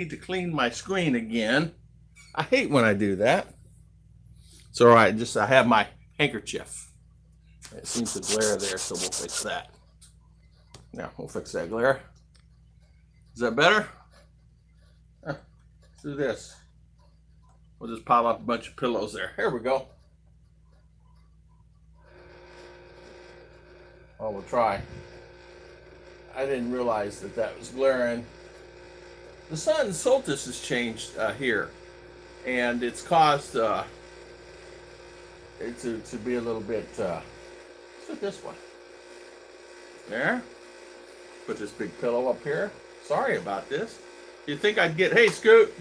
Need to clean my screen again. I hate when I do that. It's all right. Just I have my handkerchief. It seems to glare there, so we'll fix that. Now we'll fix that glare. Is that better? Let's do this. We'll just pile up a bunch of pillows there. Here we go. Oh, we'll try. I didn't realize that that was glaring. The sun solstice has changed here, and it's caused it to be a little bit. Let's do this one. There. Put this big pillow up here. Sorry about this. You think I'd get? Hey, Scoot.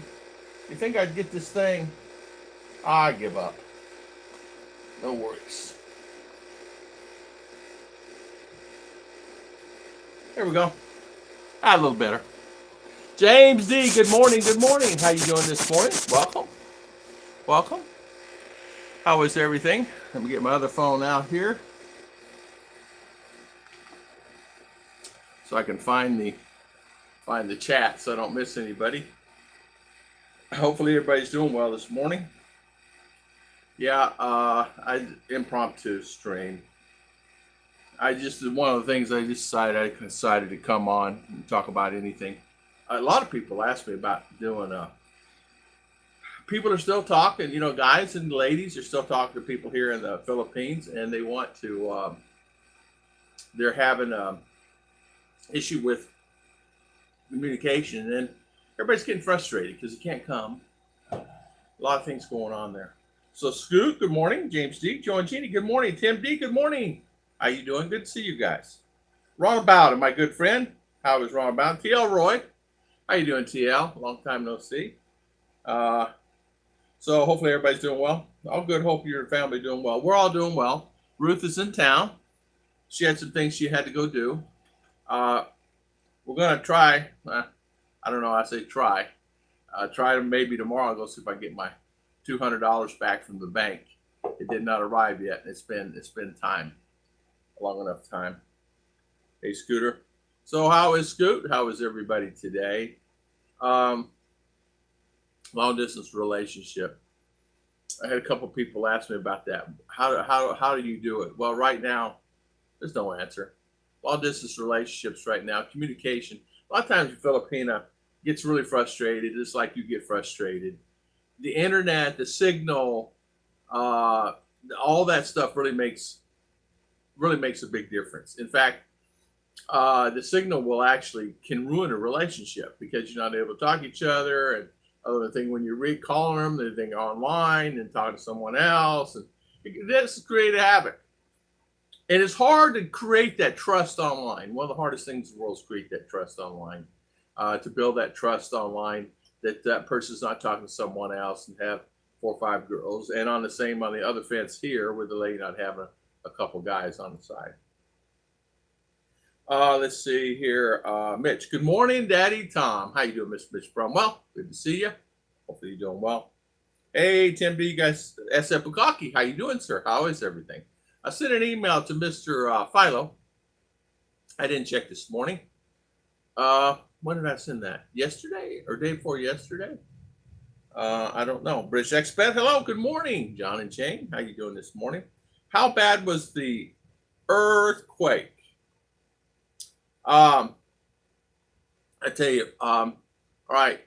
You think I'd get this thing? I give up. No worries. There we go. A little better. James D, good morning, good morning. How you doing this morning? Welcome. Welcome. How is everything? Let me get my other phone out here so I can find the chat so I don't miss anybody. Hopefully everybody's doing well this morning. Yeah, I impromptu stream. One of the things I decided to come on and talk about anything. A lot of people ask me about doing people are still talking, guys and ladies are still talking to people here in the Philippines, and they want to they're having a issue with communication, and everybody's getting frustrated because you can't come. A lot of things going on there. So Scoot, good morning. James D, Joe and Jeannie, good morning. Tim D, good morning. How you doing? Good to see you guys. Runabout, my good friend. How is Runabout? TL Roy. How you doing, TL? Long time no see. So hopefully everybody's doing well. All good. Hope your family doing well. We're all doing well. Ruth is in town. She had some things she had to go do. We're going to try. I don't know. I say try. Try to maybe tomorrow. I'll go see if I can get my $200 back from the bank. It did not arrive yet. It's been time. Long enough time. Hey, Scooter. So how is Scoot? How is everybody today? Long distance relationship. I had a couple people ask me about that. How do you do it? Well, right now, there's no answer. Long distance relationships right now, communication. A lot of times, Filipina gets really frustrated, just like you get frustrated. The internet, the signal, all that stuff really makes a big difference. In fact, the signal can ruin a relationship because you're not able to talk to each other, and other thing when you're calling them, they think online and talking to someone else, and this create a havoc. And it's hard to create that trust online. One of the hardest things in the world is create that trust online. To build that trust online that person's not talking to someone else and have 4 or 5 girls, and on the other fence here with the lady not having a couple guys on the side. Let's see here. Mitch, good morning, Daddy Tom. How you doing, Mr. Mitch Brumwell? Good to see you. Hopefully you're doing well. Hey, Tim B, you guys, SF Bukaki. How you doing, sir? How is everything? I sent an email to Mr. Philo. I didn't check this morning. When did I send that? Yesterday or day before yesterday? I don't know. British Expat, hello, good morning. John and Jane, how you doing this morning? How bad was the earthquake? I tell you, all right,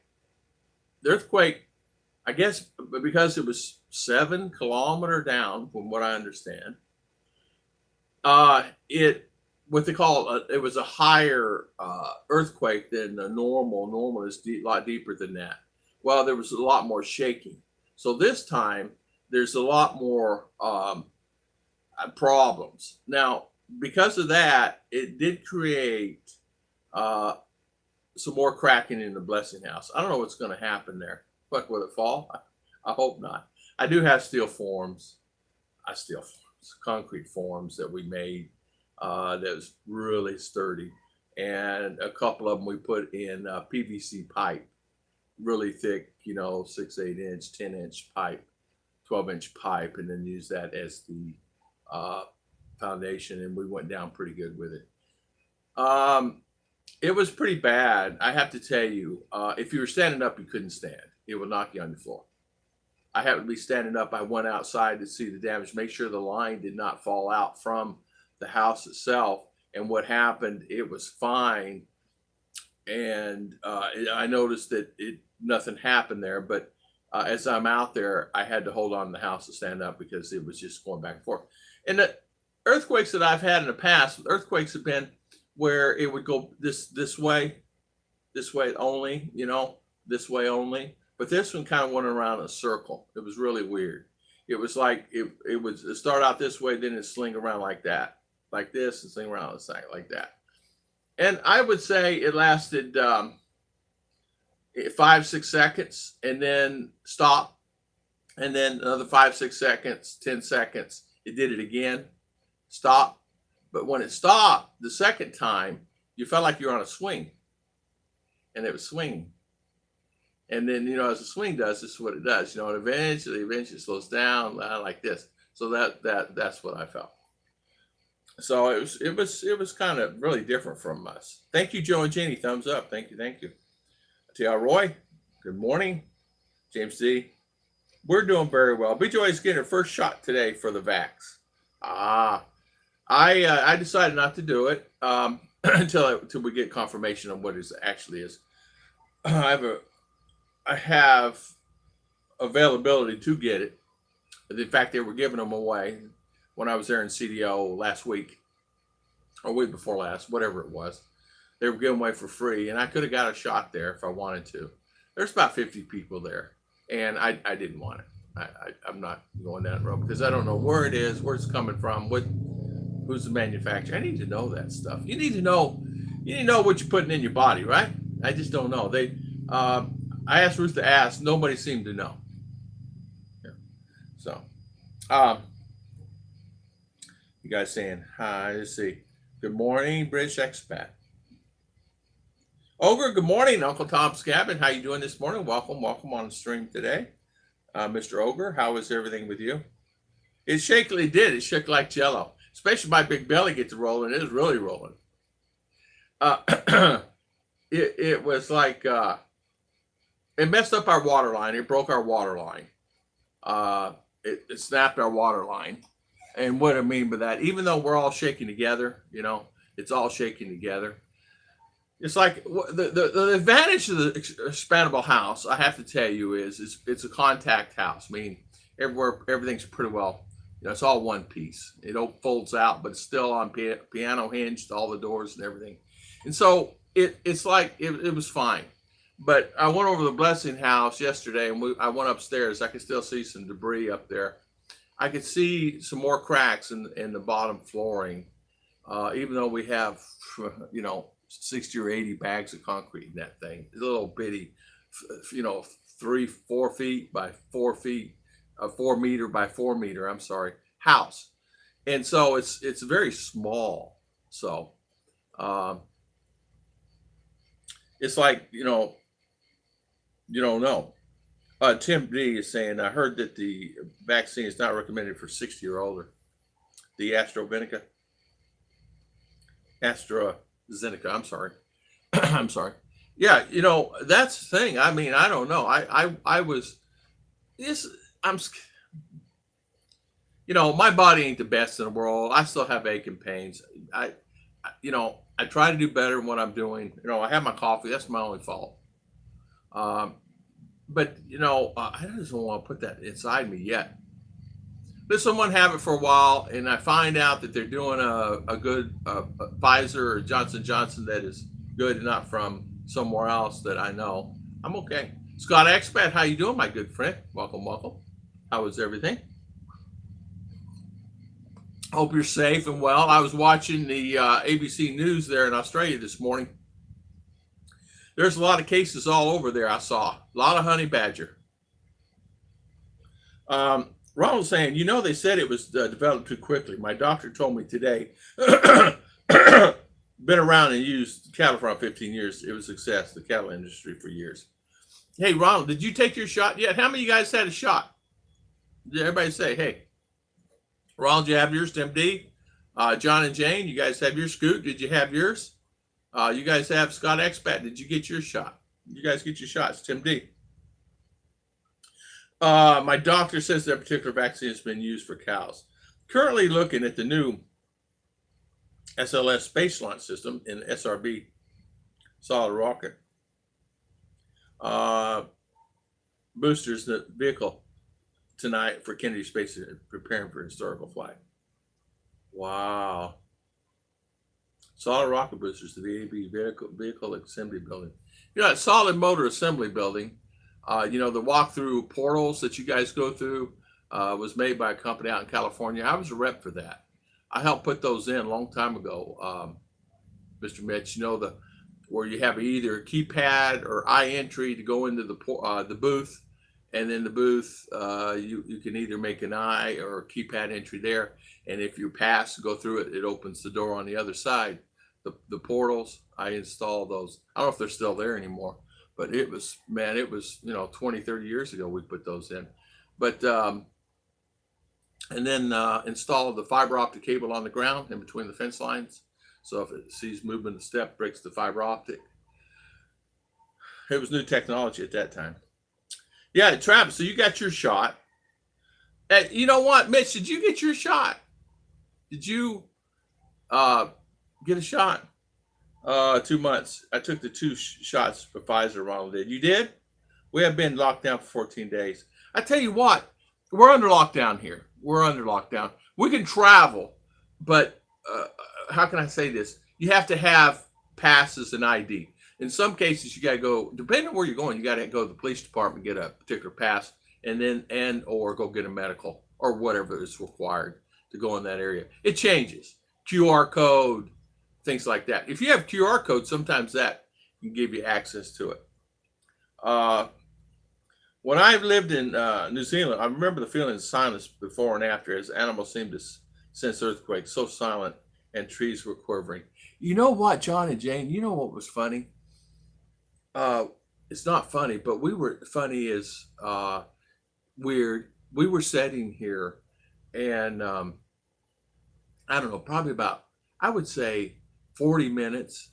the earthquake, I guess because it was 7 kilometers down, from what I understand, what they call it was a higher earthquake than the normal. Normal is a lot deeper than that. Well, there was a lot more shaking. So this time there's a lot more problems. Now, because of that, it did create some more cracking in the blessing house. I don't know what's going to happen there. But will it fall? I hope not. I do have steel forms. Concrete forms that we made that was really sturdy. And a couple of them we put in PVC pipe, really thick, 6, 8 inch, 10 inch pipe, 12-inch pipe, and then use that as the foundation. And we went down pretty good with it. It was pretty bad. I have to tell you, if you were standing up, you couldn't stand. It would knock you on the floor. I happened to be standing up. I went outside to see the damage, make sure the line did not fall out from the house itself. And what happened, it was fine. And I noticed that nothing happened there. But as I'm out there, I had to hold on to the house to stand up because it was just going back and forth. And the earthquakes that I've had in the past, earthquakes have been where it would go this way only, this way only. But this one kind of went around in a circle. It was really weird. It was like it would start out this way, then it sling around like that, like this, and sling around the side like that. And I would say it lasted 5-6 seconds, and then stop, and then another 5-6 seconds, 10 seconds. It did it again, stop. But when it stopped the second time, you felt like you were on a swing, and it was swinging. And then, as a swing does, this is what it does. And eventually it slows down like this. So that's what I felt. So it was kind of really different from us. Thank you, Joe and Jenny. Thumbs up. Thank you. T.R. Roy, good morning. James D. We're doing very well. BJoy is getting her first shot today for the vax. I decided not to do it until we get confirmation on what it actually is. I have availability to get it. In fact, they were giving them away when I was there in CDO last week or week before last, whatever it was. They were giving away for free, and I could have got a shot there if I wanted to. There's about 50 people there, and I didn't want it. I'm not going down the road because I don't know where it is, where it's coming from, who's the manufacturer. I need to know that stuff. You need to know what you're putting in your body, right? I just don't know. I asked Ruth to ask. Nobody seemed to know. Yeah. So, you guys saying hi. Let's see. Good morning, British expat. Ogre, good morning. Uncle Tom Scabbin. How you doing this morning? Welcome on the stream today. Mr. Ogre, how is everything with you? It shakily did. It shook like jello. Especially my big belly gets rolling. It was really rolling. It was like... it messed up our water line. It broke our water line. It snapped our water line. And what I mean by that, even though we're all shaking together, it's all shaking together. It's like the advantage of the expandable house, I have to tell you, is it's a contact house. I mean, everything's pretty well, it's all one piece. It folds out, but it's still on piano hinged, all the doors and everything. And so it's like it was fine. But I went over the Blessing House yesterday, and I went upstairs. I could still see some debris up there. I could see some more cracks in the bottom flooring, even though we have, 60 or 80 bags of concrete in that thing. It's a little bitty, 3-4 feet by 4 feet, 4 meter by 4 meter. I'm sorry, house, and so it's very small. So it's like you don't know. Tim D is saying, I heard that the vaccine is not recommended for 60 or older. The AstraZeneca. I'm sorry. I'm sorry. Yeah, that's the thing. I mean, I don't know. I was this. My body ain't the best in the world. I still have ache and pains. I try to do better in what I'm doing. I have my coffee. That's my only fault. But I just don't want to put that inside me yet. Let someone have it for a while, and I find out that they're doing a good Pfizer or Johnson & Johnson that is good, not from somewhere else that I know. I'm okay. Scott Expat, how you doing, my good friend? Welcome. How is everything? Hope you're safe and well. I was watching the ABC News there in Australia this morning. There's a lot of cases all over there. I saw a lot of honey badger. Ronald's saying, they said it was developed too quickly. My doctor told me today, been around and used cattle for around 15 years. It was a success, the cattle industry for years. Hey, Ronald, did you take your shot yet? How many of you guys had a shot? Did everybody say, hey, Ronald, you have yours? Tim D, John and Jane, you guys have your Scoot? Did you have yours? You guys have Scott Expat. Did you get your shot? You guys get your shots. Tim D. My doctor says that particular vaccine has been used for cows. Currently looking at the new SLS space launch system in SRB solid rocket boosters the vehicle tonight for Kennedy Space preparing for historical flight. Wow. Solid rocket boosters to the AB vehicle assembly building. You know, that solid motor assembly building, you know, the walk-through portals that you guys go through was made by a company out in California. I was a rep for that. I helped put those in a long time ago, Mr. Mitch. You know, where you have either a keypad or entry to go into the booth, and then the booth you can either make an or a keypad entry there, and if you pass to go through it, it opens the door on the other side. The portals, I installed those. I don't know if they're still there anymore, but it was, man, it was, you know, 20, 30 years ago we put those in. But and then install the fiber optic cable on the ground in between the fence lines. So if it sees movement of the step, breaks the fiber optic. It was new technology at that time. Yeah, Travis, so you got your shot. Hey, you know what, Mitch, did you get your shot? Did you get a shot? 2 months. I took the two shots for Pfizer, Ronald did. You did? We have been locked down for 14 days. I tell you what, we're under lockdown here. We're under lockdown. We can travel, but how can I say this? You have to have passes and ID. In some cases, you got to go, depending on where you're going, you got to go to the police department, get a particular pass, and or go get a medical or whatever is required to go in that area. It changes. QR code, things like that. If you have QR code, sometimes that can give you access to it. When I've lived in New Zealand, I remember the feeling of silence before and after as animals seemed to sense earthquakes, so silent, and trees were quivering. You know what, John and Jane, you know what was funny? It's not funny, but funny is weird. We were sitting here and I don't know, probably about, I would say 40 minutes.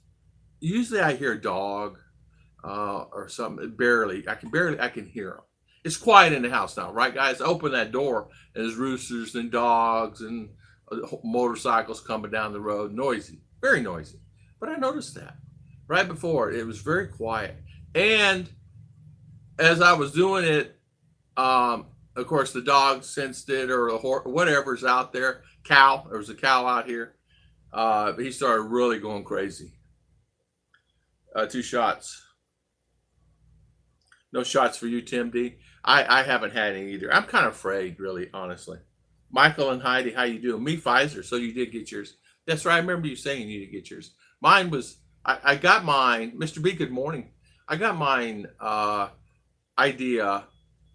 Usually I hear a dog or something, I can hear them. It's quiet in the house now, right, guys? I open that door and there's roosters and dogs and motorcycles coming down the road, noisy, very noisy. But I noticed that right before it was very quiet. And as I was doing it, of course, the dog sensed it, or the horse, whatever's out there. Cow, there was a cow out here. He started really going crazy. 2 shots. No shots for you, Tim D. I haven't had any either. I'm kind of afraid, really, honestly. Michael and Heidi, how you doing? Me, Pfizer. So you did get yours. That's right. I remember you saying you did get yours. Mine was, I got mine. Mr. B, good morning. I got mine idea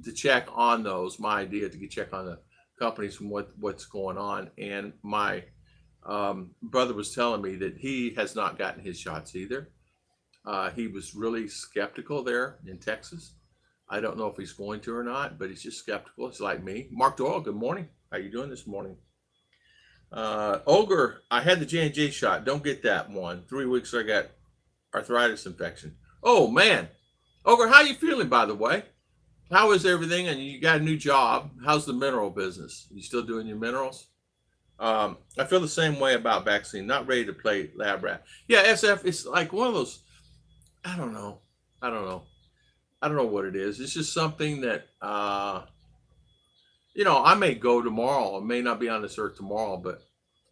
to check on those. My idea to check on the companies from what's going on. And my brother was telling me that he has not gotten his shots either. He was really skeptical there in Texas. I don't know if he's going to or not, but he's just skeptical. It's like me. Mark Doyle, good morning. How you doing this morning? Olger, I had the J&J shot. Don't get that one. 3 weeks I got arthritis infection. Oh, man. Olger, how you feeling, by the way? How is everything? And you got a new job. How's the mineral business? You still doing your minerals? I feel the same way about vaccine. Not ready to play lab rat. Yeah, SF, it's like one of those, I don't know what it is. It's just something that, you know, I may go tomorrow. I may not be on this earth tomorrow, but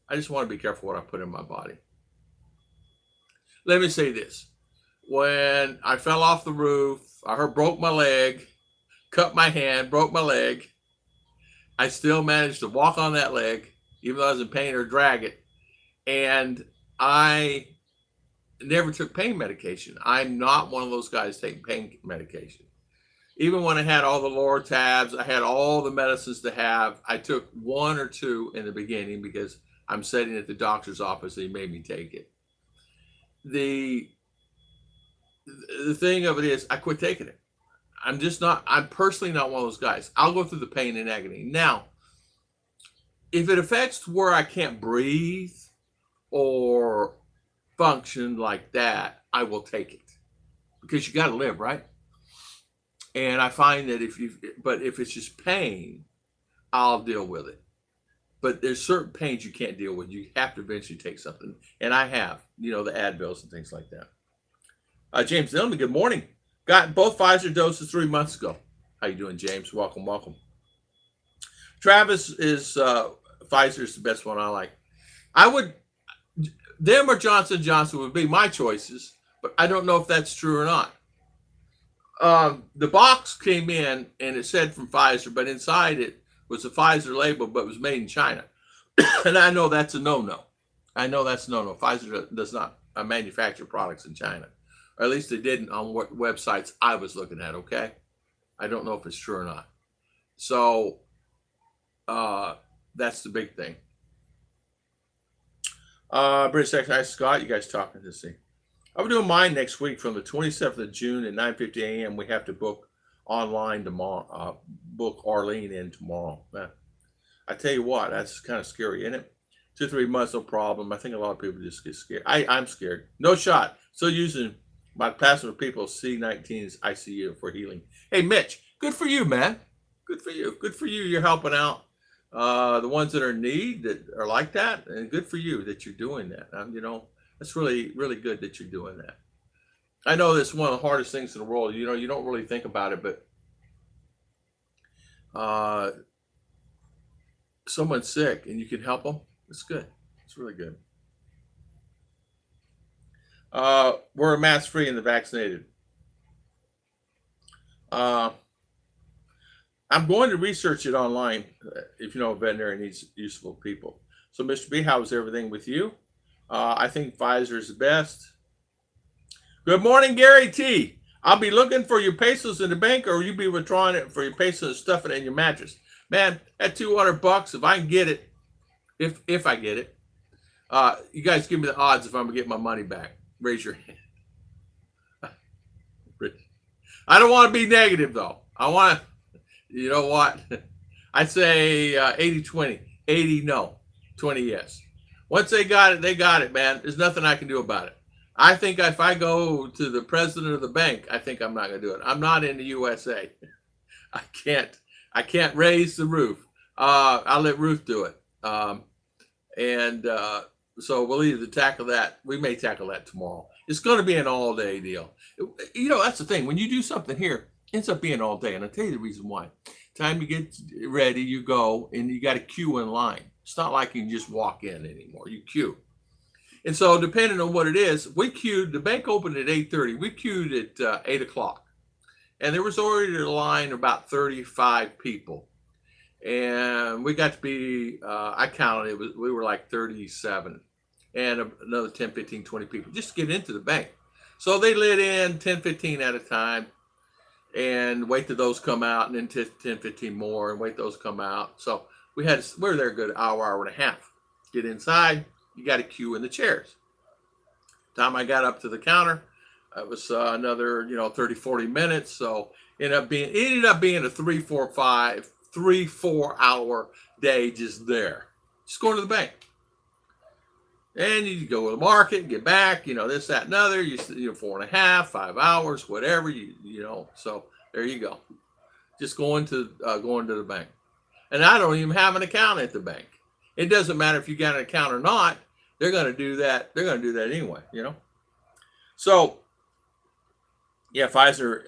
I just want to be careful what I put in my body. Let me say this. When I fell off the roof, I broke my leg, cut my hand, broke my leg. I still managed to walk on that leg, even though I was in pain, or drag it. And I never took pain medication. I'm not one of those guys taking pain medication. Even when I had all the Lortabs, I had all the medicines to have. I took 1 or 2 in the beginning because I'm sitting at the doctor's office and he made me take it. The thing of it is, I quit taking it. I'm personally not one of those guys. I'll go through the pain and agony. Now, if it affects where I can't breathe or function like that, I will take it because you got to live, right? And I find that if it's just pain, I'll deal with it. But there's certain pains you can't deal with. You have to eventually take something, and I have, the Advils and things like that. James Dillman, good morning. Got both Pfizer doses 3 months ago. How you doing, James? Welcome, welcome. Travis is Pfizer is the best one I like. I would them or Johnson Johnson would be my choices, but I don't know if that's true or not. The box came in and it said from Pfizer, but inside it was a Pfizer label, but it was made in China, and I know that's a no-no. I know that's a no-no. Pfizer does not manufacture products in China, or at least they didn't on what websites I was looking at. Okay, I don't know if it's true or not. So that's the big thing. British Secretary Scott, you guys talking to see? I'm doing mine next week from the 27th of June at 9:50 a.m. We have to book online tomorrow. Book Arlene in tomorrow. I tell you what, that's kind of scary, isn't it? 2-3 months, no problem. I think a lot of people just get scared. I'm scared. No shot. Still using my plasma people C19's ICU for healing. Hey, Mitch, good for you, man. Good for you. Good for you. You're helping out the ones that are in need that are like that, and good for you that you're doing that. That's really, really good that you're doing that. I know that's one of the hardest things in the world. You don't really think about it, but someone's sick and you can help them. It's good. It's really good. We're mask free and the vaccinated. I'm going to research it online if you know a veterinarian needs useful people. So, Mr. B, how is everything with you? I think Pfizer is the best. Good morning, Gary T. I'll be looking for your pesos in the bank, or you be withdrawing it for your pesos and stuffing it in your mattress. Man, at $200, if I can get it, if I get it, you guys give me the odds if I'm gonna get my money back. Raise your hand. I don't want to be negative though. I want to, you know what? I say 80-20. 80 no, 20 yes. Once they got it, man. There's nothing I can do about it. I think if I go to the president of the bank, I think I'm not going to do it. I'm not in the USA. I can't raise the roof. I'll let Ruth do it. So we'll either tackle that. We may tackle that tomorrow. It's going to be an all-day deal. That's the thing. When you do something here, it ends up being all day. And I'll tell you the reason why. Time you get ready, you go, and you got to queue in line. It's not like you can just walk in anymore. You queue. And so depending on what it is, we queued, the bank opened at 8:30. We queued at 8 o'clock. And there was already a line of about 35 people. And we got to be, I counted, we were like 37. And another 10, 15, 20 people just to get into the bank. So they let in 10, 15 at a time and wait till those come out, and then 10, 15 more, and wait those come out. So we were there a good hour and a half. Get inside, you got to queue in the chairs. Time I got up to the counter, it was another 30, 40 minutes. So it ended up being a 3-4 hour day just there, just going to the bank. And you go to the market, get back, this, that, and other. 4.5, 5 hours, whatever So there you go. Just going to the bank, and I don't even have an account at the bank. It doesn't matter if you got an account or not. They're going to do that. They're going to do that anyway. So yeah, Pfizer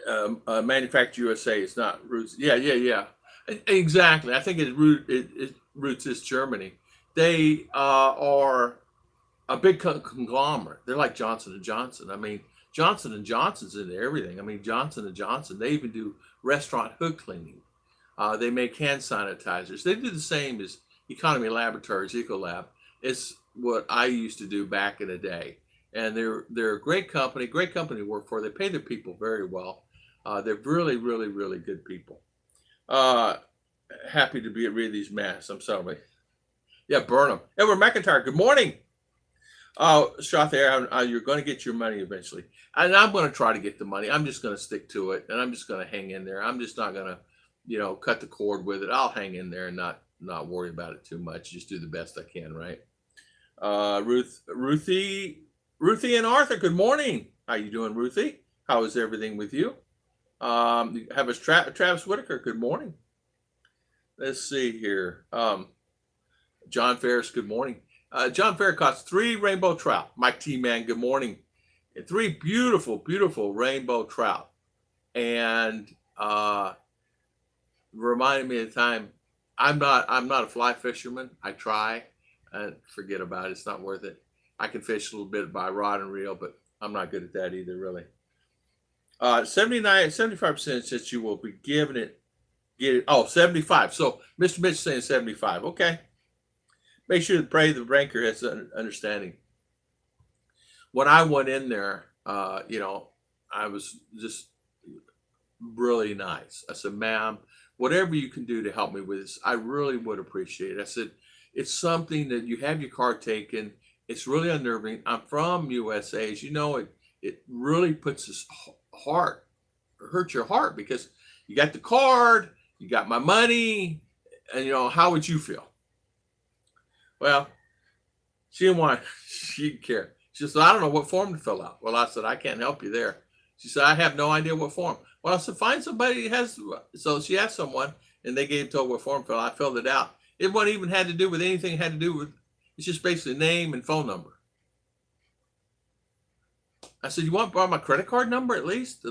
manufactured USA. It's not Roots. Yeah. Exactly. I think Roots is Germany. They are a big conglomerate. They're like Johnson & Johnson. I mean, Johnson & Johnson's into everything. I mean, Johnson & Johnson, they even do restaurant hood cleaning. They make hand sanitizers. They do the same as Economy Laboratories, Ecolab. It's what I used to do back in the day. And they're a great company to work for. They pay their people very well. They're really, really, really good people. Happy to be rid of these masks. I'm sorry. Yeah, burn them. Edward McIntyre, good morning. Shot there, you're going to get your money eventually. And I'm going to try to get the money. I'm just going to stick to it, and I'm just going to hang in there. I'm just not going to, cut the cord with it. I'll hang in there and not worry about it too much. Just do the best I can, right? Ruthie, Ruthie and Arthur, good morning. How you doing, Ruthie? How is everything with you? Have us Travis Whitaker, good morning. Let's see here. John Ferris, good morning. John Ferris caught 3 rainbow trout. Mike T. Man, good morning. And 3 beautiful, beautiful rainbow trout. And reminded me of the time. I'm not a fly fisherman. I try and forget about it. It's not worth it. I can fish a little bit by rod and reel, but I'm not good at that either, really. 75% says you will be giving it, get it. Oh, 75. So Mr. Mitch is saying 75. Okay. Make sure to pray the ranker has an understanding. When I went in there, I was just really nice. I said, ma'am, whatever you can do to help me with this, I really would appreciate it. I said, it's something that you have your car taken. It's really unnerving. I'm from USA. As you know, it really puts his heart, hurts your heart because you got the card, you got my money, and how would you feel? Well, she didn't want, she didn't care. She said, I don't know what form to fill out. Well, I said, I can't help you there. She said, I have no idea what form. Well, I said, find somebody who has. So she asked someone, and they gave to her what form to fill out. I filled it out. It wasn't even had to do with anything. It had to do with, it's just basically name and phone number. I said, you want to borrow my credit card number at least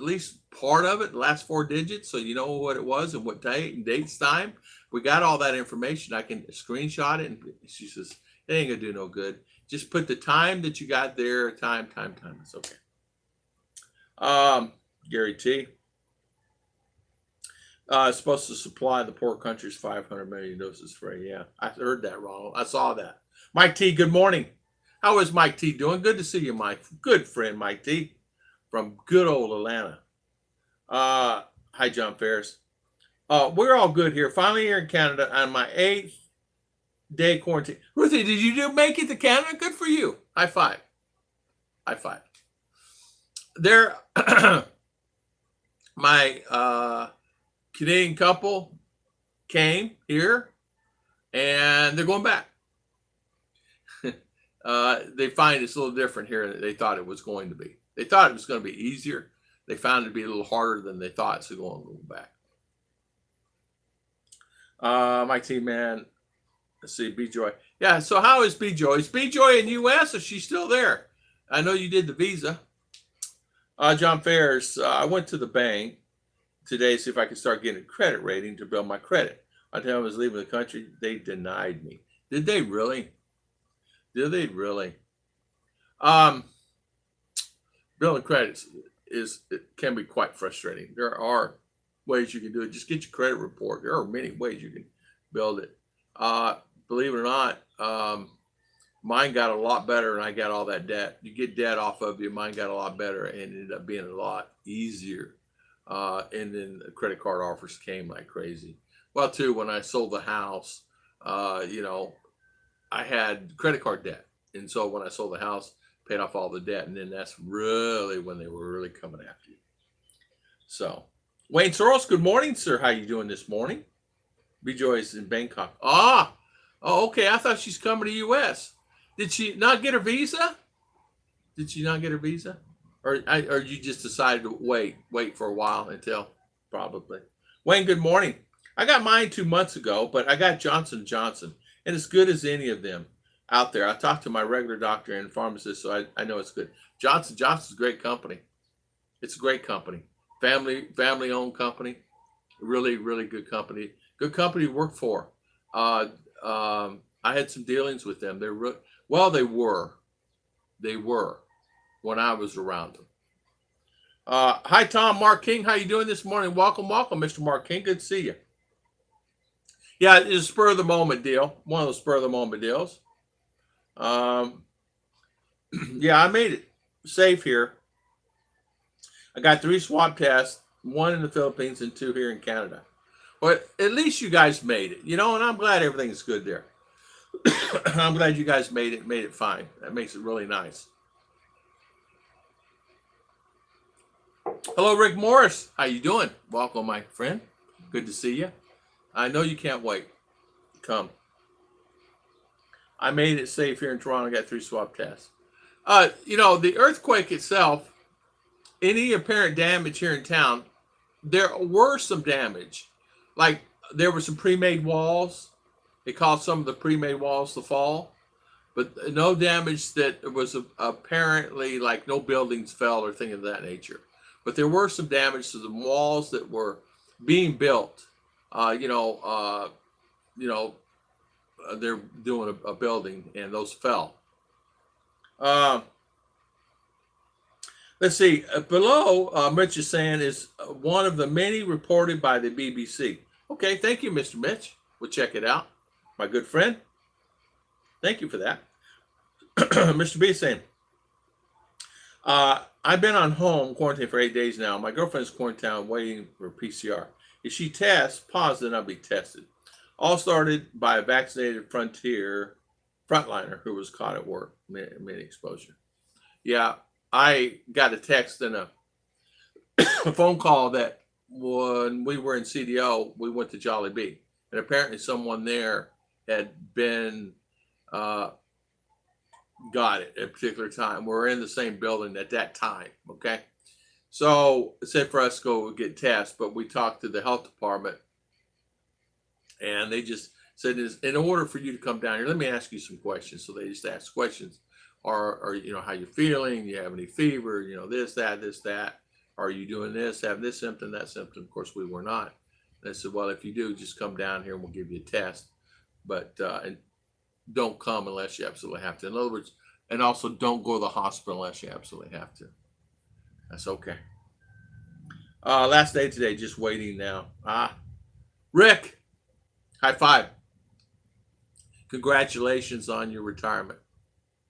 part of it, the last 4 digits, so you know what it was and what date and date's time. We got all that information. I can screenshot it. And she says, it ain't gonna do no good. Just put the time that you got there, time. It's okay. Gary T. Supposed to supply the poor countries 500 million doses free. Yeah, I heard that wrong. I saw that. Mike T, good morning. How is Mike T doing? Good to see you, Mike. Good friend, Mike T, from good old Atlanta. Hi, John Ferris. We're all good here. Finally here in Canada on my 8th day quarantine. Ruthie, did you make it to Canada? Good for you. High five. High five. There, my Canadian couple came here, and they're going back. They find it's a little different here than they thought it was going to be. They thought it was going to be easier. They found it to be a little harder than they thought, so going to go back. My team, man. Let's see, B-Joy. Yeah, so how is B-Joy? Is B-Joy in U.S. or is she still there? I know you did the visa. John Ferris, I went to the bank today to see if I could start getting a credit rating to build my credit. I told them I was leaving the country. They denied me. Did they really? Did they really? Building credits can be quite frustrating. There are ways you can do it. Just get your credit report. There are many ways you can build it. Believe it or not, mine got a lot better, and I got all that debt. You get debt off of you. Mine got a lot better, and ended up being a lot easier. And then the credit card offers came like crazy. Well, too, when I sold the house, I had credit card debt. And so when I sold the house, paid off all the debt. And then that's really when they were really coming after you. So, Wayne Soros, good morning, sir. How you doing this morning? B-Joy is in Bangkok. Oh, okay. I thought she's coming to U.S. Did she not get her visa? Did she not get her visa? Or you just decided to wait for a while until probably. Wayne, good morning. I got mine 2 months ago, but I got Johnson & Johnson. And as good as any of them out there. I talked to my regular doctor and pharmacist, so I know it's good. Johnson & Johnson's a great company. It's a great company. Family-owned company. Really, really good company. Good company to work for. I had some dealings with them. They were when I was around them. Hi, Tom. Mark King. How you doing this morning? Welcome, Mr. Mark King. Good to see you. Yeah, it's a spur of the moment deal. One of those spur of the moment deals. Yeah, I made it safe here. I got 3 swab tests, 1 in the Philippines and 2 here in Canada. But at least you guys made it, and I'm glad everything's good there. I'm glad you guys made it fine. That makes it really nice. Hello, Rick Morris. How you doing? Welcome, my friend. Good to see you. I know you can't wait. Come. I made it safe here in Toronto. I got 3 swab tests. The earthquake itself, any apparent damage here in town, there were some damage. Like there were some pre-made walls. It caused some of the pre-made walls to fall, but no damage that was apparently like no buildings fell or thing of that nature. But there were some damage to the walls that were being built. Uh, you know, uh, they're doing a building and those fell. Uh, let's see. Below, Mitch is saying is one of the many reported by the BBC. Okay, thank you, Mr. Mitch. We'll check it out. My good friend. Thank you for that. Mr. B is saying, I've been on home quarantine for 8 days now. My girlfriend's quarantined waiting for PCR. If she tests positive, then I'll be tested. All started by a vaccinated frontliner who was caught at work, mini exposure. Yeah, I got a text and a phone call that when we were in CDO, we went to Jollibee. And apparently someone there had been got it at a particular time. We're in the same building at that time, okay? So it said for us to go get tests, but we talked to the health department and they just said, in order for you to come down here, let me ask you some questions. So they just asked questions. Or how you're feeling, you have any fever, this, that. Are you doing this, have this symptom, that symptom? Of course, we were not. And I said, well, if you do, just come down here and we'll give you a test. But and don't come unless you absolutely have to. In other words, and also don't go to the hospital unless you absolutely have to. That's okay. Last day today, just waiting now. Rick, high five. Congratulations on your retirement.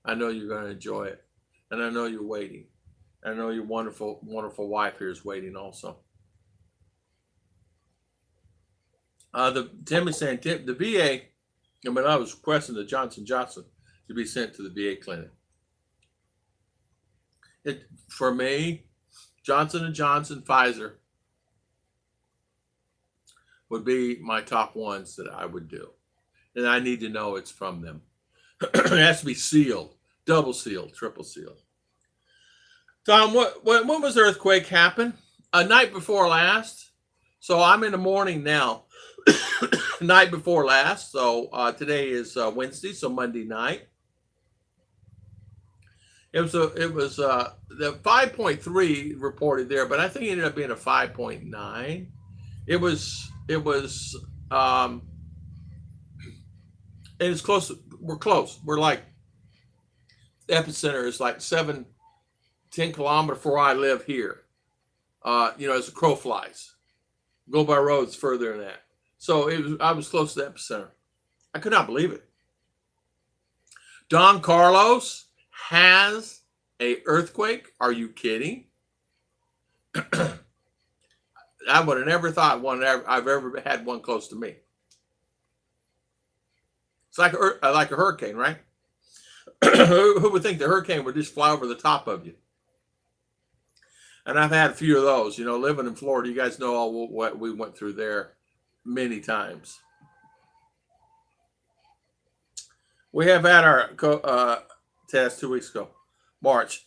I know you're going to enjoy it. And I know you're waiting. I know your wonderful, wonderful wife here is waiting also. Tim is saying, the VA, I was requesting the Johnson & Johnson to be sent to the VA clinic. For me, Johnson & Johnson, Pfizer would be my top ones that I would do. And I need to know it's from them. It has to be sealed, double sealed, triple sealed. Tom, when was the earthquake happen? Night before last. So I'm in the morning now. Night before last. So today is Wednesday, so Monday night. It was the 5.3 reported there, but I think it ended up being a 5.9. It was and it's close. We're close. We're like the epicenter is like 10 kilometers before I live here. As the crow flies. Go by roads further than that. So I was close to the epicenter. I could not believe it. Don Carlos has a earthquake. Are you kidding? I would have never thought I've ever had one close to me. It's like a hurricane, right? Who would think the hurricane would just fly over the top of you? And I've had a few of those. Living in Florida, you guys know all what we went through there many times. We have had our test 2 weeks ago, March.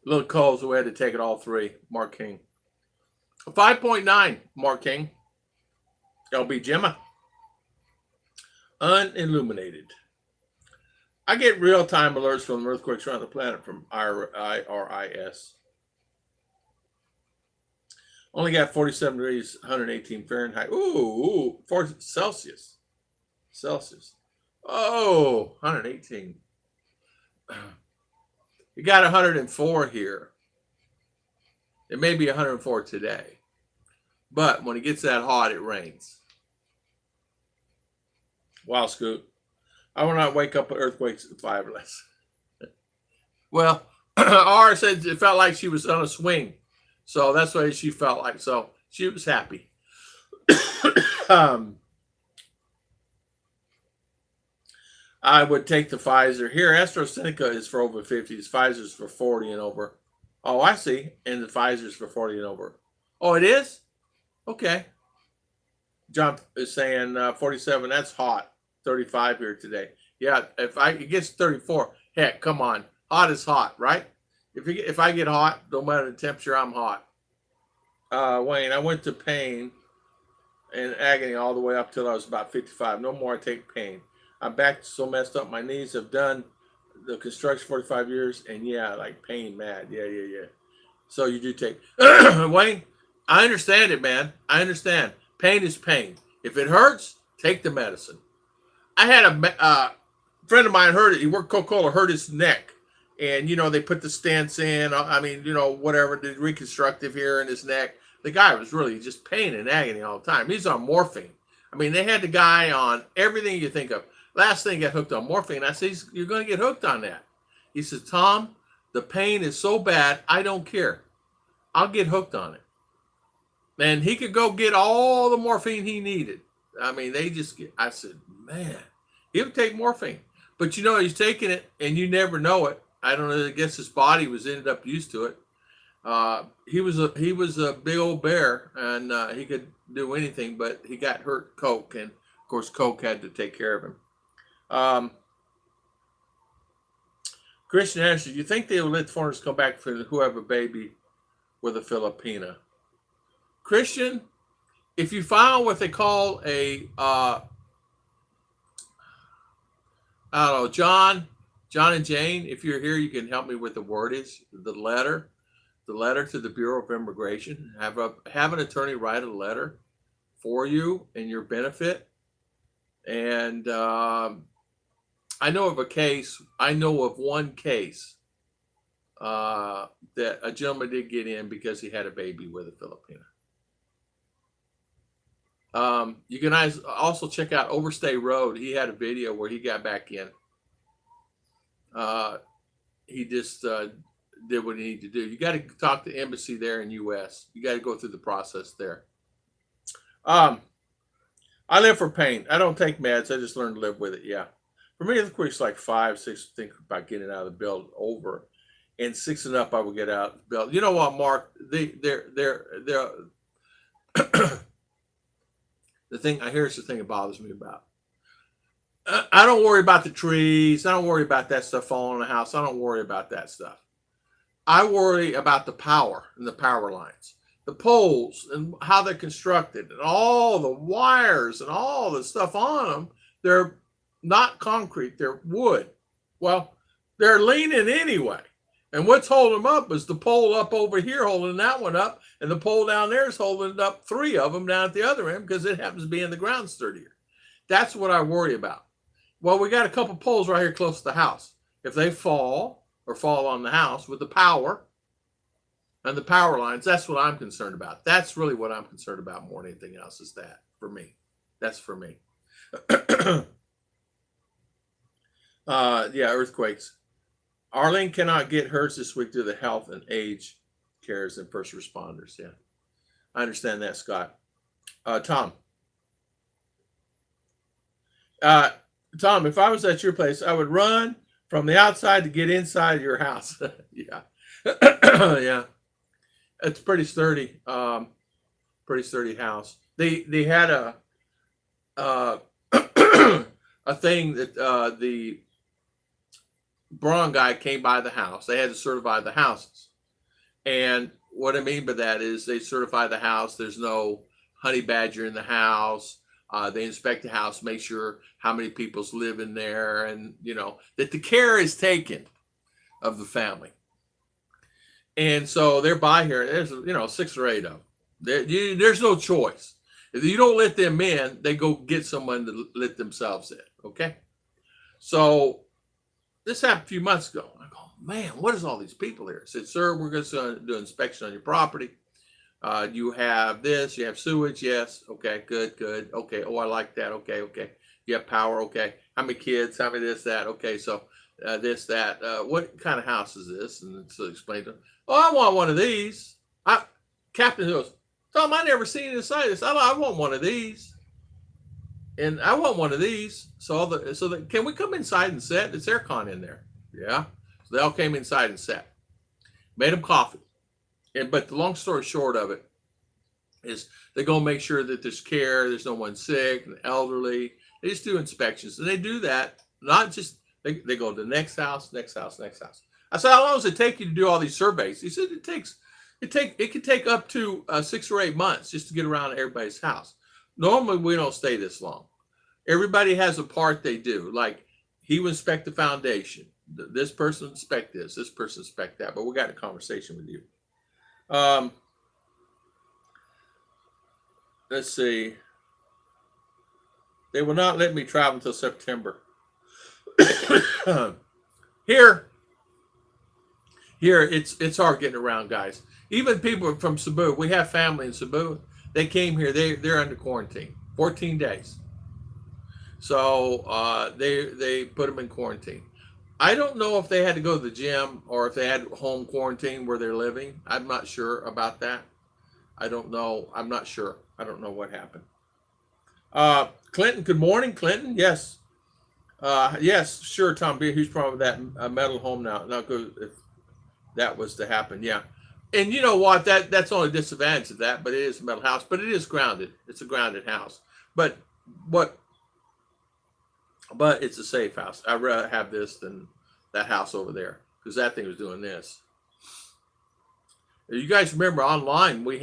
Little cold, so we had to take it all three. Mark King. 5.9, Mark King. LB Gemma. Unilluminated. I get real-time alerts from earthquakes around the planet from IRIS. Only got 47 degrees, 118 Fahrenheit. Ooh, 40 Celsius. Oh, 118. You got 104 here. It may be 104 today. But when it gets that hot, it rains. Wow, Scoot. I will not wake up with earthquakes at 5 or less. Well, R said it felt like she was on a swing. So that's what she felt like. So she was happy. I would take the Pfizer. Here, AstraZeneca is for over 50s. Pfizer's for 40 and over. Oh, I see. And the Pfizer's for 40 and over. Oh, it is? Okay. John is saying 47. That's hot. 35 here today. Yeah, it gets 34, heck, come on, hot is hot, right? If I get hot, no matter the temperature, I'm hot. Wayne, I went to pain and agony all the way up till I was about 55. No more I take pain. I'm back so messed up. My knees have done the construction 45 years, and yeah, like pain, mad. Yeah. So you do take Wayne. I understand it, man. I understand. Pain is pain. If it hurts, take the medicine. I had a friend of mine hurt it. He worked Coca-Cola, hurt his neck, and they put the stents in. I mean, whatever, the reconstructive here in his neck. The guy was really just pain and agony all the time. He's on morphine. I mean, they had the guy on everything you think of. Last thing, he got hooked on morphine. I said, you're going to get hooked on that. He says, Tom, the pain is so bad, I don't care. I'll get hooked on it. And he could go get all the morphine he needed. I mean, I said, man, he would take morphine. But he's taking it and you never know it. I don't know. I guess his body ended up used to it. He was a big old bear, and he could do anything, but he got hurt Coke, and of course Coke had to take care of him. Christian answer, you think they will let foreigners come back for who have a baby with a Filipina? Christian, if you file what they call a I don't know, John and Jane, if you're here, you can help me with the wordage, the letter to the Bureau of Immigration. Have an attorney write a letter for you in your benefit. And I know of one case that a gentleman did get in because he had a baby with a Filipina. You can also check out Overstay Road. He had a video where he got back in. He just did what he needed to do. You got to talk to the embassy there in U.S. You got to go through the process there. I live for pain. I don't take meds. I just learned to live with it. Yeah. For me, it's like 5, 6, think about getting out of the belt over. And 6 and up, I will get out of the belt. You know what, Mark? They're here's the thing that bothers me about. I don't worry about the trees. I don't worry about that stuff falling on the house. I don't worry about that stuff. I worry about the power and the power lines, the poles and how they're constructed, and all the wires and all the stuff on them. They're not concrete. They're wood. Well, they're leaning anyway. And what's holding them up is the pole up over here holding that one up, and the pole down there is holding up 3 of them down at the other end because it happens to be in the ground sturdier. That's what I worry about. Well, we got a couple poles right here close to the house. If they fall on the house with the power and the power lines, that's what I'm concerned about. That's really what I'm concerned about more than anything else is that for me. That's for me. Yeah, earthquakes. Arlene cannot get hers this week due to the health and age cares and first responders. Yeah, I understand that, Scott. Tom. Tom, if I was at your place, I would run from the outside to get inside your house. Yeah. Yeah. It's pretty sturdy. Pretty sturdy house. They had a a thing that the Braun guy came by the house. They had to certify the houses. And what I mean by that is they certify the house. There's no honey badger in the house. They inspect the house, make sure how many people's live in there, and that the care is taken of the family. And so they're by here. There's 6 or 8 of them. There's no choice. If you don't let them in, they go get someone to let themselves in. Okay. So this happened a few months ago. I go, man, what is all these people here? I said, sir, we're going to do an inspection on your property. You have this, you have sewage. Yes. Okay, good. Okay. Oh, I like that. Okay. You have power. Okay. How many kids? How many this, that? Okay. So this, that, what kind of house is this? And so explain to them, oh, I want one of these. Captain goes, Tom, I never seen inside this. I want one of these. And I want one of these. Can we come inside and sit? It's aircon in there. Yeah. So they all came inside and sat. Made them coffee. But the long story short of it, is they go make sure that there's care, there's no one sick, and elderly. They just do inspections, and they do that not just they go to the next house, next house, next house. I said, how long does it take you to do all these surveys? He said it could take up to 6 or 8 months just to get around everybody's house. Normally we don't stay this long. Everybody has a part they do. Like he would inspect the foundation. This person inspect this person inspect that. But we got a conversation with you. Let's see. They will not let me travel until September. Here, it's hard getting around, guys. Even people from Cebu, we have family in Cebu. They came here. They're under quarantine, 14 days. So they put them in quarantine. I don't know if they had to go to the gym or if they had home quarantine where they're living. I'm not sure about that. I don't know. I'm not sure. I don't know what happened. Clinton, good morning, Clinton. Yes. Yes, sure, Tom. Be a huge problem with that metal home now. Not good if that was to happen. Yeah. And you know what? That's only disadvantage of that, but it is a metal house, but it is grounded. It's a grounded house. But it's a safe house. I'd rather have this than that house over there because that thing was doing this. You guys remember online, I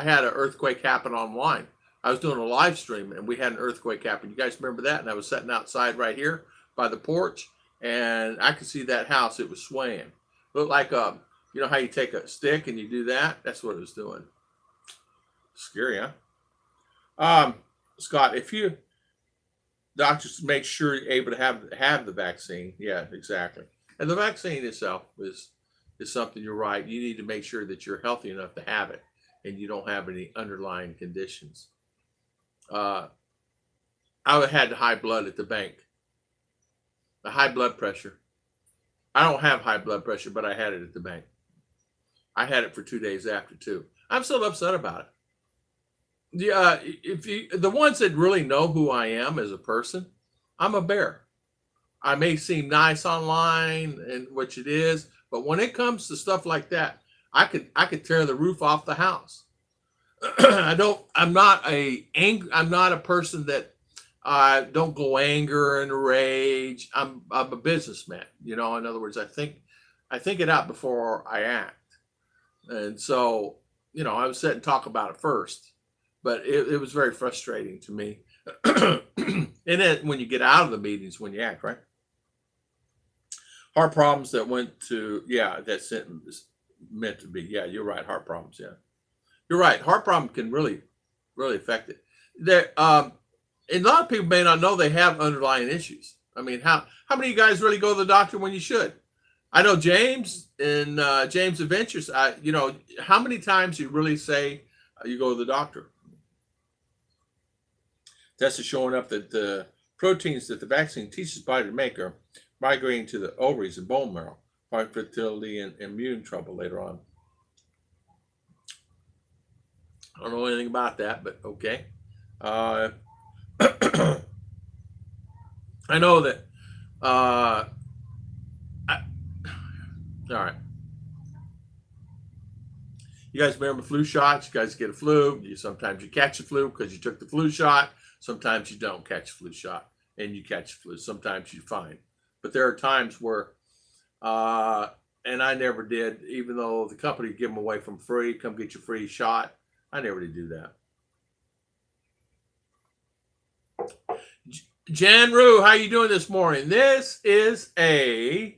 had an earthquake happen online. I was doing a live stream and we had an earthquake happen. You guys remember that? And I was sitting outside right here by the porch and I could see that house. It was swaying. Looked like you know how you take a stick and you do that? That's what it was doing. Scary, huh? Scott, if you doctors make sure you're able to have the vaccine. Yeah, exactly. And the vaccine itself is something, you're right. You need to make sure that you're healthy enough to have it and you don't have any underlying conditions. I had high blood at the bank. The high blood pressure. I don't have high blood pressure, but I had it at the bank. I had it for 2 days after too. I'm still upset about it. Yeah, the ones that really know who I am as a person, I'm a bear. I may seem nice online and which it is, but when it comes to stuff like that, I could tear the roof off the house. I'm not a person that don't go anger and rage. I'm a businessman, you know. In other words, I think it out before I act. And so, you know, I was sitting and talk about it first, but it was very frustrating to me. And then when you get out of the meetings, when you act, right? Heart problems that went to, yeah, that sentence is meant to be. Yeah, you're right. Heart problems. Yeah, you're right. Heart problem can really affect it. There, and a lot of people may not know they have underlying issues. I mean, how many of you guys really go to the doctor when you should? I know James and James Adventures. You know, how many times you really say you go to the doctor? Tests are showing up that the proteins that the vaccine teaches the body to make are migrating to the ovaries and bone marrow, causing fertility and immune trouble later on. I don't know anything about that, but okay. I know that. All right. You guys remember flu shots? You guys get a flu. Sometimes you catch a flu because you took the flu shot. Sometimes you don't catch a flu shot and you catch flu. Sometimes you're fine. But there are times where, and I never did, even though the company give them away from free, come get your free shot. I never did do that. Jan Rue, how you doing this morning? This is a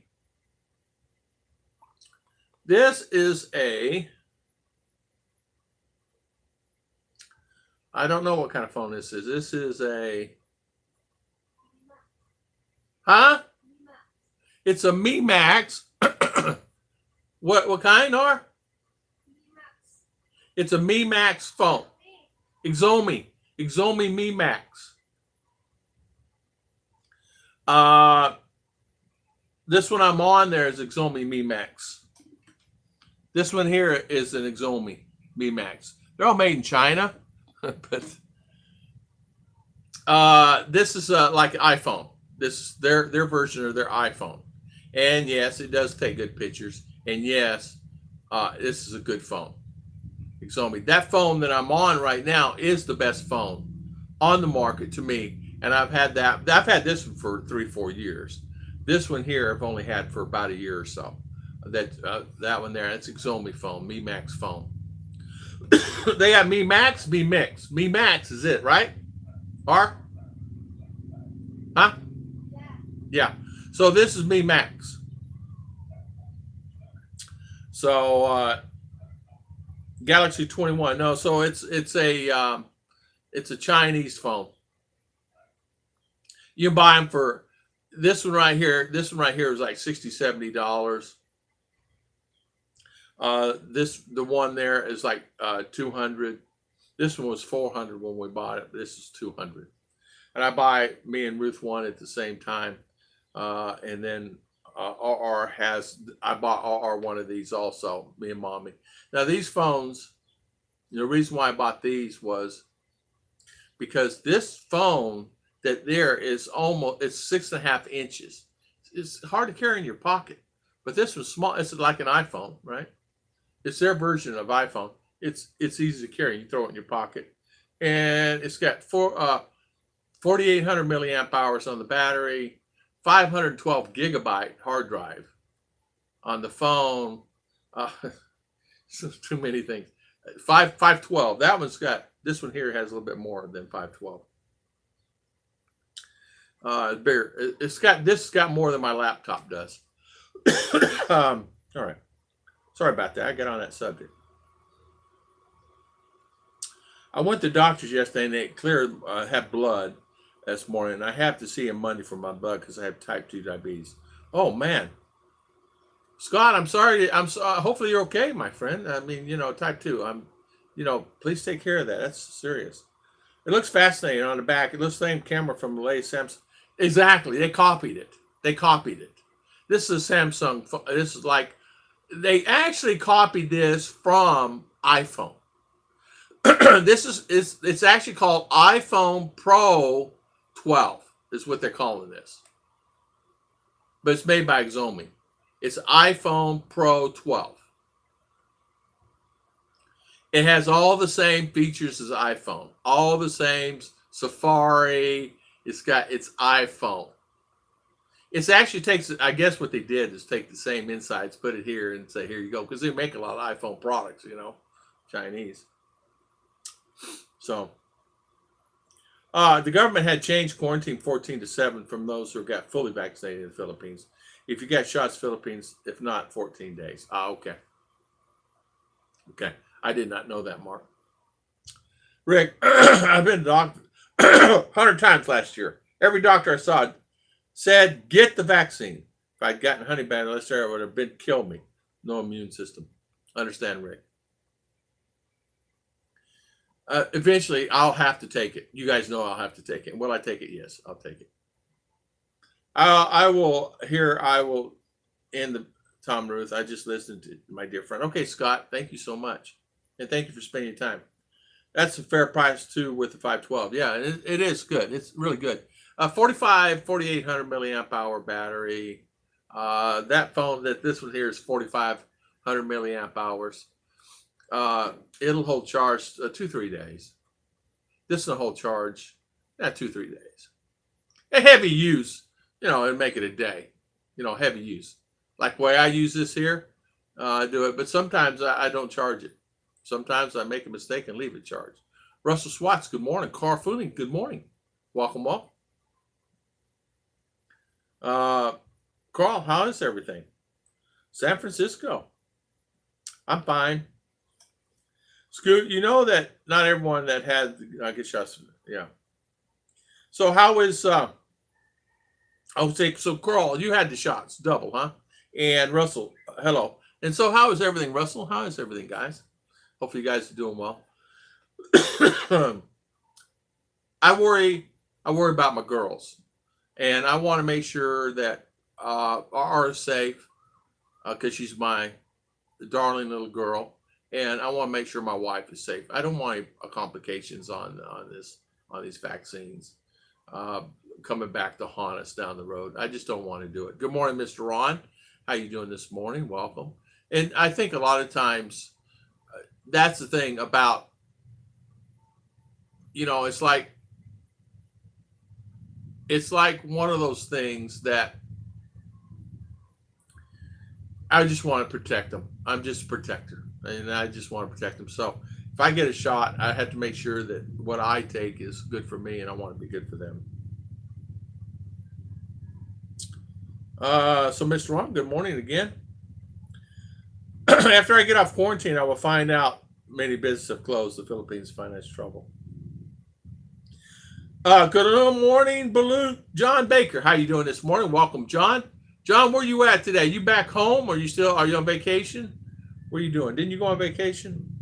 I don't know what kind of phone this is. This is a, huh? It's a Mi Max. What kind, Nora? It's a Mi Max phone. Xiaomi Mi Max. This one I'm on there is Xiaomi Mi Max. This one here is an Xiaomi Mi Max. They're all made in China, but this is like an iPhone. This is their version of their iPhone. And yes, it does take good pictures. And yes, this is a good phone. Xiaomi. That phone that I'm on right now is the best phone on the market to me, and I've had that. I've had this one for 3-4 years. This one here I've only had for about a year or so. That one there, it's a Xiaomi phone, Mi Max phone. They got Mi Max, Mi Mix. Mi Max is it, right? Mark? Huh? Yeah. So this is Mi Max. So Galaxy 21. No, so it's a Chinese phone. You buy them for this one right here. This one right here is like $60-$70. The one there is like 200. This one was 400 when we bought it. This is 200. And I buy me and Ruth one at the same time. And then I bought RR one of these also, me and mommy. Now these phones, the reason why I bought these was because this phone that there is it's 6.5 inches. It's hard to carry in your pocket, but this was small. It's like an iPhone, right? It's their version of iPhone. It's easy to carry. You throw it in your pocket, and it's got 4,800 milliamp hours on the battery, 512 gigabyte hard drive on the phone. Too many things. 512. That one's got. This one here has a little bit more than 512. Bigger. This got more than my laptop does. All right. Sorry about that. I got on that subject. I went to the doctor's yesterday and they had blood this morning. I have to see him Monday for my blood because I have type 2 diabetes. Oh man, Scott, I'm sorry. Hopefully you're okay, my friend. I mean, type 2. Please take care of that. That's serious. It looks fascinating on the back. It looks the same camera from the latest Samsung. Exactly. They copied it. This is Samsung. This is like, they actually copied this from iPhone. It's actually called iPhone Pro 12 is what they're calling this. But it's made by Xiaomi. It's iPhone Pro 12. It has all the same features as iPhone. All the same Safari. It's iPhone. It actually takes, I guess what they did is take the same insides, put it here and say, here you go. Because they make a lot of iPhone products, Chinese. So, the government had changed quarantine 14 to 7 from those who got fully vaccinated in the Philippines. If you got shots, Philippines. If not, 14 days. Okay. Okay. I did not know that, Mark. Rick, I've been to the doctor 100 times last year. Every doctor I saw said, get the vaccine. If I'd gotten honey badger last year, it would have killed me. No immune system. Understand, Rick? Eventually, I'll have to take it. You guys know I'll have to take it. Will I take it? Yes, I'll take it. I will end the Tom Ruth. I just listened to my dear friend. Okay, Scott, thank you so much. And thank you for spending your time. That's a fair price, too, with the 512. Yeah, it is good. It's really good. 4,800 milliamp hour battery. That phone, this one here is 4,500 milliamp hours. It'll hold charge 2-3 days. This will hold charge 2-3 days. A heavy use, it'll make it a day. Heavy use. Like the way I use this here, I do it. But sometimes I don't charge it. Sometimes I make a mistake and leave it charged. Russell Swats, good morning. Carl Fooling, good morning. Welcome. Carl, how is everything? San Francisco. I'm fine. Scoot, you know that not everyone that had gets shots. Yeah. So how is I would say so Carl, you had the shots, double, huh? And Russell, hello. And so how is everything, Russell? How is everything, guys? Hopefully you guys are doing well. I worry about my girls. And I want to make sure that are safe because she's my darling little girl. And I want to make sure my wife is safe. I don't want any complications on these vaccines coming back to haunt us down the road. I just don't want to do it. Good morning, Mr. Ron. How you doing this morning? Welcome. And I think a lot of times that's the thing about, it's like one of those things that I just want to protect them. I'm just a protector, and I just want to protect them. So if I get a shot, I have to make sure that what I take is good for me, and I want to be good for them. So Mr. Ron, good morning again. After I get off quarantine, I will find out many businesses have closed. The Philippines financial trouble. Good morning, Baloo. John Baker, how you doing this morning? Welcome, John. John, where you at today? You back home, or are you on vacation? What are you doing? Didn't you go on vacation?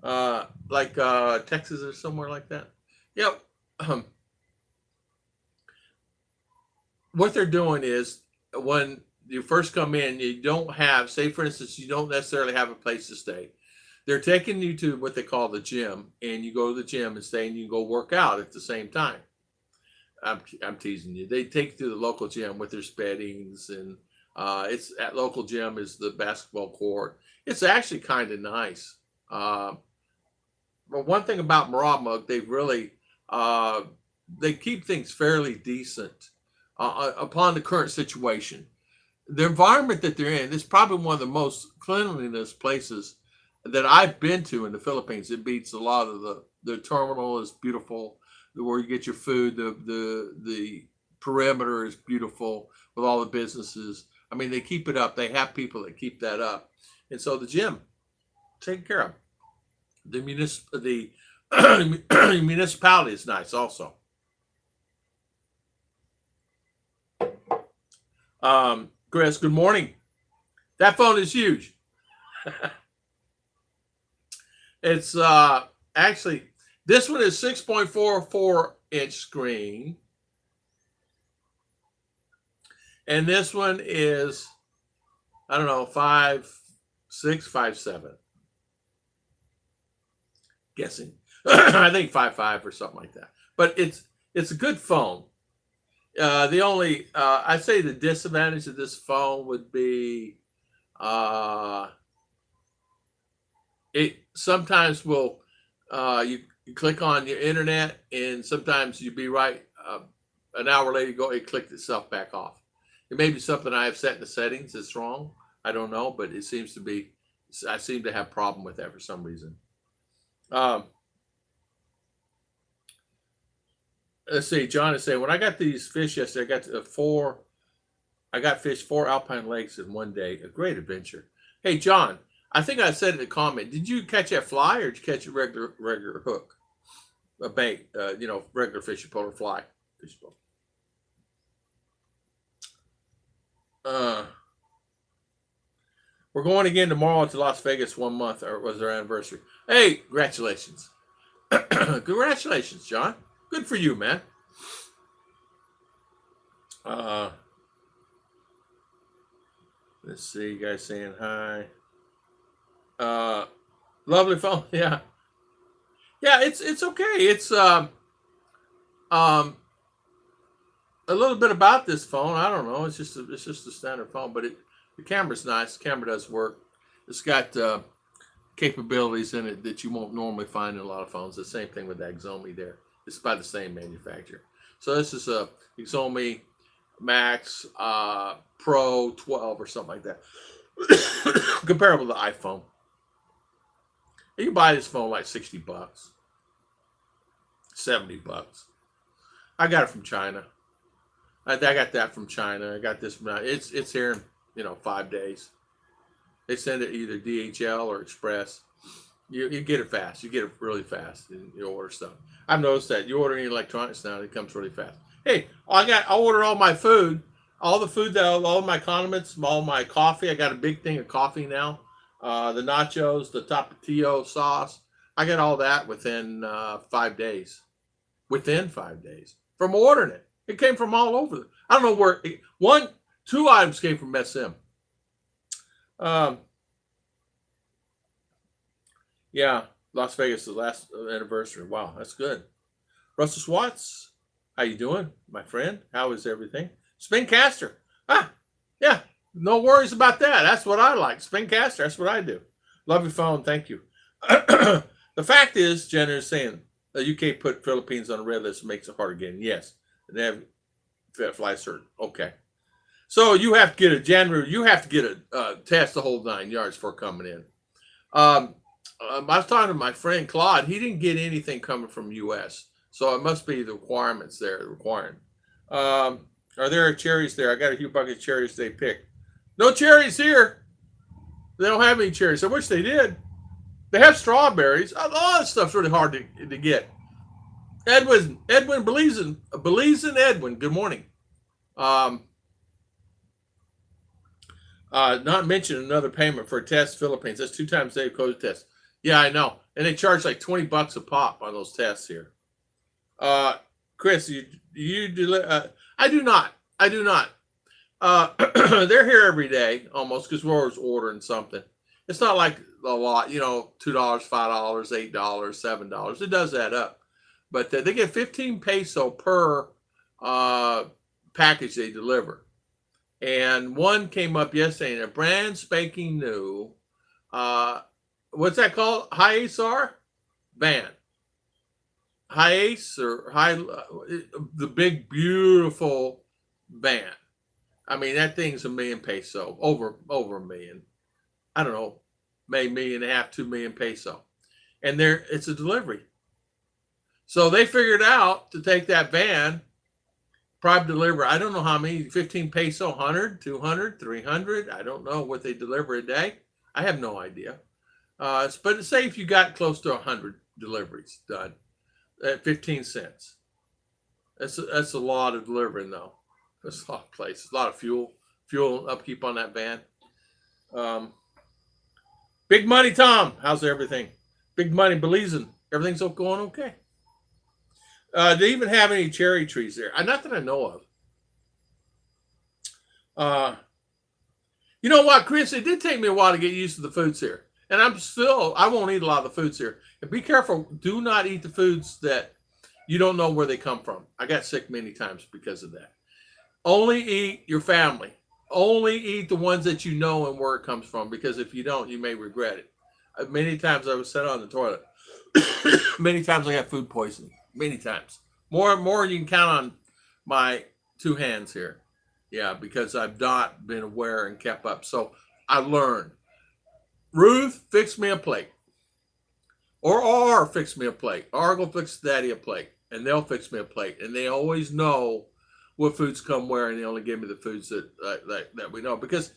Like Texas or somewhere like that? Yep. What they're doing is when you first come in, you don't have, say for instance, you don't necessarily have a place to stay. They're taking you to what they call the gym, and you go to the gym and stay, and you go work out at the same time. I'm teasing you. They take you to the local gym with their beddings, and it's at local gym is the basketball court. It's actually kind of nice. But one thing about Maramug, they really they keep things fairly decent upon the current situation. The environment that they're in is probably one of the most cleanliness places that I've been to in the Philippines. It beats a lot of the terminal is beautiful, where you get your food. The perimeter is beautiful with all the businesses. I mean, they keep it up. They have people that keep that up, and so the gym taken care of. The municipality is nice also. Chris, good morning. That phone is huge. It's actually, this one is 6.44-inch screen. And this one is, I don't know, 5'6", 5'7". Guessing. I think 5'5" or something like that. But it's a good phone. The only, I'd say the disadvantage of this phone would be it sometimes will, you click on your internet, and sometimes you'd be right, an hour later it clicked itself back off. It may be something I have set in the settings that's wrong. I don't know, but it seems to be, I seem to have a problem with that for some reason. Let's see. John is saying, when I got these fish yesterday, I got fish 4 alpine lakes in one day. A great adventure. Hey, John, I think I said in the comment, did you catch that fly, or did you catch a regular hook? A bait, regular fishing pole or fly. Fishing pole. We're going again tomorrow to Las Vegas 1 month, or it was our anniversary. Hey, congratulations. Congratulations, John. Good for you, man. Let's see, you guys saying hi. Lovely phone. Yeah. Yeah, it's okay. It's a little bit about this phone. I don't know. It's just a standard phone, but the camera's nice. The camera does work. It's got capabilities in it that you won't normally find in a lot of phones. The same thing with that Xiaomi there. It's by the same manufacturer. So this is a Xiaomi Max Pro 12 or something like that. Comparable to the iPhone. You can buy this phone like $60, $70. I got it from China. I got that from China. I got this. It's here in 5 days. They send it either DHL or Express. You get it fast. You get it really fast, and you order stuff. I've noticed that you order any electronics now, it comes really fast. Hey, I order all my food, all my condiments, all my coffee. I got a big thing of coffee now. The nachos, the tapatio sauce. I got all that within 5 days. Within 5 days from ordering it. It came from all over. I don't know where. 2 items came from SM. Yeah, Las Vegas, the last anniversary. Wow, that's good. Russell Swats, how you doing, my friend? How is everything? Spincaster. Yeah, no worries about that. That's what I like. Spincaster, that's what I do. Love your phone, thank you. The fact is, Jenna is saying the UK put Philippines on a red list and makes it hard again. Yes, they have fly cert. Okay, so you have to get a January. You have to get a test the whole 9 yards for coming in. I was talking to my friend Claude. He didn't get anything coming from U.S., so it must be the requirements there requiring. Are there cherries there? I got a few buckets of cherries they picked. No cherries here. They don't have any cherries. I wish they did. They have strawberries. All that stuff's really hard to get. Edwin Belizean Edwin. Good morning. Not mention another payment for a test Philippines. That's 2 times a day COVID test. Yeah, I know. And they charge like $20 a pop on those tests here. Chris, I do not. They're here every day almost because we're always ordering something. It's not like a lot, $2, $5, $8, $7. It does add up. But they get 15 peso per package they deliver. And one came up yesterday in a brand spanking new, what's that called? Hi-Ace van. Hi-Ace the big, beautiful van. I mean, that thing's $1 million peso, over $1 million. I don't know, maybe $1.5 million, 2 million peso. And it's a delivery. So they figured out to take that van, probably deliver, I don't know how many, 15 peso, 100, 200, 300. I don't know what they deliver a day. I have no idea. But say if you got close to 100 deliveries done at 15 cents. That's a lot of delivering, though. That's a lot of places, a lot of fuel upkeep on that van. Big Money Tom, how's everything? Big Money Belizean, everything's going okay. Do they even have any cherry trees there? Not that I know of. You know what, Chris? It did take me a while to get used to the foods here. And I won't eat a lot of the foods here. And be careful. Do not eat the foods that you don't know where they come from. I got sick many times because of that. Only eat your family. Only eat the ones that you know and where it comes from. Because if you don't, you may regret it. Many times I was sat on the toilet. Many times I got food poisoning. Many times. More than you can count on my 2 hands here. Yeah, because I've not been aware and kept up. So I learned. Ruth, fix me a plate. Or R, fix me a plate. R will fix daddy a plate. And they'll fix me a plate. And they always know what foods come where, and they only give me the foods that we know. Because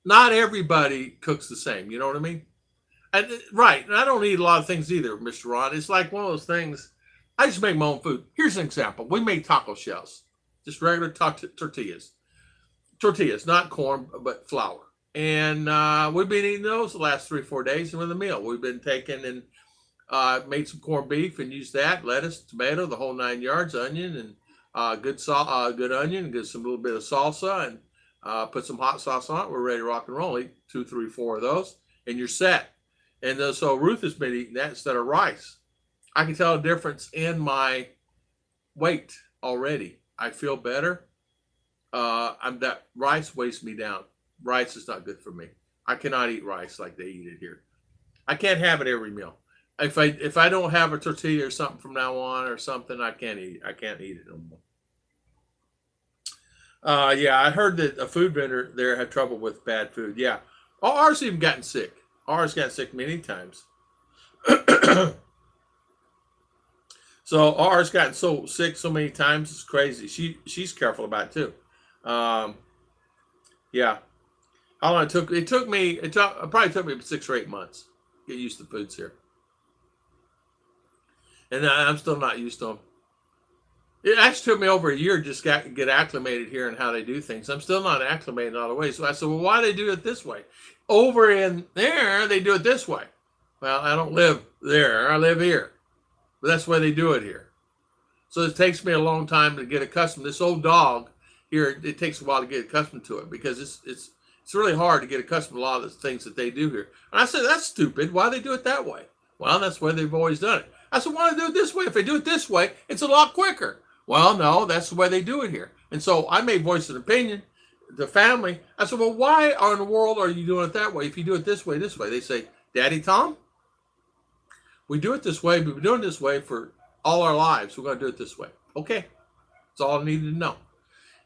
not everybody cooks the same. You know what I mean? Right. And I don't eat a lot of things either, Mr. Ron. It's like one of those things. I just make my own food. Here's an example. We made taco shells. Just regular tortillas. Tortillas, not corn, but flour. And we've been eating those the last 3-4 days with a meal. We've been taking and made some corned beef and used that, lettuce, tomato, the whole 9 yards, onion, and good onion, get some little bit of salsa, and put some hot sauce on it. We're ready to rock and roll. Eat 2, 3, 4 of those, and you're set. And so Ruth has been eating that instead of rice. I can tell a difference in my weight already. I feel better. That rice weighs me down. Rice is not good for me. I cannot eat rice like they eat it here. I can't have it every meal. If I don't have a tortilla or something from now on or something, I can't eat it no more. Yeah, I heard that a food vendor there had trouble with bad food. Yeah. Ours even gotten sick. Ours got sick many times. So ours gotten so sick so many times, it's crazy. She's careful about it too. Yeah. How long it took? It probably took me 6 or 8 months to get used to foods here. And I'm still not used to them. It actually took me over a year just to get acclimated here and how they do things. I'm still not acclimated all the way. So I said, well, why do they do it this way? Over in there, they do it this way. Well, I don't live there. I live here. But that's the way they do it here. So it takes me a long time to get accustomed. This old dog here, it takes a while to get accustomed to it because it's really hard to get accustomed to a lot of the things that they do here. And I said, that's stupid. Why do they do it that way? Well, that's the way they've always done it. I said, why do they do it this way? If they do it this way, it's a lot quicker. Well, no, that's the way they do it here. And so I made voice an opinion. The family, I said, well, why in the world are you doing it that way? If you do it this way, they say, Daddy Tom, We do it this way. We've been doing it this way for all our lives. We're going to do it this way. Okay. That's all I needed to know.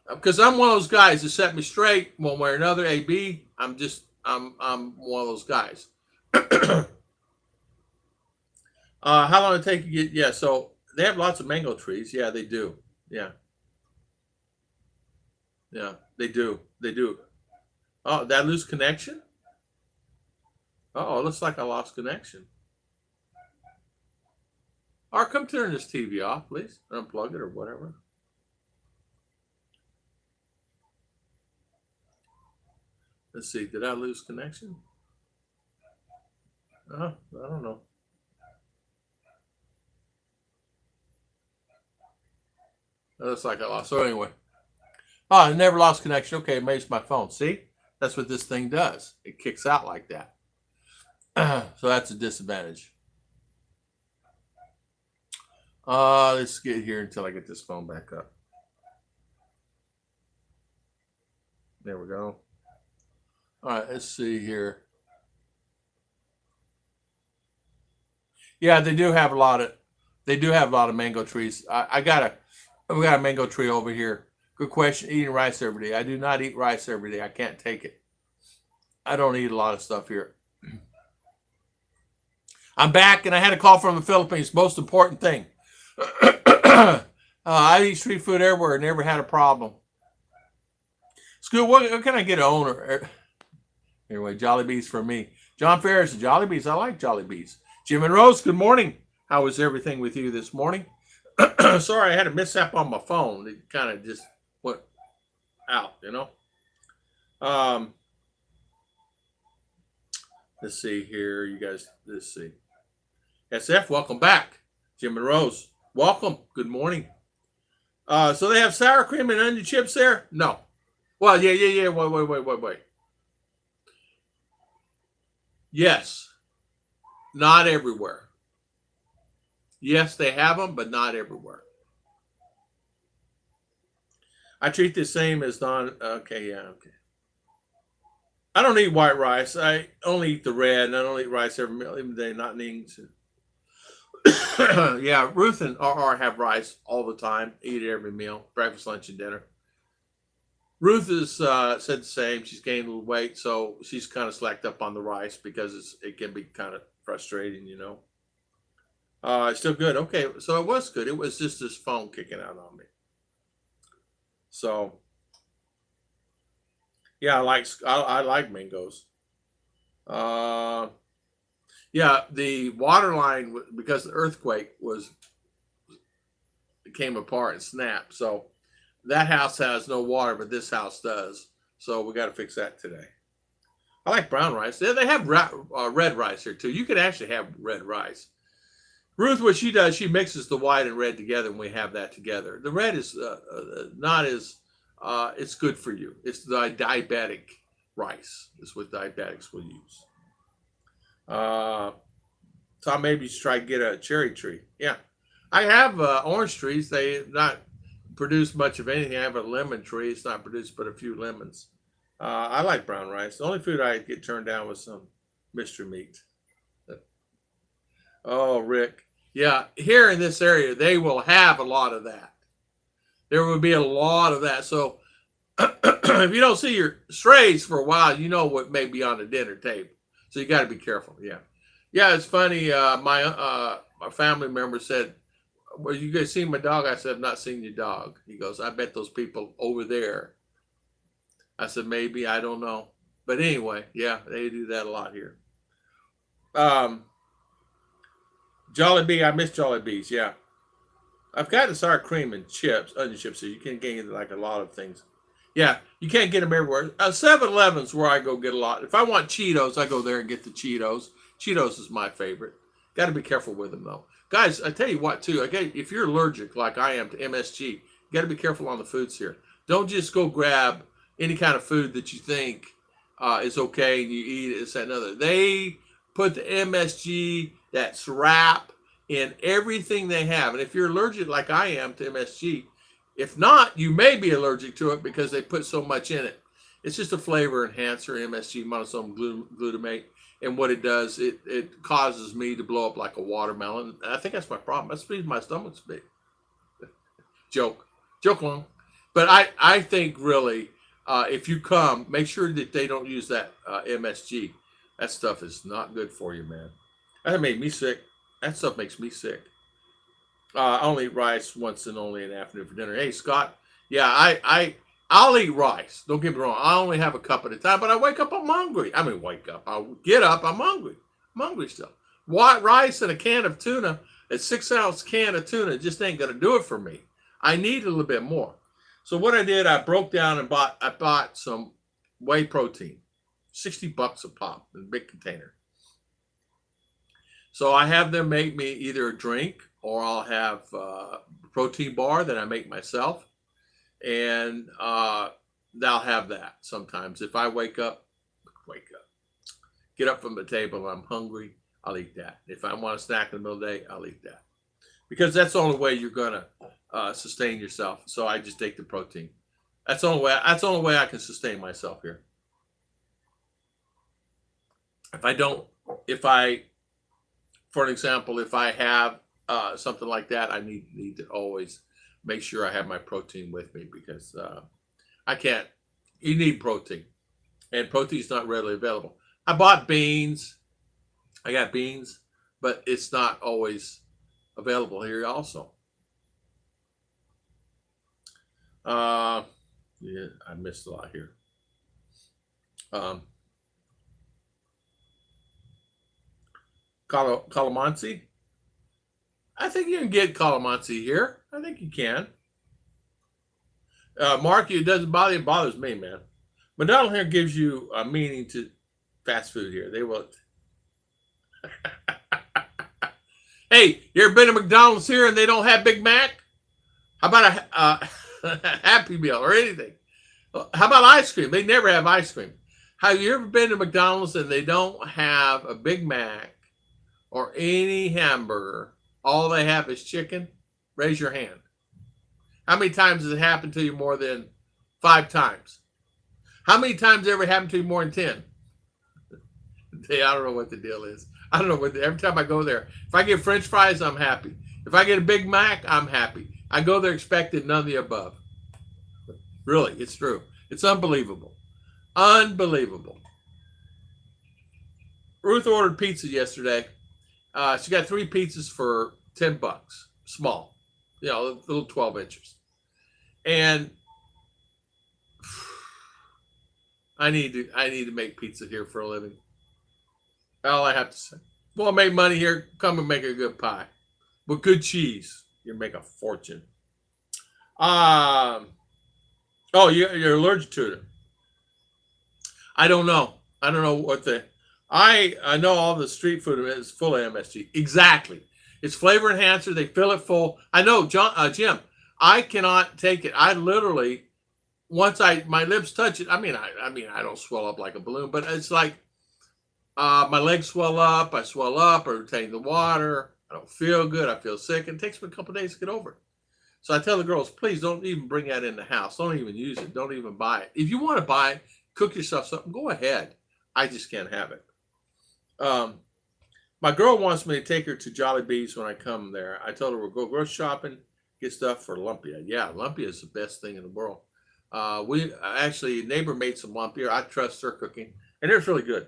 Because I'm one of those guys that set me straight one way or another. AB, I'm one of those guys. How long it take to get? Yeah, so they have lots of mango trees. Yeah, they do. Yeah, yeah, they do. They do. Oh, did I lose connection? Oh, it looks like I lost connection. Or come turn this TV off, please. Unplug it or whatever. Let's see. Did I lose connection? I don't know. It looks like I lost. So anyway. Oh, I never lost connection. Okay, maybe it's my phone. See? That's what this thing does. It kicks out like that. So that's a disadvantage. Let's get here until I get this phone back up. There we go. All right, let's see here. Yeah, they do have a lot of mango trees. We got a mango tree over here. Good question. Eating rice every day. I do not eat rice every day. I can't take it. I don't eat a lot of stuff here. I'm back, and I had a call from the Philippines. Most important thing. I eat street food everywhere. Never had a problem. School, what can I get an owner? Anyway, Jollibees for me. John Ferris, Jollibees. I like Jollibees. Jim and Rose, good morning. How was everything with you this morning? Sorry, I had a mishap on my phone. It kind of just went out, you know. Let's see here, you guys. Let's see. SF, welcome back. Jim and Rose, welcome. Good morning. So they have sour cream and onion chips there? No. Well, yeah. Wait. Yes. Not everywhere. Yes, they have them, but not everywhere. I treat the same as okay. I don't eat white rice. I only eat the red, and I don't eat rice every meal, even day, not needing to. Yeah, Ruth and RR have rice all the time. Eat it every meal, breakfast, lunch, and dinner. Ruth has said the same. She's gained a little weight, so she's kind of slacked up on the rice because it can be kind of frustrating, you know. It's still good. Okay, so it was good. It was just this phone kicking out on me. So, yeah, I like mangoes. Yeah, the water line, because the earthquake came apart and snapped. So that house has no water, but this house does. So we got to fix that today. I like brown rice. They have red rice here too. You can actually have red rice. Ruth, what she does, she mixes the white and red together, and we have that together. The red is not as it's good for you. It's the diabetic rice. It's what diabetics will use. So maybe you should try to get a cherry tree. Yeah, I have orange trees. They not produce much of anything. I have a lemon tree. It's not produced but a few lemons. I like brown rice. The only food I get turned down was some mystery meat. Oh, Rick. Yeah, here in this area, they will have a lot of that. There will be a lot of that. So if you don't see your strays for a while, you know what may be on the dinner table. So you got to be careful. Yeah. Yeah, it's funny. My family member said, well, you guys seen my dog? I said, I've not seen your dog. He goes, I bet those people over there. I said, maybe, I don't know. But anyway, yeah, they do that a lot here. Jollibee, I miss Jollibees, yeah. I've gotten sour cream and chips, onion chips, so you can get like a lot of things. Yeah, you can't get them everywhere. 7-Eleven's where I go get a lot. If I want Cheetos, I go there and get the Cheetos. Cheetos is my favorite. Got to be careful with them, though. Guys, I tell you what, too. Okay, if you're allergic, like I am, to MSG, you got to be careful on the foods here. Don't just go grab any kind of food that you think is okay and you eat it, it's that and other. They put the MSG, that's wrap, in everything they have. And if you're allergic, like I am, to MSG, if not, you may be allergic to it because they put so much in it. It's just a flavor enhancer, MSG, monosodium glutamate. And what it does, it causes me to blow up like a watermelon. And I think that's my problem. That's the reason my stomach's big. Joke long. But I think really, if you come, make sure that they don't use that MSG. That stuff is not good for you, man. That made me sick. That stuff makes me sick. I only eat rice once and only in the afternoon for dinner. Hey, Scott. Yeah, I'll eat rice. Don't get me wrong. I only have a cup at a time, but I wake up, I'm hungry. I mean, wake up. I'll get up, I'm hungry. I'm hungry still. White rice and a can of tuna, a 6-ounce can of tuna just ain't going to do it for me. I need a little bit more. So what I did, I broke down and bought some whey protein, $60 a pop in a big container. So I have them make me either a drink or I'll have a protein bar that I make myself. And they'll have that sometimes. If I wake up, get up from the table and I'm hungry, I'll eat that. If I want a snack in the middle of the day, I'll eat that. Because that's the only way you're going to sustain yourself. So I just take the protein. That's the only way I can sustain myself here. For an example, if I have something like that, I need to always make sure I have my protein with me because I can't. You need protein, and protein is not readily available. I bought beans. I got beans, but it's not always available here also. Yeah, I missed a lot here. Calamansi. I think you can get calamansi here. I think you can. Mark, it doesn't bother you. It bothers me, man. McDonald's here gives you a meaning to fast food here. They will. Hey, you ever been to McDonald's here and they don't have Big Mac? How about a Happy Meal or anything? How about ice cream? They never have ice cream. Have you ever been to McDonald's and they don't have a Big Mac or any hamburger? All they have is chicken? Raise your hand. How many times has it happened to you more than 5 times? How many times has it ever happened to you more than 10? I don't know what the deal is. I don't know every time I go there. If I get French fries, I'm happy. If I get a Big Mac, I'm happy. I go there expecting none of the above. Really, it's true. It's unbelievable. Unbelievable. Ruth ordered pizza yesterday. She got 3 pizzas for $10. Small. You know, little 12 inches. And I need to make pizza here for a living. All I have to say. Want to make money here? Come and make a good pie. With good cheese. You'll make a fortune. Oh, you're allergic to it. I don't know. I don't know what I know all the street food is full of MSG. Exactly. It's flavor enhancer. They fill it full. I know, Jim, I cannot take it. I literally, once my lips touch it, I mean, I don't swell up like a balloon, but it's like my legs swell up. I swell up. I retain the water. I don't feel good. I feel sick. It takes me a couple of days to get over it. So I tell the girls, please don't even bring that in the house. Don't even use it. Don't even buy it. If you want to buy it, cook yourself something, go ahead. I just can't have it. My girl wants me to take her to Jolly Bees when I come there. I told her we'll go grocery shopping, get stuff for lumpia. Yeah, lumpia is the best thing in the world. We actually, a neighbor made some lumpia. I trust her cooking, and it was really good.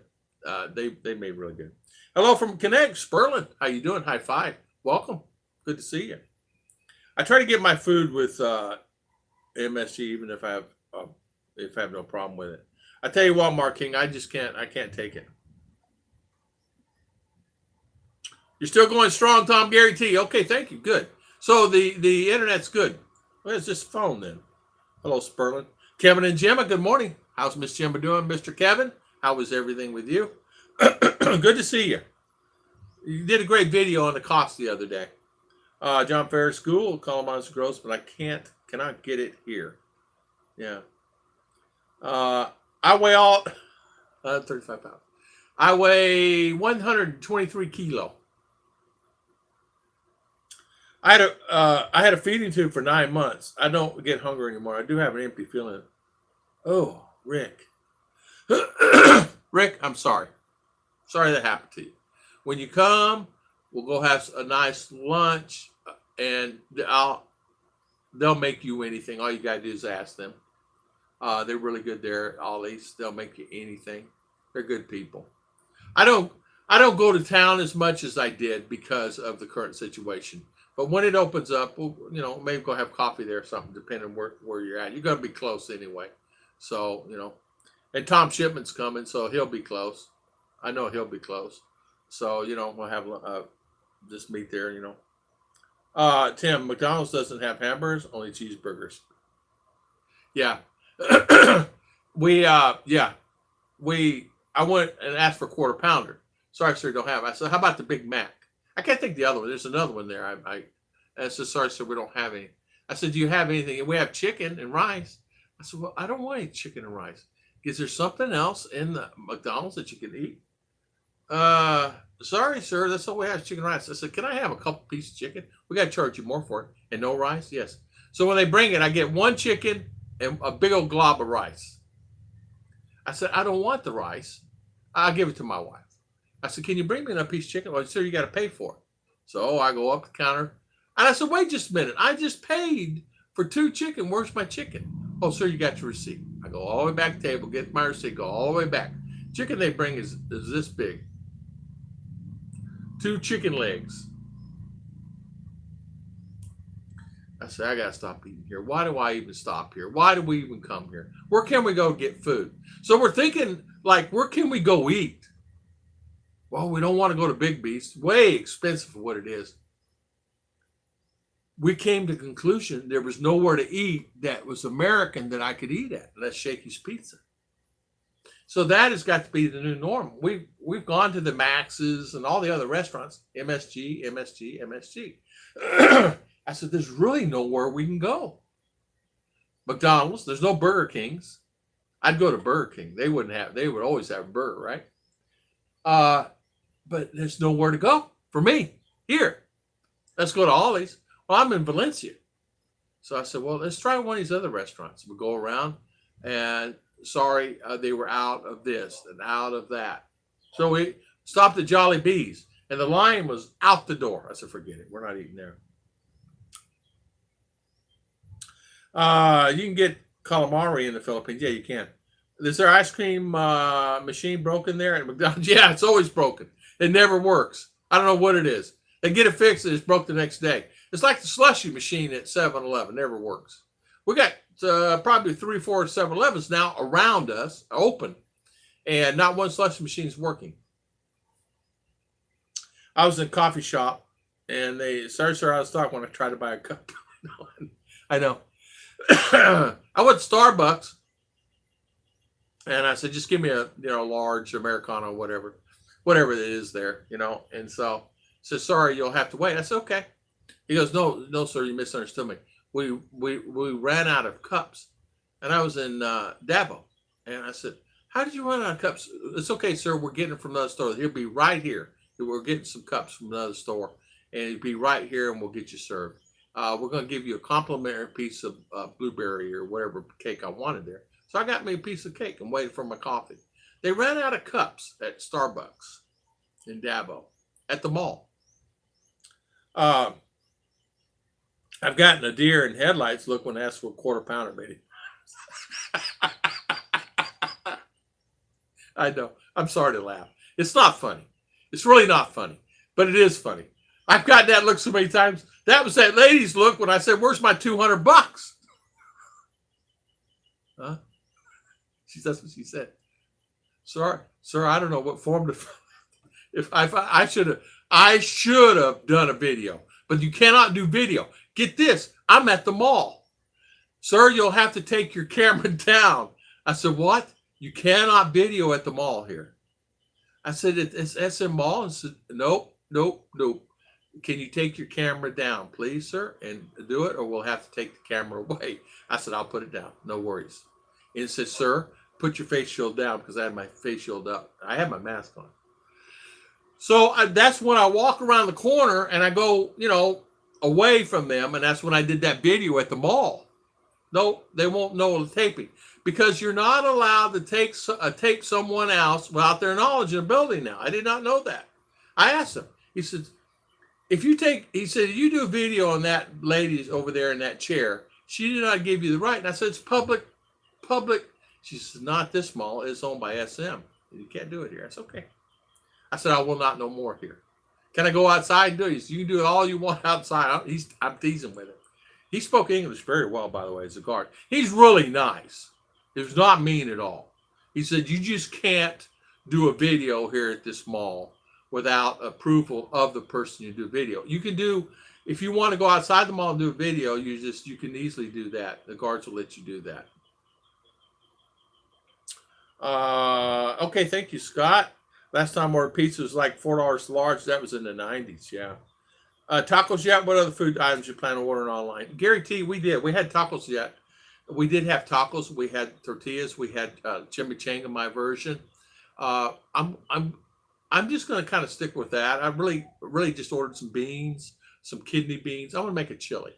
They made really good. Hello from Connect, Sperlin. How you doing? High five. Welcome. Good to see you. I try to get my food with MSG, even if I have no problem with it. I tell you what, Mark King, I can't take it. You're still going strong, Tom Gary T. Okay, thank you. Good. So the internet's good. Well, it's just phone then. Hello, Sperlin. Kevin and Gemma, good morning. How's Miss Gemma doing, Mr. Kevin? How was everything with you? Good to see you. You did a great video on the cost the other day. John Ferris School, Columbines gross, but I cannot get it here. Yeah. I weigh 35 pounds. I weigh 123 kilo. I had a feeding tube for 9 months. I don't get hungry anymore. I do have an empty feeling. Oh, Rick. Rick, I'm sorry. Sorry that happened to you. When you come, we'll go have a nice lunch, and they'll make you anything. All you gotta do is ask them. They're really good there, Ollie's. They'll make you anything. They're good people. I don't I don't go to town as much as I did because of the current situation. But when it opens up, we'll, maybe go have coffee there or something, depending on where you're at. You're gonna be close anyway. So, and Tom Shipman's coming, so he'll be close. I know he'll be close. So, we'll have just meet there, Tim, McDonald's doesn't have hamburgers, only cheeseburgers. Yeah. I went and asked for a quarter pounder. Sorry, sir, don't have it. I said, how about the Big Mac? I can't think the other one. There's another one there. I said, sorry, sir, we don't have any. I said, do you have anything? And we have chicken and rice. I said, well, I don't want any chicken and rice. Is there something else in the McDonald's that you can eat? Sorry, sir, that's all we have, chicken and rice. I said, can I have a couple pieces of chicken? We got to charge you more for it. And no rice? Yes. So when they bring it, I get one chicken and a big old glob of rice. I said, I don't want the rice. I'll give it to my wife. I said, can you bring me another piece of chicken? Well, sir, you got to pay for it. So I go up the counter. And I said, wait just a minute. I just paid for 2 chicken. Where's my chicken? Oh, sir, you got your receipt. I go all the way back to the table, get my receipt, go all the way back. Chicken they bring is this big. 2 chicken legs. I said, I got to stop eating here. Why do I even stop here? Why do we even come here? Where can we go get food? So we're thinking, like, where can we go eat? Well, we don't want to go to Big Beast. Way expensive for what it is. We came to the conclusion there was nowhere to eat that was American that I could eat at. That's Shakey's Pizza. So that has got to be the new norm. We've gone to the Maxes and all the other restaurants, MSG. I said, there's really nowhere we can go. McDonald's, there's no Burger Kings. I'd go to Burger King. They would always have a burger, right? But there's nowhere to go for me here. Let's go to Ollie's. Well, I'm in Valencia. So I said, well, let's try one of these other restaurants. We go around and sorry, they were out of this and out of that. So we stopped at Jolly Bees and the line was out the door. I said, forget it. We're not eating there. You can get calamari in the Philippines. Yeah, you can. Is there ice cream machine broken there at McDonald's? Yeah, it's always broken. It never works. I don't know what it is. They get it fixed and it's broke the next day. It's like the slushy machine at 7-Eleven. Never works. We got probably 3 or 4 7-Elevens now around us, open, and not one slushy machine is working. I was in a coffee shop, and they, sorry, sir, I was talking when I tried to buy a cup. I know. I went to Starbucks, and I said, just give me a large Americano, whatever it is there, And so he said, sorry, you'll have to wait. I said, okay. He goes, no, sir, you misunderstood me. We ran out of cups, and I was in Davao, and I said, how did you run out of cups? It's okay, sir, we're getting it from another store. He'll be right here. We're getting some cups from another store, and he'll be right here, and we'll get you served. We're going to give you a complimentary piece of blueberry or whatever cake I wanted there. So I got me a piece of cake and waited for my coffee. They ran out of cups at Starbucks in Davao at the mall. I've gotten a deer in headlights look when I asked for a quarter pounder, baby. I know. I'm sorry to laugh. It's not funny. It's really not funny, but it is funny. I've gotten that look so many times. That was that lady's look when I said, where's my $200? Huh? That's what she said. Sorry, sir, I don't know what form to. If I should have done a video, but you cannot do video. Get this, I'm at the mall. Sir, you'll have to take your camera down. I said, what? You cannot video at the mall here. I said, it's SM Mall. And said, nope. Can you take your camera down, please, sir, and do it, or we'll have to take the camera away? I said, I'll put it down. No worries. And it said, sir, put your face shield down, because I had my face shield up. I had my mask on. So that's when I walk around the corner and I go, away from them. And that's when I did that video at the mall. No, they won't know the taping because you're not allowed to tape someone else without their knowledge in a building now. I did not know that. I asked him. He said, if you take, he said, you do a video on that lady over there in that chair, she did not give you the right. And I said, it's public. She says, not this mall. It's owned by SM. You can't do it here. That's okay. I said, I will not know more here. Can I go outside and do it? He said, you can do it all you want outside. I'm teasing with him. He spoke English very well, by the way, as a guard. He's really nice. He was not mean at all. He said, you just can't do a video here at this mall without approval of the person you do video. You can do, if you want to go outside the mall and do a video, you can easily do that. The guards will let you do that. Okay, thank you, Scott. Last time I ordered pizza was like $4 large. That was in the 90s, yeah. Tacos yet? What other food items you plan on ordering online? Gary T, we did. We had tacos yet. We did have tacos. We had tortillas. We had chimichanga, my version. I'm just going to kind of stick with that. I really just ordered some beans, some kidney beans. I want to make a chili.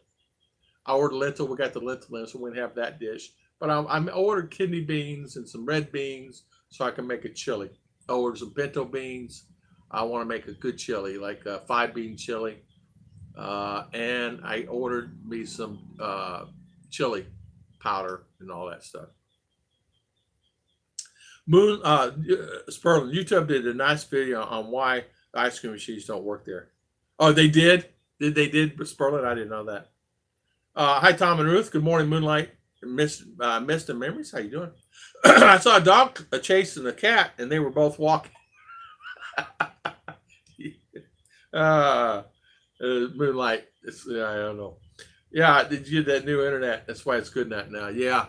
I ordered lentil. We got the lentil in, so we're going to have that dish. But I ordered kidney beans and some red beans so I can make a chili. I ordered some pinto beans. I want to make a good chili, like a 5-bean chili. And I ordered me some chili powder and all that stuff. Sperlin, YouTube did a nice video on why the ice cream machines don't work there. Oh, they did? They did, Sperlin? I didn't know that. Hi, Tom and Ruth. Good morning, Moonlight. Mist and Memories. How you doing? I saw a dog chasing a cat, and they were both walking. Moonlight. I don't know. Yeah, did you get that new internet? That's why it's good now. Yeah.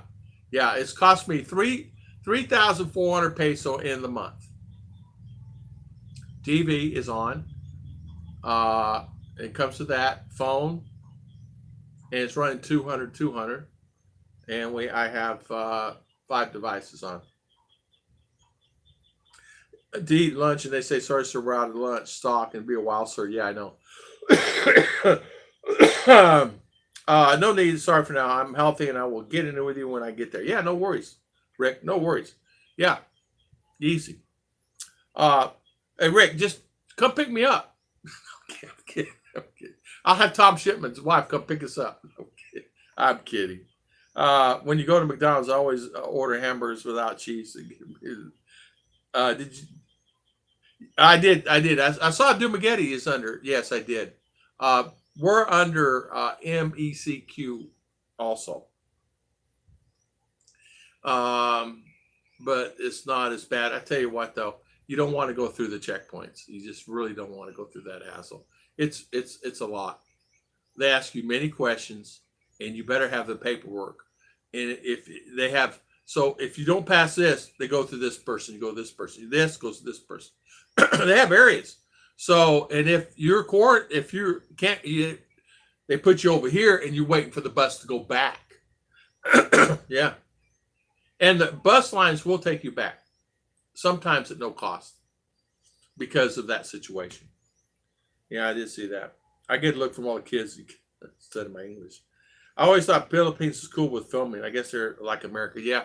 It's cost me 3,400 peso in the month. TV is on. It comes to that phone, and it's running 200, and I have 5 devices on. To eat lunch, and they say, sorry, sir, we're out of lunch stock, and be a while, sir. Yeah, I know. No need. Sorry for now. I'm healthy, and I will get in with you when I get there. Yeah, no worries, Rick. No worries. Yeah, easy. Hey, Rick, just come pick me up. I'm kidding. I'll have Tom Shipman's wife come pick us up. I'm kidding. When you go to McDonald's, I always order hamburgers without cheese. Did you? I did. I saw Dumagetti is under. Yes, I did. We're under MECQ also. But it's not as bad. I tell you what, though, you don't want to go through the checkpoints. You just really don't want to go through that hassle. It's a lot. They ask you many questions, and you better have the paperwork. And if you don't pass this, they go through this person. You go to this person. This goes to this person. They have areas. So, and if you can't, they put you over here, and you're waiting for the bus to go back. Yeah. And the bus lines will take you back, sometimes at no cost, because of that situation. Yeah, I did see that. I get a look from all the kids instead of my English. I always thought Philippines was cool with filming. I guess they're like America. Yeah.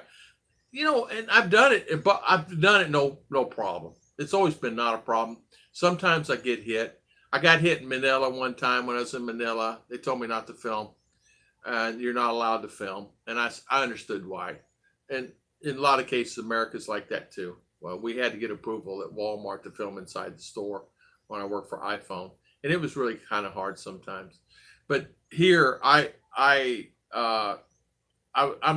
And I've done it, but I've done it no problem. It's always been not a problem. Sometimes I get hit. I got hit in Manila one time when I was in Manila. They told me not to film, and you're not allowed to film. And I understood why. And in a lot of cases, America's like that too. Well, we had to get approval at Walmart to film inside the store when I worked for iPhone, and it was really kind of hard sometimes. But here, I'm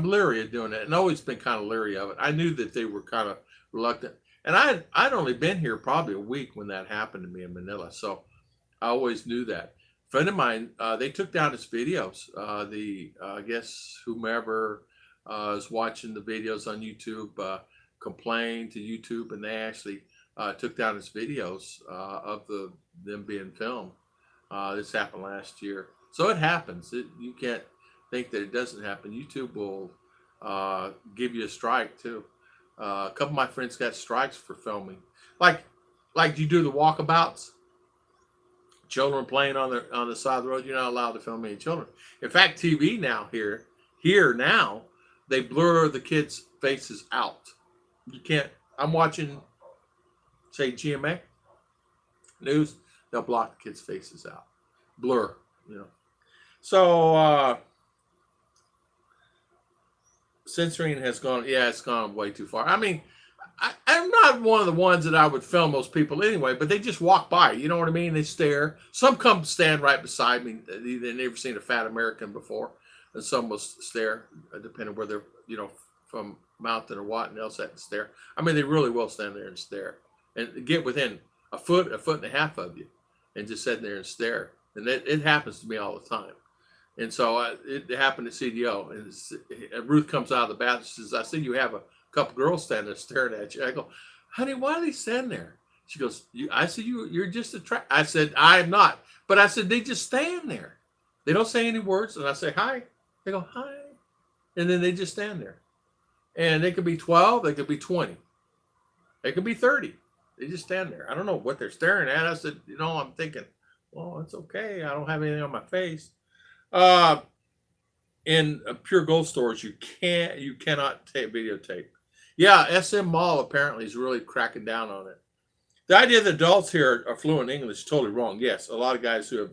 leery of doing it, and always been kind of leery of it. I knew that they were kind of reluctant, and I'd only been here probably a week when that happened to me in Manila, so I always knew that. A friend of mine, they took down his videos. I guess whomever is watching the videos on YouTube complained to YouTube, and they actually took down his videos of them being filmed. This happened last year, so it happens. You can't think that it doesn't happen. YouTube will give you a strike too. A couple of my friends got strikes for filming, like you do the walkabouts. Children playing on the side of the road. You're not allowed to film any children. In fact, TV now here Here now, they blur the kids' faces out. You can't. I'm watching, say, GMA news. They'll block the kids' faces out, blur. You know. So censoring has gone. Yeah, it's gone way too far. I mean, I'm not one of the ones that I would film those people anyway, but they just walk by. You know what I mean? They stare. Some come stand right beside me. They've never seen a fat American before, and some will stare, depending where they're, from mountain or what, and they'll sit and stare. I mean, they really will stand there and stare, and get within a foot and a half of you, and just sit there and stare. And it happens to me all the time. And so it happened to CDO, and Ruth comes out of the bathroom and says, "I see you have a couple girls standing there staring at you." I go, "Honey, why are they standing there?" She goes, I said, you're just I said, "I am not." But I said, "They just stand there. They don't say any words." And I say, "Hi." They go, "Hi." And then they just stand there. And they could be 12. They could be 20. They could be 30. They just stand there. I don't know what they're staring at. I said, I'm thinking, well, it's okay. I don't have anything on my face. In pure gold stores, you cannot videotape. Yeah, SM Mall apparently is really cracking down on it. The idea that adults here are fluent in English is totally wrong. Yes, a lot of guys who have,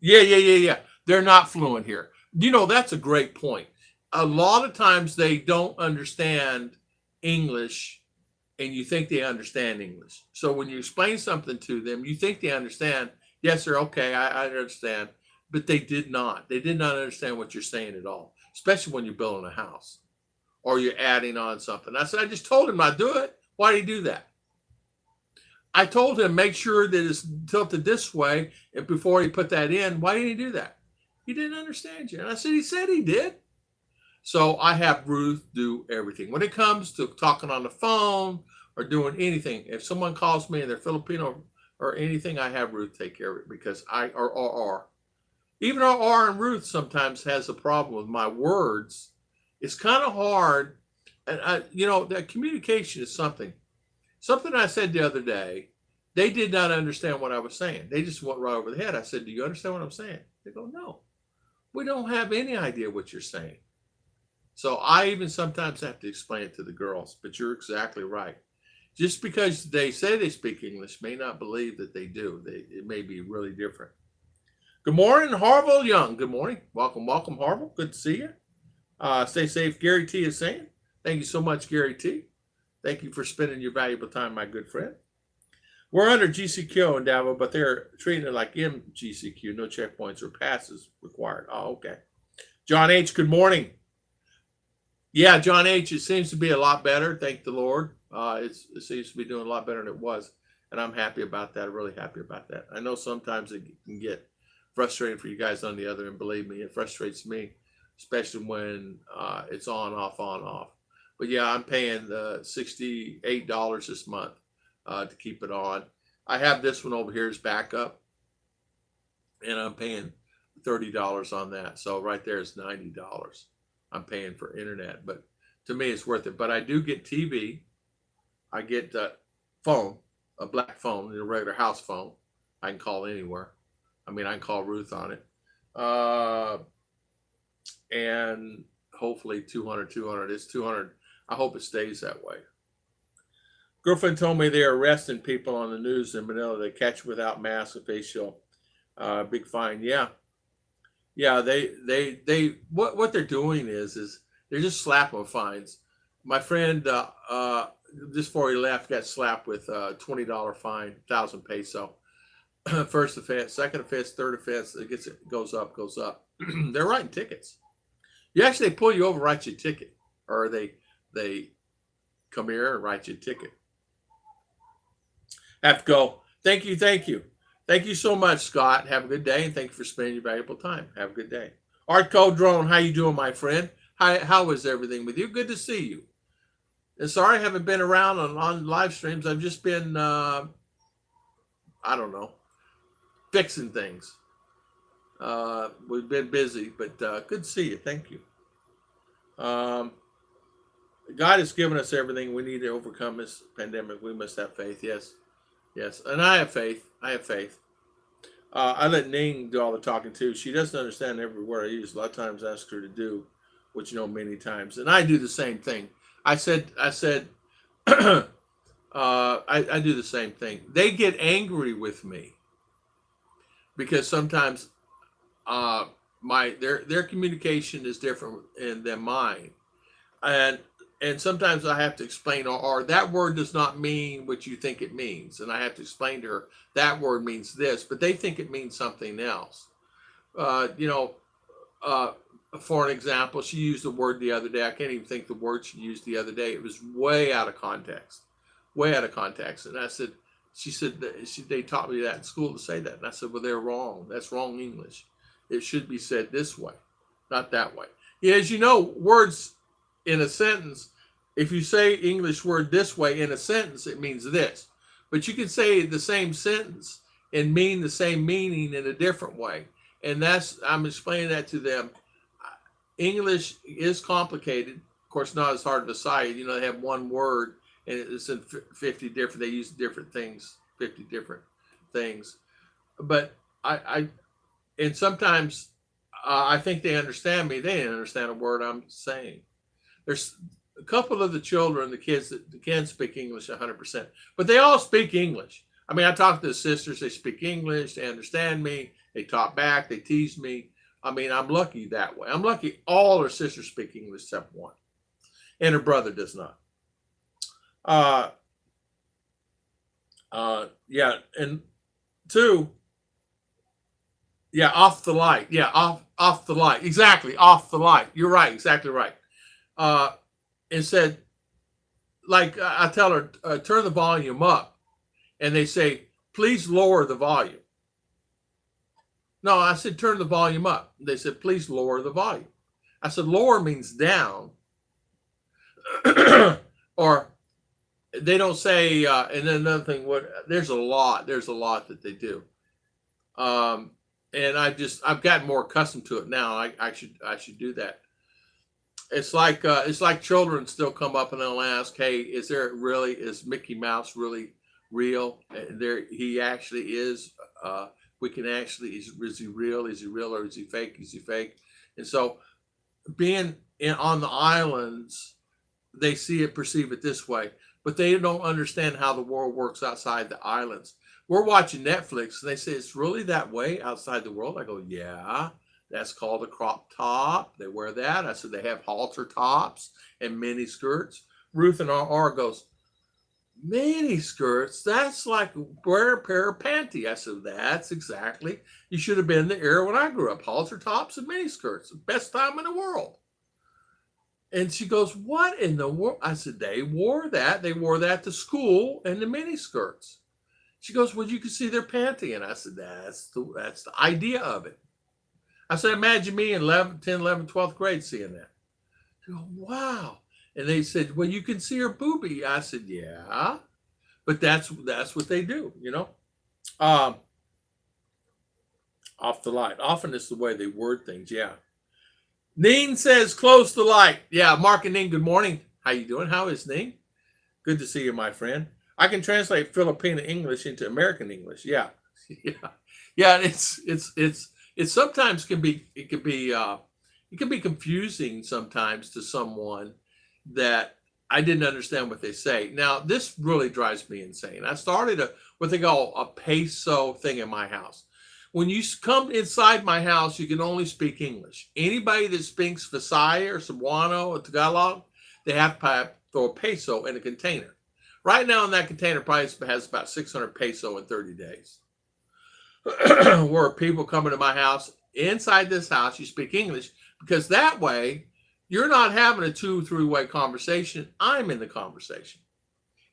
yeah. They're not fluent here. That's a great point. A lot of times they don't understand English, and you think they understand English. So when you explain something to them, you think they understand. Yes, sir. Okay, I understand. But they did not. They did not understand what you're saying at all, especially when you're building a house or you're adding on something. I said, I just told him not to do it. Why did he do that? I told him, make sure that it's tilted this way, and before he put that in. Why didn't he do that? He didn't understand you. And I said, he said he did. So I have Ruth do everything. When it comes to talking on the phone or doing anything, if someone calls me and they're Filipino or anything, I have Ruth take care of it, because even our R and Ruth sometimes has a problem with my words. It's kind of hard. And that communication is something I said the other day. They did not understand what I was saying. They just went right over the head. I said, "Do you understand what I'm saying?" They go, "No, we don't have any idea what you're saying." So I even sometimes have to explain it to the girls, but you're exactly right. Just because they say they speak English may not believe that they do. It may be really different. Good morning, Harville Young. Good morning. Welcome, Harville. Good to see you. Stay safe, Gary T is saying. Thank you so much, Gary T. Thank you for spending your valuable time, my good friend. We're under GCQ in Davao, but they're treating it like MGCQ. No checkpoints or passes required. Oh, okay. John H., good morning. Yeah, John H., it seems to be a lot better. Thank the Lord. It seems to be doing a lot better than it was. And I'm happy about that. Really happy about that. I know sometimes it can get frustrating for you guys on the other end. Believe me, it frustrates me, especially when it's on, off. But yeah, I'm paying $68 this month to keep it on. I have this one over here as backup, and I'm paying $30 on that. So right there is $90 I'm paying for internet. But to me, it's worth it. But I do get TV. I get phone, a black phone, a regular house phone. I can call anywhere. I mean, I can call Ruth on it. And hopefully 200. It's 200. I hope it stays that way. Girlfriend told me they're arresting people on the news in Manila. They catch without masks if they show big fine. Yeah. They what they're doing is they're just slapping fines. My friend just before he left got slapped with a $20 fine, 1,000 peso. First offense, second offense, third offense, it goes up. They're writing tickets. They pull you over, write you a ticket, or they come here and write you a ticket. Have to go. Thank you so much, Scott. Have a good day, and thank you for spending your valuable time. Have a good day. Art Code Drone, how you doing, my friend? How is everything with you? Good to see you. And sorry I haven't been around on live streams. I've just been I don't know, fixing things. We've been busy, but good to see you. Thank you. God has given us everything we need to overcome this pandemic. We must have faith. Yes. And I have faith. I let Ning do all the talking too. She doesn't understand every word I use. A lot of times I ask her to do which many times, and I do the same thing. I said, I do the same thing. They get angry with me because sometimes their communication is different than mine, and sometimes I have to explain, or that word does not mean what you think it means, and I have to explain to her that word means this, but they think it means something else. Uh, you know, uh, for an example, she used a word the other day. I can't even think the word she used the other day. It was way out of context, way out of context. And I said, she said that they taught me that in school to say that. And I said, well, they're wrong. That's wrong English. It should be said this way, not that way. Yeah, as you know, words in a sentence, if you say English word this way in a sentence, it means this. But you can say the same sentence and mean the same meaning in a different way. And I'm explaining that to them. English is complicated. Of course, not as hard to decide. They have one word and it's in 50 different, they use different things, 50 different things. But and sometimes I think they understand me. They didn't understand a word I'm saying. There's a couple of the children, the kids that can speak English 100%, but they all speak English. I mean, I talk to the sisters, they speak English, they understand me, they talk back, they tease me. I mean, I'm lucky that way. I'm lucky all her sisters speak English except one, and her brother does not. Yeah, and two, yeah, off the light. Yeah, off the light. Exactly, off the light. You're right, exactly right. And said, like I tell her, turn the volume up, and they say, please lower the volume. No, I said, turn the volume up. They said, please lower the volume. I said, lower means down. Or they don't say, and then another thing, there's a lot that they do. And I've gotten more accustomed to it now. I should do that. It's like children still come up and they'll ask, hey, is Mickey Mouse really real? He actually is. We can actually, is he real? Is he real or is he fake? Is he fake? And so being on the islands, they perceive it this way, but they don't understand how the world works outside the islands. We're watching Netflix and they say, it's really that way outside the world. I go, yeah, that's called a crop top. They wear that. I said, they have halter tops and mini skirts. Ruth and R goes, mini skirts? That's like wear a pair of panties. I said, that's exactly. You should have been in the era when I grew up. Halter tops and mini skirts. The best time in the world. And she goes, what in the world? I said, they wore that. They wore that to school and the mini skirts. She goes, well, you can see their panty. And I said, that's the idea of it. I said, imagine me in 10, 11, 12th grade seeing that. She goes, wow. And they said, well, you can see her boobie. I said, yeah, but that's what they do, off the light. Often it's the way they word things. Yeah. Neen says, close the light. Yeah. Mark and Neen, good morning. How you doing? How is Neen? Good to see you, my friend. I can translate Filipina English into American English. Yeah. Yeah. Yeah. It sometimes can be confusing sometimes to someone that I didn't understand what they say. Now, this really drives me insane. I started what they call a peso thing in my house. When you come inside my house, you can only speak English. Anybody that speaks Visaya or Cebuano or Tagalog, they have to throw a peso in a container. Right now in that container probably has about 600 peso in 30 days. Where people come into my house, inside this house, you speak English, because that way you're not having a 2-3 way conversation. I'm in the conversation.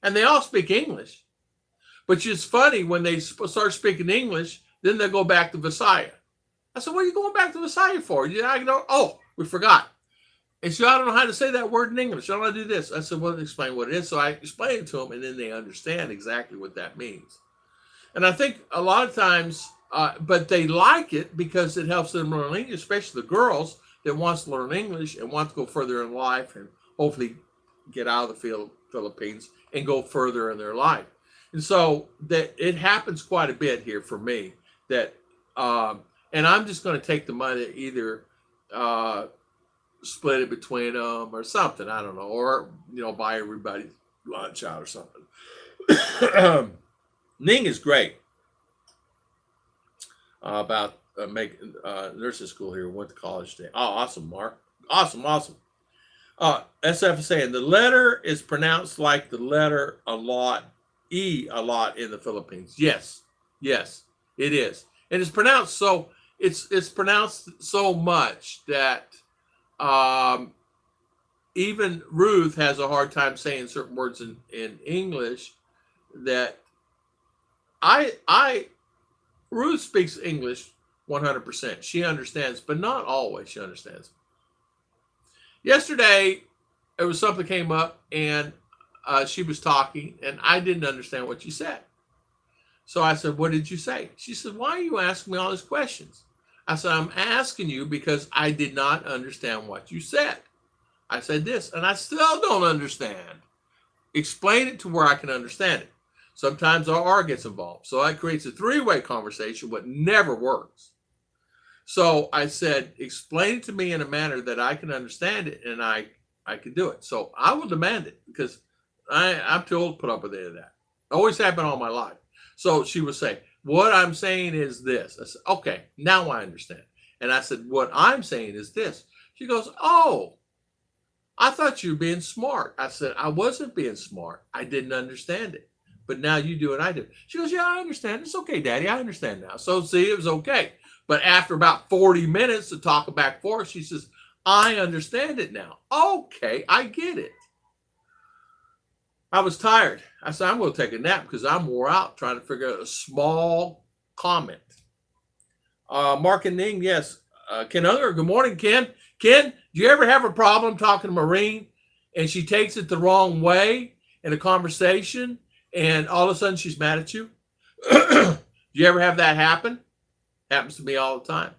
And they all speak English. But it's funny, when they start speaking English, then they go back to Visaya. I said, what are you going back to Visaya for? We forgot. And so I don't know how to say that word in English. I don't know how to do this. I said, well, explain what it is. So I explained it to them, and then they understand exactly what that means. And I think a lot of times, but they like it because it helps them learn English, especially the girls that wants to learn English and want to go further in life and hopefully get out of the Philippines and go further in their life. And so that it happens quite a bit here for me that, and I'm just going to take the money either split it between them or something. I don't know. Or, buy everybody lunch out or something. Ning is great about making nursing school here. Went to college today. Oh, awesome, Mark. Awesome, awesome. SF is saying the letter is pronounced like the letter a lot in the Philippines. Yes, yes, it is, and it's pronounced so. It's pronounced so much that even Ruth has a hard time saying certain words in English. That Ruth speaks English 100%. She understands, but not always. She understands. Yesterday, there was something came up, and she was talking, and I didn't understand what she said. So I said, "What did you say?" She said, "Why are you asking me all these questions?" I said, "I'm asking you because I did not understand what you said." I said this, and I still don't understand. Explain it to where I can understand it. Sometimes our R gets involved. So that creates a three-way conversation, but never works. So I said, explain it to me in a manner that I can understand it, and I can do it. So I will demand it because I'm too old to put up with any of that. Always happened all my life. So she would say, "What I'm saying is this." I said, "Okay, now I understand." And I said, "What I'm saying is this." She goes, "Oh, I thought you were being smart." I said, "I wasn't being smart. I didn't understand it. But now you do and I do." She goes, "Yeah, I understand. It's okay, Daddy. I understand now." So see, it was okay. But after about 40 minutes to talk back and forth, she says, "I understand it now." Okay, I get it. I was tired. I said, "I'm going to take a nap because I'm wore out trying to figure out a small comment." Mark and Ning, yes. Ken Unger, good morning, Ken. Ken, do you ever have a problem talking to Maureen and she takes it the wrong way in a conversation and all of a sudden she's mad at you? Do you ever have that happen? Happens to me all the time.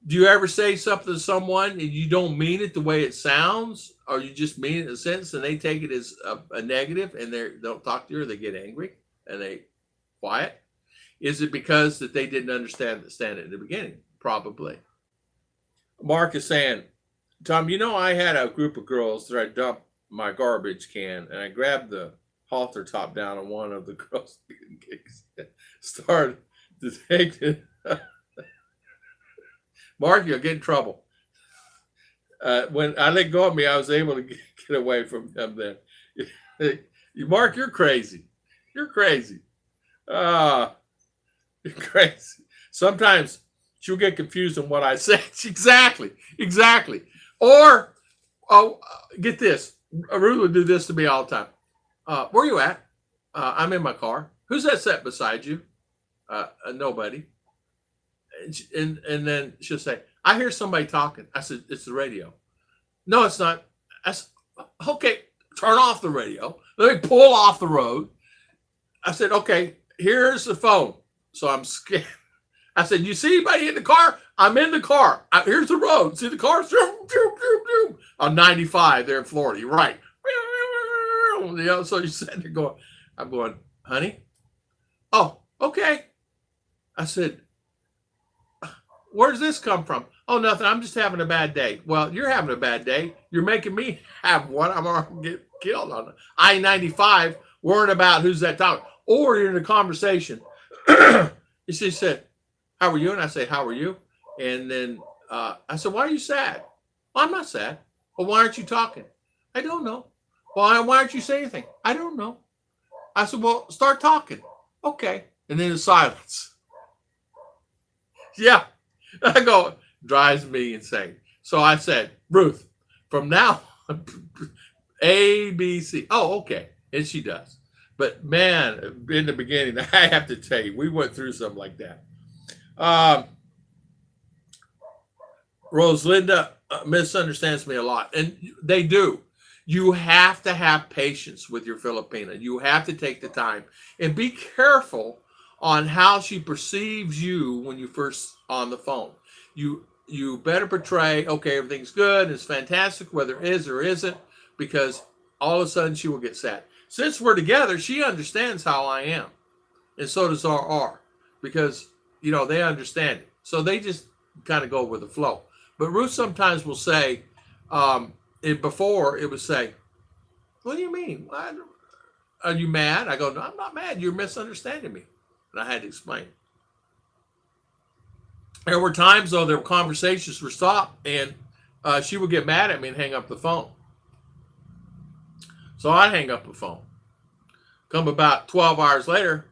Do you ever say something to someone and you don't mean it the way it sounds, or you just mean it in a sentence and they take it as a negative and they don't talk to you, or they get angry and they quiet? Is it because that they didn't understand it in the beginning? Probably. Mark is saying, "Tom, I had a group of girls that I dumped my garbage can, and I grabbed the halter top down on one of the girls started to take it." Mark, you'll get in trouble. When I let go of me, I was able to get away from them then. Mark, you're crazy. You're crazy. You're crazy. Sometimes she'll get confused on what I say. Exactly. Or, get this. Ruth would do this to me all the time. "Where you at?" "I'm in my car." "Who's that sat beside you?" "Nobody." And then she'll say, "I hear somebody talking." I said, "It's the radio." "No, it's not." I said, "Okay, turn off the radio. Let me pull off the road." I said, "Okay, here's the phone." So I'm scared. I said, "You see anybody in the car?" "I'm in the car. Here's the road. See the car?" On 95 there in Florida. You're right. So you sitting there going, I'm going, "Honey?" "Oh, okay." I said, "Where does this come from?" "Oh, nothing. I'm just having a bad day." "Well, you're having a bad day. You're making me have one. I'm going to get killed on I-95 worrying about who's that talking." Or you're in a conversation. She said, "How are you?" And I say, "How are you?" And then I said, "Why are you sad?" "Well, I'm not sad." "Well, why aren't you talking?" "I don't know." "Well, why aren't you saying anything?" "I don't know." I said, "Well, start talking." "Okay." And then the silence. Yeah. I go, drives me insane. So I said, "Ruth, from now on, A, B, C." "Oh, okay." And she does. But man, in the beginning, I have to tell you, we went through something like that. Rosalinda misunderstands me a lot, and they do. You have to have patience with your Filipina. You have to take the time and be careful on how she perceives you when you first on the phone. You better portray, okay, everything's good, it's fantastic, whether it is or isn't, because all of a sudden she will get sad. Since we're together, she understands how I am, and so does R, because they understand it. So they just kind of go with the flow. But Ruth sometimes will say, And before it would say, "What do you mean? Are you mad?" I go, "No, I'm not mad. You're misunderstanding me." And I had to explain. There were times though, there were conversations were stopped, and she would get mad at me and hang up the phone. So I'd hang up the phone. Come about 12 hours later,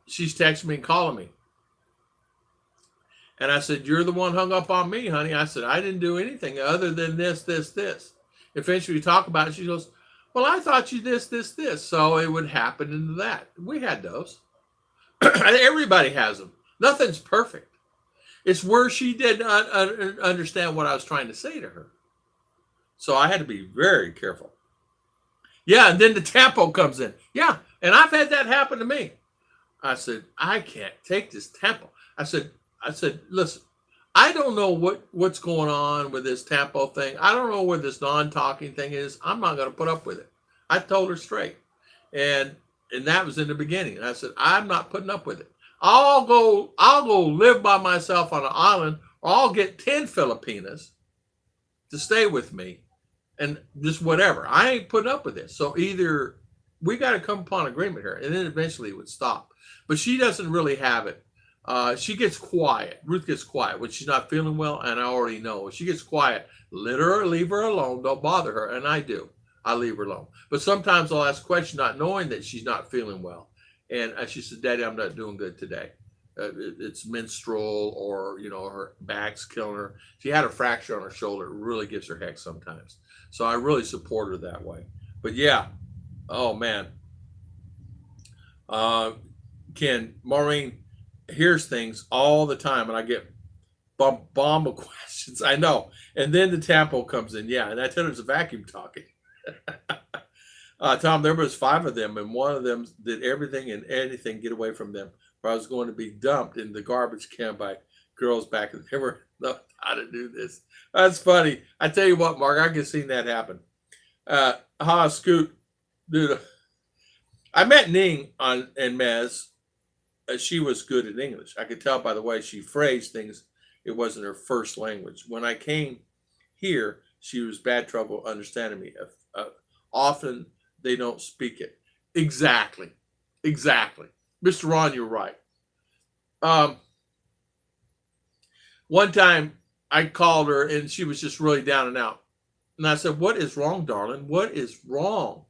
she's texting me and calling me. And I said, "You're the one hung up on me, honey." I said, "I didn't do anything other than this, this, this." Eventually we talk about it. She goes, "Well, I thought you this, this, this." So it would happen into that. We had those. Everybody has them. Nothing's perfect. It's where she didn't understand what I was trying to say to her. So I had to be very careful. Yeah, and then the tempo comes in. Yeah, and I've had that happen to me. I said, "I can't take this tempo." I said, "Listen, I don't know what's going on with this tempo thing. I don't know where this non-talking thing is. I'm not going to put up with it." I told her straight, and that was in the beginning. And I said, "I'm not putting up with it. I'll go live by myself on an island, or I'll get 10 Filipinas to stay with me, and just whatever. I ain't putting up with this. So either we got to come upon agreement here," and then eventually it would stop. But she doesn't really have it. She gets quiet. Ruth gets quiet when she's not feeling well, and I already know. If she gets quiet, let her, leave her alone. Don't bother her, and I do. I leave her alone. But sometimes I'll ask questions not knowing that she's not feeling well. And she said, "Daddy, I'm not doing good today. It's menstrual, or, her back's killing her." She had a fracture on her shoulder. It really gives her heck sometimes. So I really support her that way. But yeah, oh man. Uh, Ken, Maureen hears things all the time, and I get bomb of questions. I know. And then the tempo comes in. Yeah, and I tell her it's a vacuum talking. Tom, there was 5 of them, and one of them did everything and anything get away from them, or I was going to be dumped in the garbage can by girls back then. They were know how to do this. That's funny. I tell you what, Mark, I can see that happen. Scoot, dude. I met Ning in Mez. She was good at English. I could tell by the way she phrased things. It wasn't her first language. When I came here, she was bad trouble understanding me. Often they don't speak it. Exactly. Mr. Ron, you're right. One time I called her and she was just really down and out. And I said, "What is wrong, darling? What is wrong?"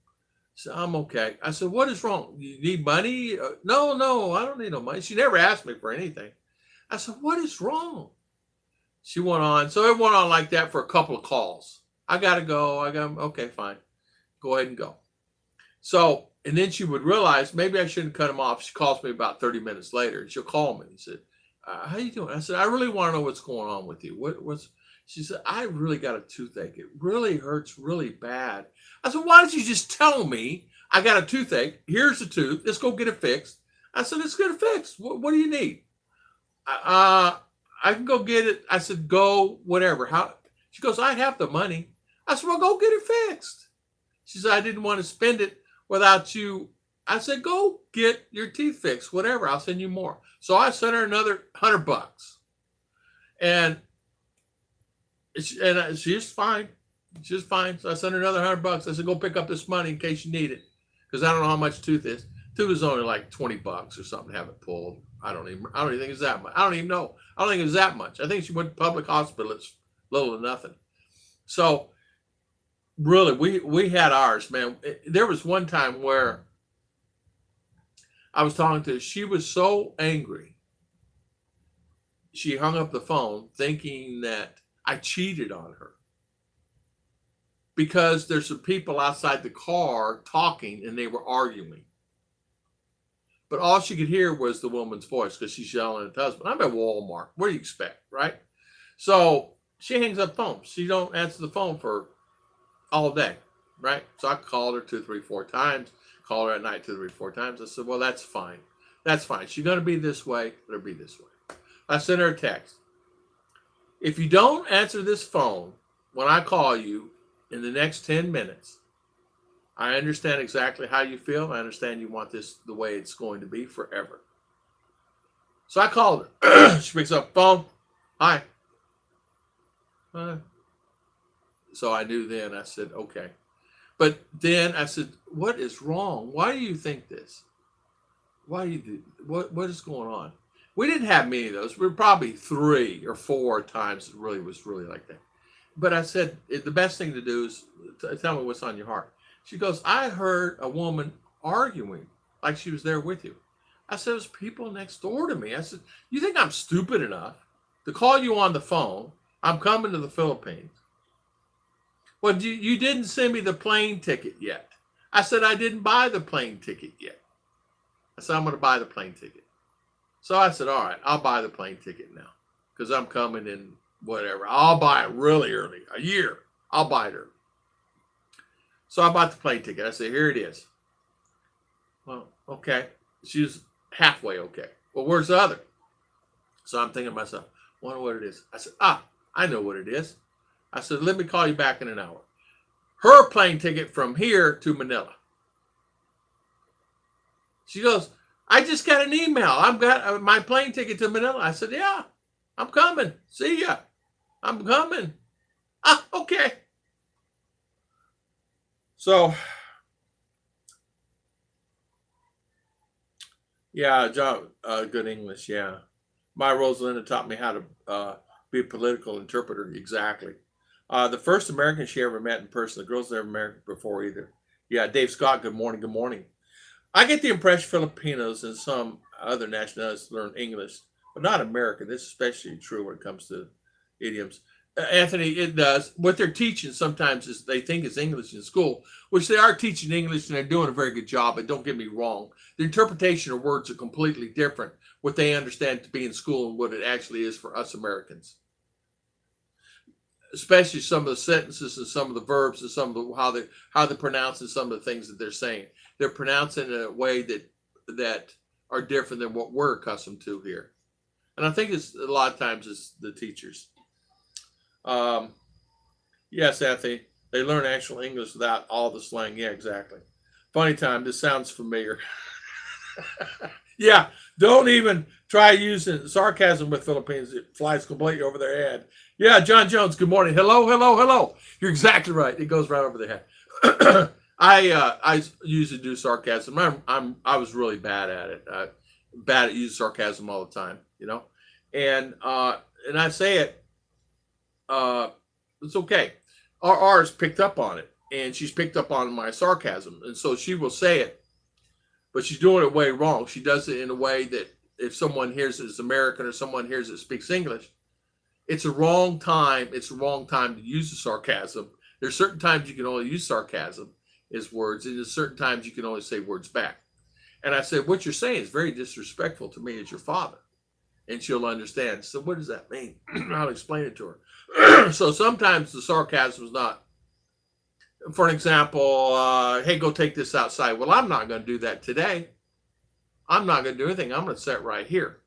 She said, "I'm okay." I said, "What is wrong? You need money?" No, I don't need no money. She never asked me for anything. I said, "What is wrong?" She went on. So it went on like that for a couple of calls. "I got to go. Okay, fine. Go ahead and go." So, and then she would realize maybe I shouldn't cut him off. She calls me about 30 minutes later, and she'll call me and said, "How you doing?" I said, "I really want to know what's going on with you. What's?" She said, "I really got a toothache. It really hurts really bad." I said, "Why don't you just tell me I got a toothache? Here's the tooth. Let's go get it fixed." I said, "Let's get it fixed. What do you need?" "I can go get it." I said, "Go, whatever." How? She goes, "I have the money." I said, "Well, go get it fixed." She said, "I didn't want to spend it without you." I said, "Go get your teeth fixed, whatever. I'll send you more." So I sent her another $100, and she's fine. She's fine. So I sent her another $100. I said, "Go pick up this money in case you need it, because I don't know how much tooth is. Tooth is only like $20 or something to have it pulled. I don't even think it's that much. I don't even know. I don't think it's that much. I think she went to public hospital. It's little to nothing." So really, we had ours, man. There was one time where I was talking to her. She was so angry. She hung up the phone thinking that I cheated on her, because there's some people outside the car talking and they were arguing. But all she could hear was the woman's voice because she's yelling at the husband. I'm at Walmart. What do you expect, right? So she hangs up the phone. She don't answer the phone for all day, right? So I called her 2, 3, 4 times. Call her at night 2, 3, 4 times. I said, "Well, that's fine. That's fine. She's going to be this way. Let her be this way." I sent her a text. "If you don't answer this phone when I call you in the next 10 minutes, I understand exactly how you feel. I understand you want this the way it's going to be forever." So I called her. She picks up the phone. "Hi." So I knew then. I said, okay. But then I said, what is wrong? Why do you think this? Why do you do what is going on? We didn't have many of those. We were probably 3 or 4 times it really was really like that. But I said, the best thing to do is tell me what's on your heart. She goes, I heard a woman arguing like she was there with you. I said, there's people next door to me. I said, you think I'm stupid enough to call you on the phone? I'm coming to the Philippines. Well, you didn't send me the plane ticket yet. I said, I didn't buy the plane ticket yet. I said, I'm going to buy the plane ticket. So I said, all right, I'll buy the plane ticket now because I'm coming in whatever. I'll buy it really early, a year. I'll buy it early. So I bought the plane ticket. I said, here it is. Well, okay. She was halfway okay. Well, where's the other? So I'm thinking to myself, wonder what it is. I said, I know what it is. I said, let me call you back in an hour. Her plane ticket from here to Manila. She goes, I just got an email. I've got my plane ticket to Manila. I said, yeah, I'm coming. See ya. I'm coming. Okay. So, yeah, John, good English, yeah. My Rosalinda taught me how to be a political interpreter, exactly. The first American she ever met in person. The girls never met before either. Yeah, Dave Scott, good morning, good morning. I get the impression Filipinos and some other nationalities learn English, but not American. This is especially true when it comes to idioms. Anthony, it does. What they're teaching sometimes is they think is English in school, which they are teaching English and they're doing a very good job, but don't get me wrong. The interpretation of words are completely different, what they understand to be in school and what it actually is for us Americans. Especially some of the sentences and some of the verbs and some of the how they're pronouncing some of the things that they're saying. They're pronouncing in a way that are different than what we're accustomed to here. And I think it's a lot of times it's the teachers. Yes, Anthony, they learn actual English without all the slang. Yeah, exactly. Funny time. This sounds familiar. Yeah, don't even try using sarcasm with Philippines. It flies completely over their head. Yeah, John Jones, good morning. Hello, hello, hello. You're exactly right. It goes right over their head. I usually do sarcasm. I was really bad at it. Bad at using sarcasm all the time, you know. And I say it. It's okay. R's picked up on it, and she's picked up on my sarcasm, and so she will say it, but she's doing it way wrong. She does it in a way that if someone hears it as American or someone hears it speaks English, it's a wrong time. It's a wrong time to use the sarcasm. There's certain times you can only use sarcasm as words, and there's certain times you can only say words back. And I said, what you're saying is very disrespectful to me as your father. And she'll understand. So what does that mean? I'll explain it to her. So sometimes the sarcasm is not, for an example, hey, go take this outside. Well, I'm not going to do that today. I'm not going to do anything. I'm going to sit right here.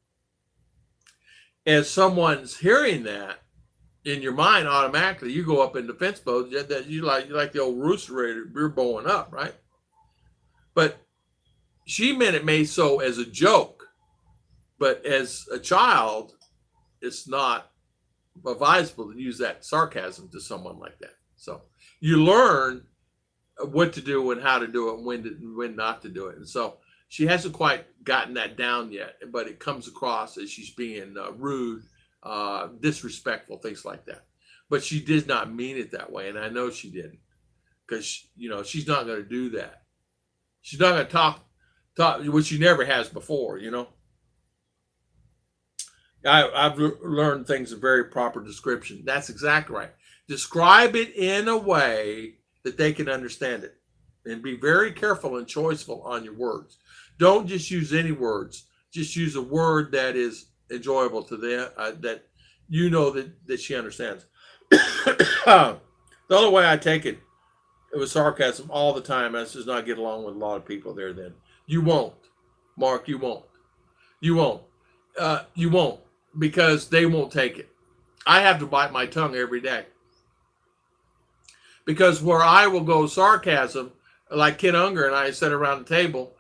As someone's hearing that, in your mind, automatically, you go up in defense mode. That you like the old rooster ready, you're bowing up, right? But she meant it made so as a joke. But as a child, it's not advisable to use that sarcasm to someone like that. So you learn what to do and how to do it and when not to do it. And so she hasn't quite gotten that down yet, but it comes across as she's being rude, disrespectful, things like that. But she did not mean it that way, and I know she didn't, because she's not going to do that. She's not going to talk, which she never has before. I've learned things of very proper description. That's exactly right. Describe it in a way that they can understand it, and be very careful and choiceful on your words. Don't just use any words. Just use a word that is enjoyable to them, that that she understands. The only way I take it was sarcasm all the time. I just not get along with a lot of people there. Then you won't, Mark. You won't. You won't. You won't, because they won't take it. I have to bite my tongue every day, because where I will go sarcasm, like Kid Unger and I sit around the table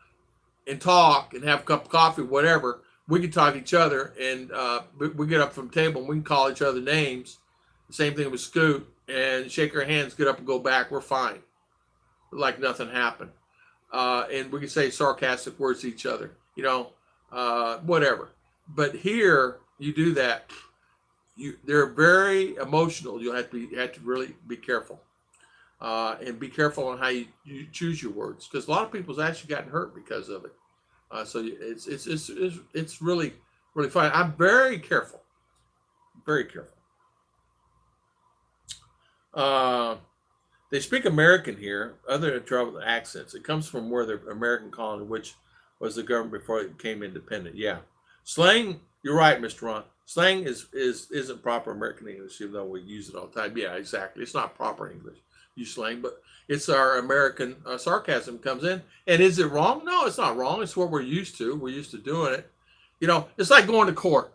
and talk and have a cup of coffee, whatever. We can talk to each other, and we get up from the table and we can call each other names. The same thing with Scoot, and shake our hands, get up and go back. We're fine. Like nothing happened. And we can say sarcastic words to each other, whatever. But here, you do that, they're very emotional. You have to really be careful. And be careful on how you choose your words, because a lot of people's actually gotten hurt because of it. So it's really fun. I'm very careful, very careful. They speak American here, other than trouble with accents. It comes from where the American colony, which was the government before it became independent. Yeah, slang. You're right, Mr. Ron. Slang isn't proper American English, even though we use it all the time. Yeah, exactly. It's not proper English. Use slang, but it's our American sarcasm comes in. And is it wrong? No, it's not wrong. It's what we're used to. We're used to doing it. It's like going to court.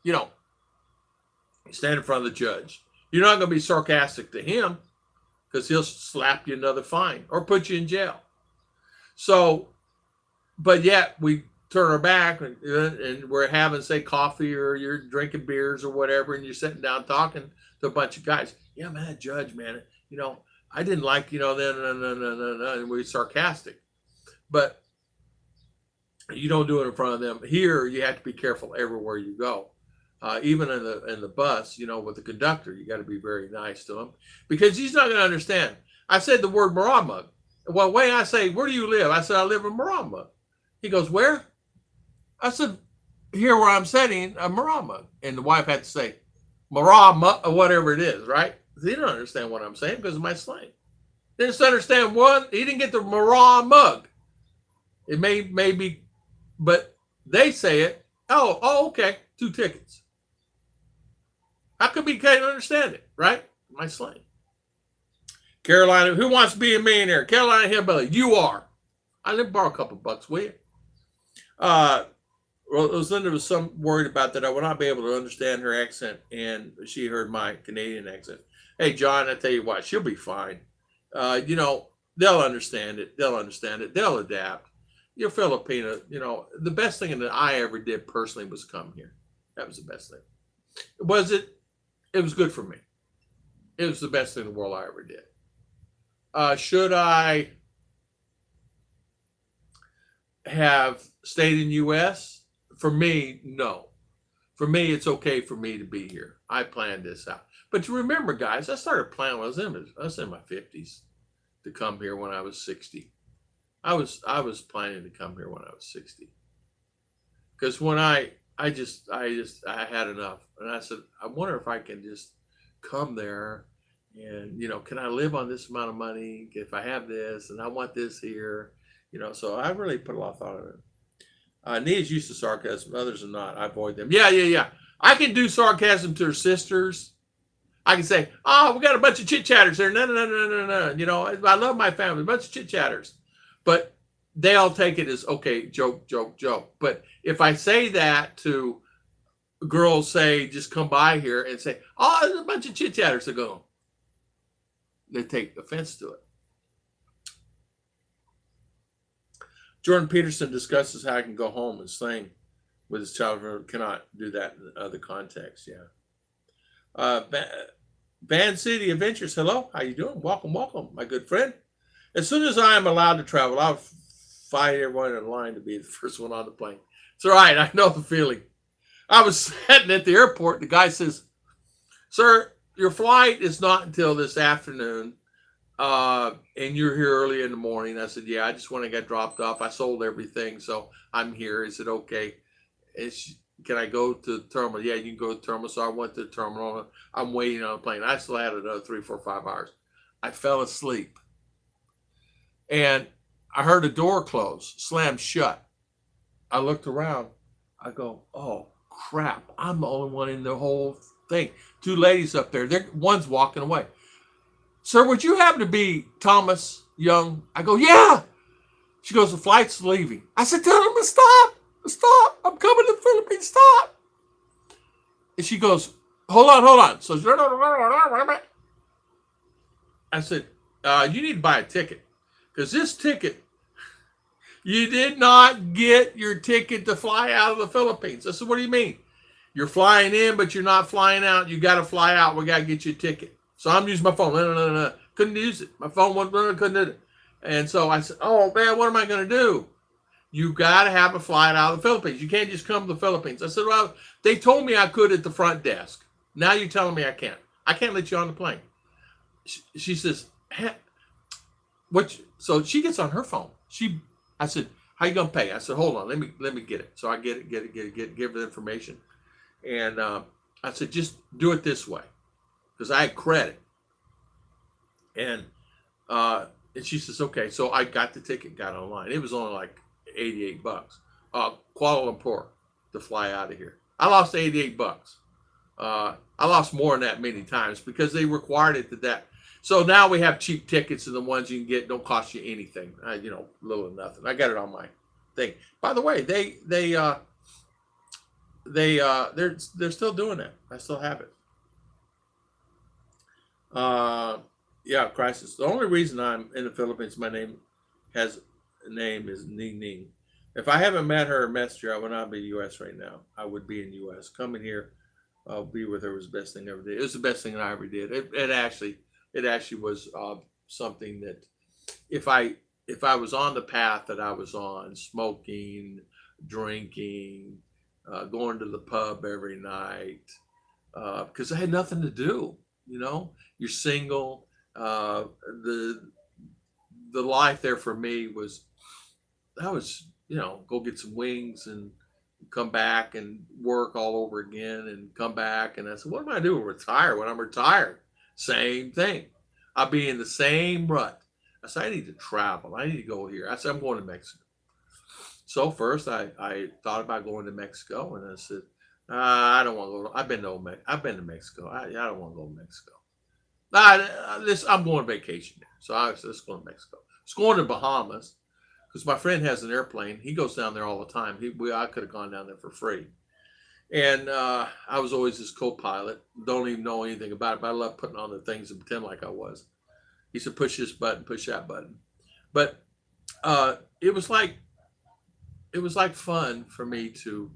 You stand in front of the judge. You're not going to be sarcastic to him, because he'll slap you another fine or put you in jail. So, but yet we turn our back and we're having, say, coffee, or you're drinking beers or whatever, and you're sitting down talking to a bunch of guys. Yeah, man, that judge, man, I didn't like, and we're sarcastic. But you don't do it in front of them. Here, you have to be careful everywhere you go. Even in the bus, with the conductor, you got to be very nice to him, because he's not going to understand. I said the word Maramug. Well, when I say, where do you live? I said, I live in Maramug. He goes, where? I said, here where I'm sitting, Maramug. And the wife had to say, Maramug, or whatever it is, right? He didn't understand what I'm saying because of my slang. He didn't understand one. He didn't get the Maramug. It may be, but they say it. Oh, okay, 2 tickets. How come he can't understand it, right? My slang. Carolina, who wants to be a millionaire? Carolina Hillbilly, you are. I let borrow a couple bucks, will you? Rosalinda was some worried about that I would not be able to understand her accent, and she heard my Canadian accent. Hey, John, I tell you what, she'll be fine. They'll understand it. They'll understand it. They'll adapt. You're Filipina. The best thing that I ever did personally was come here. That was the best thing. Was it? It was good for me. It was the best thing in the world I ever did. Should I have stayed in U.S.? For me, no. For me, it's okay for me to be here. I planned this out. But you remember, guys, I started planning when I was in my 50s to come here when I was 60. I was planning to come here when I was 60. Because when I had enough. And I said, I wonder if I can just come there and, can I live on this amount of money if I have this, and I want this here, so I really put a lot of thought in it. Nia's used to sarcasm, others are not. I avoid them. Yeah. I can do sarcasm to her sisters. I can say, we got a bunch of chit-chatters there. No. I love my family, a bunch of chit-chatters. But they all take it as, okay, joke. But if I say that to girls, say, just come by here and say, there's a bunch of chit-chatters to go, they take offense to it. Jordan Peterson discusses how I can go home and sing with his child. Cannot do that in other contexts. Yeah. Van City Adventures. Hello, how you doing? Welcome, my good friend. As soon as I am allowed to travel, I'll fight everyone in line to be the first one on the plane. It's all right. I know the feeling. I was sitting at the airport. The guy says, "Sir, your flight is not until this afternoon. And you're here early in the morning." I said, "Yeah, I just when I got dropped off, I sold everything, so I'm here." He said, "Okay, can I go to the terminal?" "Yeah, you can go to the terminal." So I went to the terminal. I'm waiting on a plane. I still had another 3, 4, 5 hours. I fell asleep, and I heard a door close, slam shut. I looked around. I go, "Oh crap! I'm the only one in the whole thing." 2 ladies up there. One's walking away. "Sir, would you happen to be Thomas Young?" I go, "Yeah." She goes, "The flight's leaving." I said, "Tell them to stop. Stop. I'm coming to the Philippines. Stop." And she goes, hold on. So I said, "You need to buy a ticket. Because this ticket, you did not get your ticket to fly out of the Philippines." I said, "What do you mean? You're flying in, but you're not flying out. You got to fly out. We got to get you a ticket." So I'm using my phone. No, no, no, no. Couldn't use it. My phone couldn't do it. And so I said, oh man, what am I going to do? You got to have a flight out of the Philippines. You can't just come to the Philippines. I said, well, they told me I could at the front desk. Now you're telling me I can't. I can't let you on the plane. She says, what? So she gets on her phone. I said, how you gonna pay? I said, hold on, let me get it. So I get it, give her the information, and I said, just do it this way, because I had credit, and she says, okay. So I got the ticket, got online. It was only like $88. Kuala Lumpur to fly out of here. I lost $88. I lost more than that many times because they required it to that. So now we have cheap tickets, and the ones you can get don't cost you anything. Little or nothing. I got it on my thing. By the way, they're still doing that. I still have it. Yeah, crisis. The only reason I'm in the Philippines, my name is Ning Ning. If I haven't met her or messaged her, I would not be in the U.S. right now. I would be in the U.S. Coming here, be with her was the best thing I ever did. It was the best thing I ever did. It actually was something that if I was on the path that I was on, smoking, drinking, going to the pub every night, because I had nothing to do. You're single. The life there for me was, go get some wings and come back and work all over again and come back. And I said, what am I doing? Retire. When I'm retired, same thing. I'll be in the same rut. I said, I need to travel. I need to go here. I said, I'm going to Mexico. So first I thought about going to Mexico, and I said, I don't want to go. I've been to Mexico. I don't want to go to Mexico. I'm going on vacation there. So I said, let's go to Mexico. It's going to Bahamas because my friend has an airplane. He goes down there all the time. I could have gone down there for free. And I was always his co-pilot. Don't even know anything about it, but I love putting on the things and pretend like I was. He said, push this button, push that button. But it was like fun for me to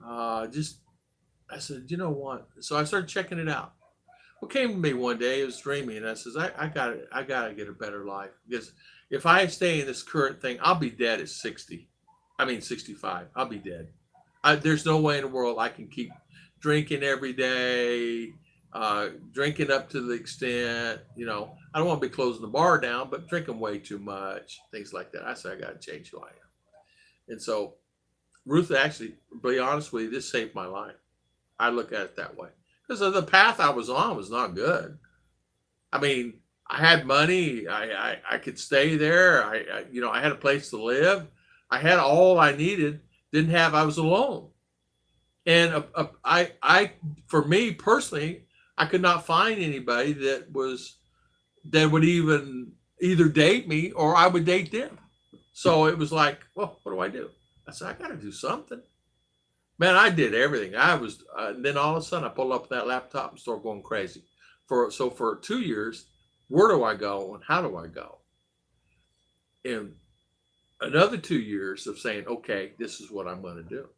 I said, you know what? So I started checking it out. What came to me one day, it was dreamy, and I says, I gotta get a better life, because if I stay in this current thing, I'll be dead at 65. I'll be dead. There's no way in the world I can keep drinking every day, drinking up to the extent, I don't want to be closing the bar down, but drinking way too much, things like that. I said, I got to change who I am. And so Ruth, actually, to be honest with you, this saved my life. I look at it that way. Because the path I was on was not good. I mean, I had money. I could stay there. I had a place to live. I had all I needed. I was alone. And for me personally, I could not find anybody that would even either date me or I would date them. So it was like, well, what do I do? I said, I got to do something. Man, I did everything. Then all of a sudden I pulled up that laptop and started going crazy. For 2 years, where do I go and how do I go? And another 2 years of saying, okay, this is what I'm going to do.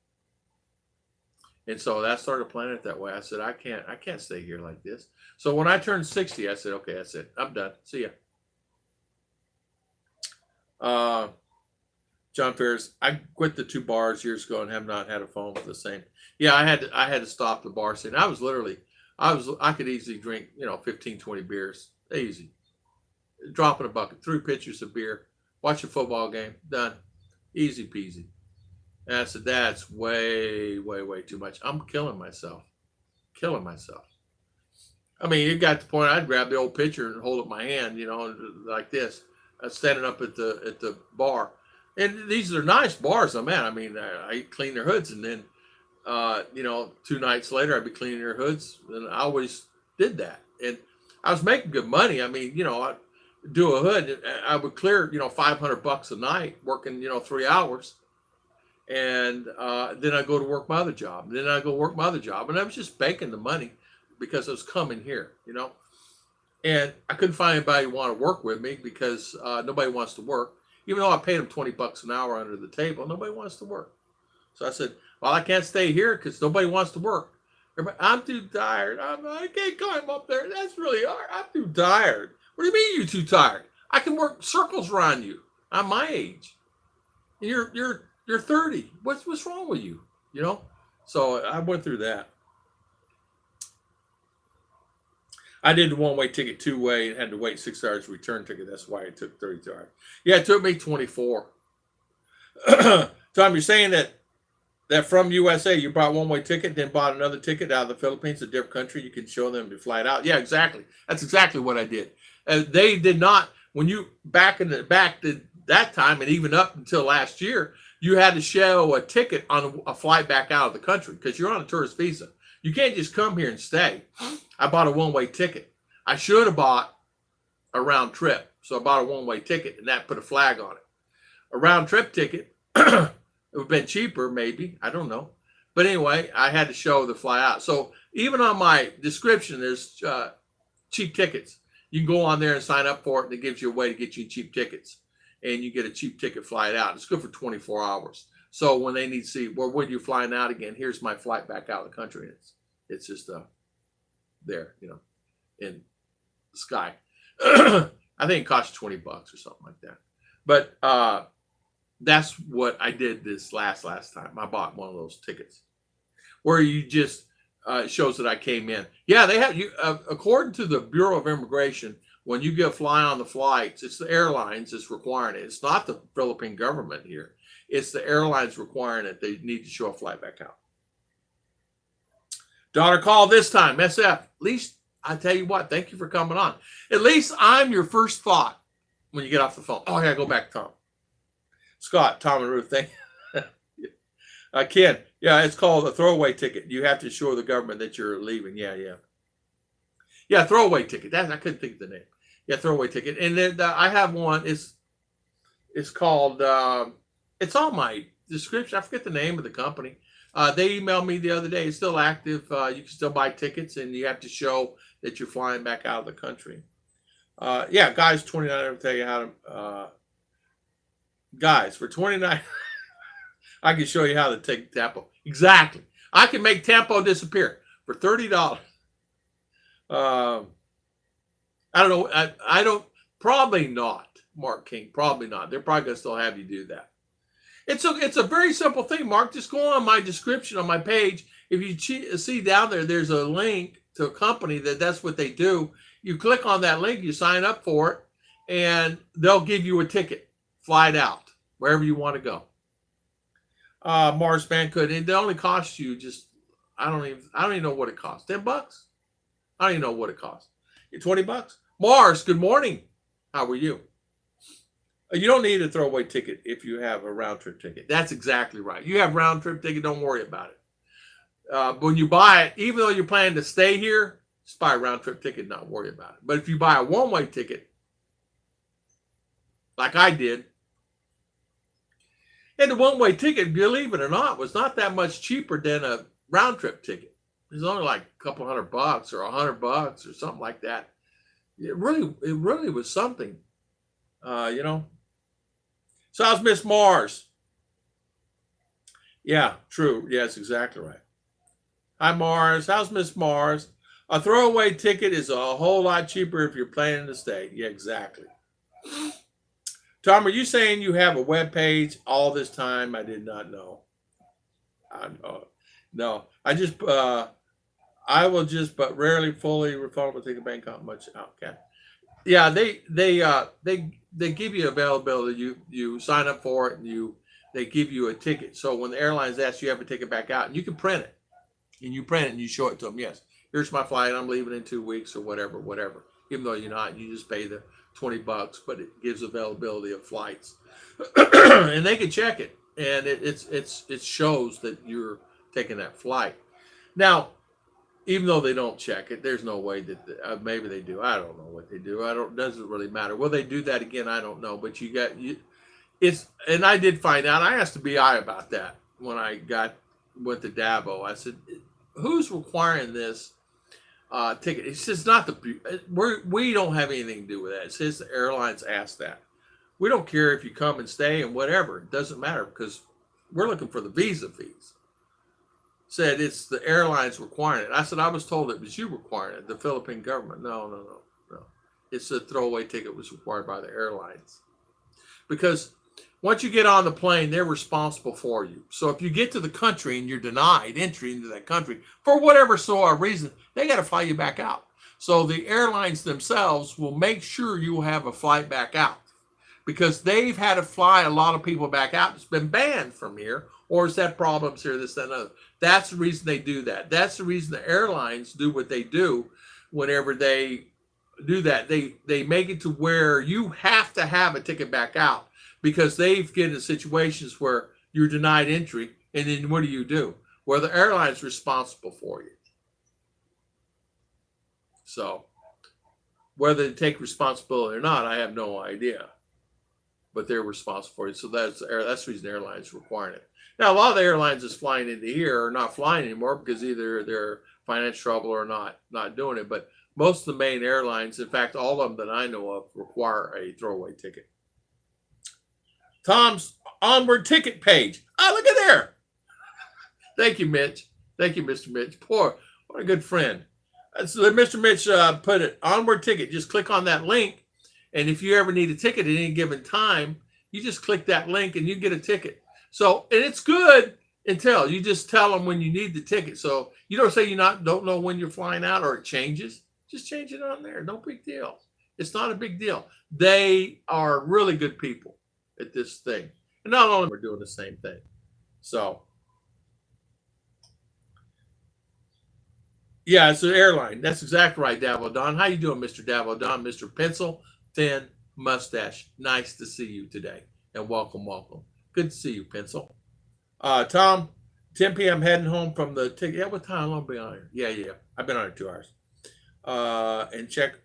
And so that started planning it that way. I said, I can't stay here like this. So when I turned 60, I said, okay, that's it. I'm done. See ya. John Ferris, I quit the 2 bars years ago and have not had a phone with the same. Yeah, I had to stop the bar scene. I could easily drink, 15, 20 beers. Easy. Drop in a bucket, 3 pitchers of beer, watch a football game, done. Easy peasy. And I said, that's way, way, way too much. I'm killing myself. I mean, it got to the point I'd grab the old pitcher and hold up my hand, like this, standing up at the bar. And these are nice bars, though, man. I mean, I clean their hoods, and then, 2 nights later, I'd be cleaning their hoods, and I always did that. And I was making good money. I mean, I'd do a hood, I would clear, $500 a night, working, 3 hours, and then I'd go to work my other job, and then I'd go work my other job, and I was just banking the money because I was coming here, And I couldn't find anybody who wanted to work with me because nobody wants to work. Even though I paid them $20 an hour under the table, nobody wants to work. So I said, well, I can't stay here because nobody wants to work. I'm too tired. I can't climb up there. That's really hard. I'm too tired. What do you mean you're too tired? I can work circles around you. I'm my age. You're 30. What's wrong with you? You know? So I went through that. I did the one way ticket 2 way and had to wait 6 hours return ticket. That's why it took 32 hours. Yeah, it took me 24. Tom, you're saying that from USA you bought one way ticket, then bought another ticket out of the Philippines, a different country. You can show them your flight out. Yeah, exactly. That's exactly what I did. They did not when you back to that time and even up until last year, you had to show a ticket on a flight back out of the country because you're on a tourist visa. You can't just come here and stay. I bought a one-way ticket. I should have bought a round trip. So I bought a one-way ticket and that put a flag on it. A round trip ticket, it would have been cheaper maybe. I don't know. But anyway, I had to show the fly out. So even on my description, there's cheap tickets. You can go on there and sign up for it and it gives you a way to get you cheap tickets. And you get a cheap ticket flight out. It's good for 24 hours. So when they need to see, well, when you're flying out again, here's my flight back out of the country. It's just there, you know, in the sky. I think it costs $20 or something like that. But that's what I did this last time. I bought one of those tickets where you just shows that I came in. Yeah, they have you according to the Bureau of Immigration. When you get fly on the flights, it's the airlines that's requiring it. It's not the Philippine government here. It's the airlines requiring it. They need to show a flight back out. Daughter call this time, SF. At least, I tell you what, thank you for coming on. At least I'm your first thought when you get off the phone. Oh, I got to go back to Tom. Scott, Tom and Ruth, thank you. Ken, yeah, it's called a throwaway ticket. You have to show the government that you're leaving. Yeah, throwaway ticket. I couldn't think of the name. Yeah, throwaway ticket. And then I have one. It's called, it's on my description. I forget the name of the company. They emailed me the other day. It's still active. You can still buy tickets, and you have to show that you're flying back out of the country. Yeah, guys, 29. I'll tell you how to. Guys, for 29, I can show you how to take Tempo. Exactly. I can make Tempo disappear for $30. I don't know. I don't. Probably not, Mark King. Probably not. They're probably gonna still have you do that. It's a very simple thing, Mark. Just go on my description on my page. If you see down there, there's a link to a company that's what they do. You click on that link, you sign up for it, and they'll give you a ticket, flight out wherever you want to go. Mars Bancould. It only costs you just I don't even know what it costs. $10. I don't even know what it costs. $20. Mars, good morning. How are you? You don't need a throwaway ticket if you have a round trip ticket. That's exactly right. You have round trip ticket, don't worry about it. But when you buy it, even though you're planning to stay here, just buy a round trip ticket, not worry about it. But if you buy a one-way ticket, like I did, and the one-way ticket, believe it or not, was not that much cheaper than a round trip ticket. It was only like a couple $100 or $100 or something like that. It really was something, you know. So how's Miss Mars? Yeah, true. Yes, exactly right. Hi, Mars. How's Miss Mars? A throwaway ticket is a whole lot cheaper if you're planning to stay. Yeah, exactly. Tom, are you saying you have a web page all this time? I did not know. I know. No, I will just, but rarely fully refundable take a bank account much. Okay. Yeah, they give you availability. You sign up for it and they give you a ticket. So when the airlines ask you have a ticket back out, and you can print it, and you print it and you show it to them. Yes, here's my flight. I'm leaving in 2 weeks or whatever. Even though you're not, you just pay the $20, but it gives availability of flights, and they can check it, and it shows that you're taking that flight. Now, even though they don't check it, there's no way that maybe they do. I don't know what they do. Doesn't really matter. Will they do that again? I don't know. But and I did find out. I asked the BI about that when I went to Dabo. I said, "Who's requiring this ticket?" He says, "Not we don't have anything to do with that." It says the airlines asked that. We don't care if you come and stay and whatever. It doesn't matter because we're looking for the visa fees. said it's the airlines requiring it. I said, I was told it was you requiring it, the Philippine government. No, no, no, no. It's a throwaway ticket was required by the airlines. Because once you get on the plane, they're responsible for you. So if you get to the country and you're denied entry into that country for whatever sort of reason, they got to fly you back out. So the airlines themselves will make sure you have a flight back out, because they've had to fly a lot of people back out. It's been banned from here, or it's had problems here, this, that, and other. That's the reason they do that. That's the reason the airlines do what they do whenever they do that. They make it to where you have to have a ticket back out, because they've get in situations where you're denied entry, and then what do? Well, the airline's responsible for you. So whether they take responsibility or not, I have no idea. But they're responsible for it. So that's the reason airlines are requiring it. Now, a lot of the airlines that's flying into here are not flying anymore because either they're financial trouble or not doing it. But most of the main airlines, in fact, all of them that I know of, require a throwaway ticket. Tom's onward ticket page. Oh, look at there. Thank you, Mitch. Thank you, Mr. Mitch. Poor, what a good friend. So Mr. Mitch put it, onward ticket. Just click on that link. And if you ever need a ticket at any given time, you just click that link and you get a ticket. So, and it's good until you just tell them when you need the ticket. So you don't say don't know when you're flying out or it changes. Just change it on there. No big deal. It's not a big deal. They are really good people at this thing. And not only we're doing the same thing. So, yeah, it's an airline. That's exactly right, Davo Don. How you doing, Mr. Davo Don? Mr. Pencil, Thin Mustache. Nice to see you today. And welcome, welcome. Good to see you, Pencil. Tom, 10 p.m. heading home from the ticket. Yeah, what time? I'll be on here. Yeah. I've been on here 2 hours. And check.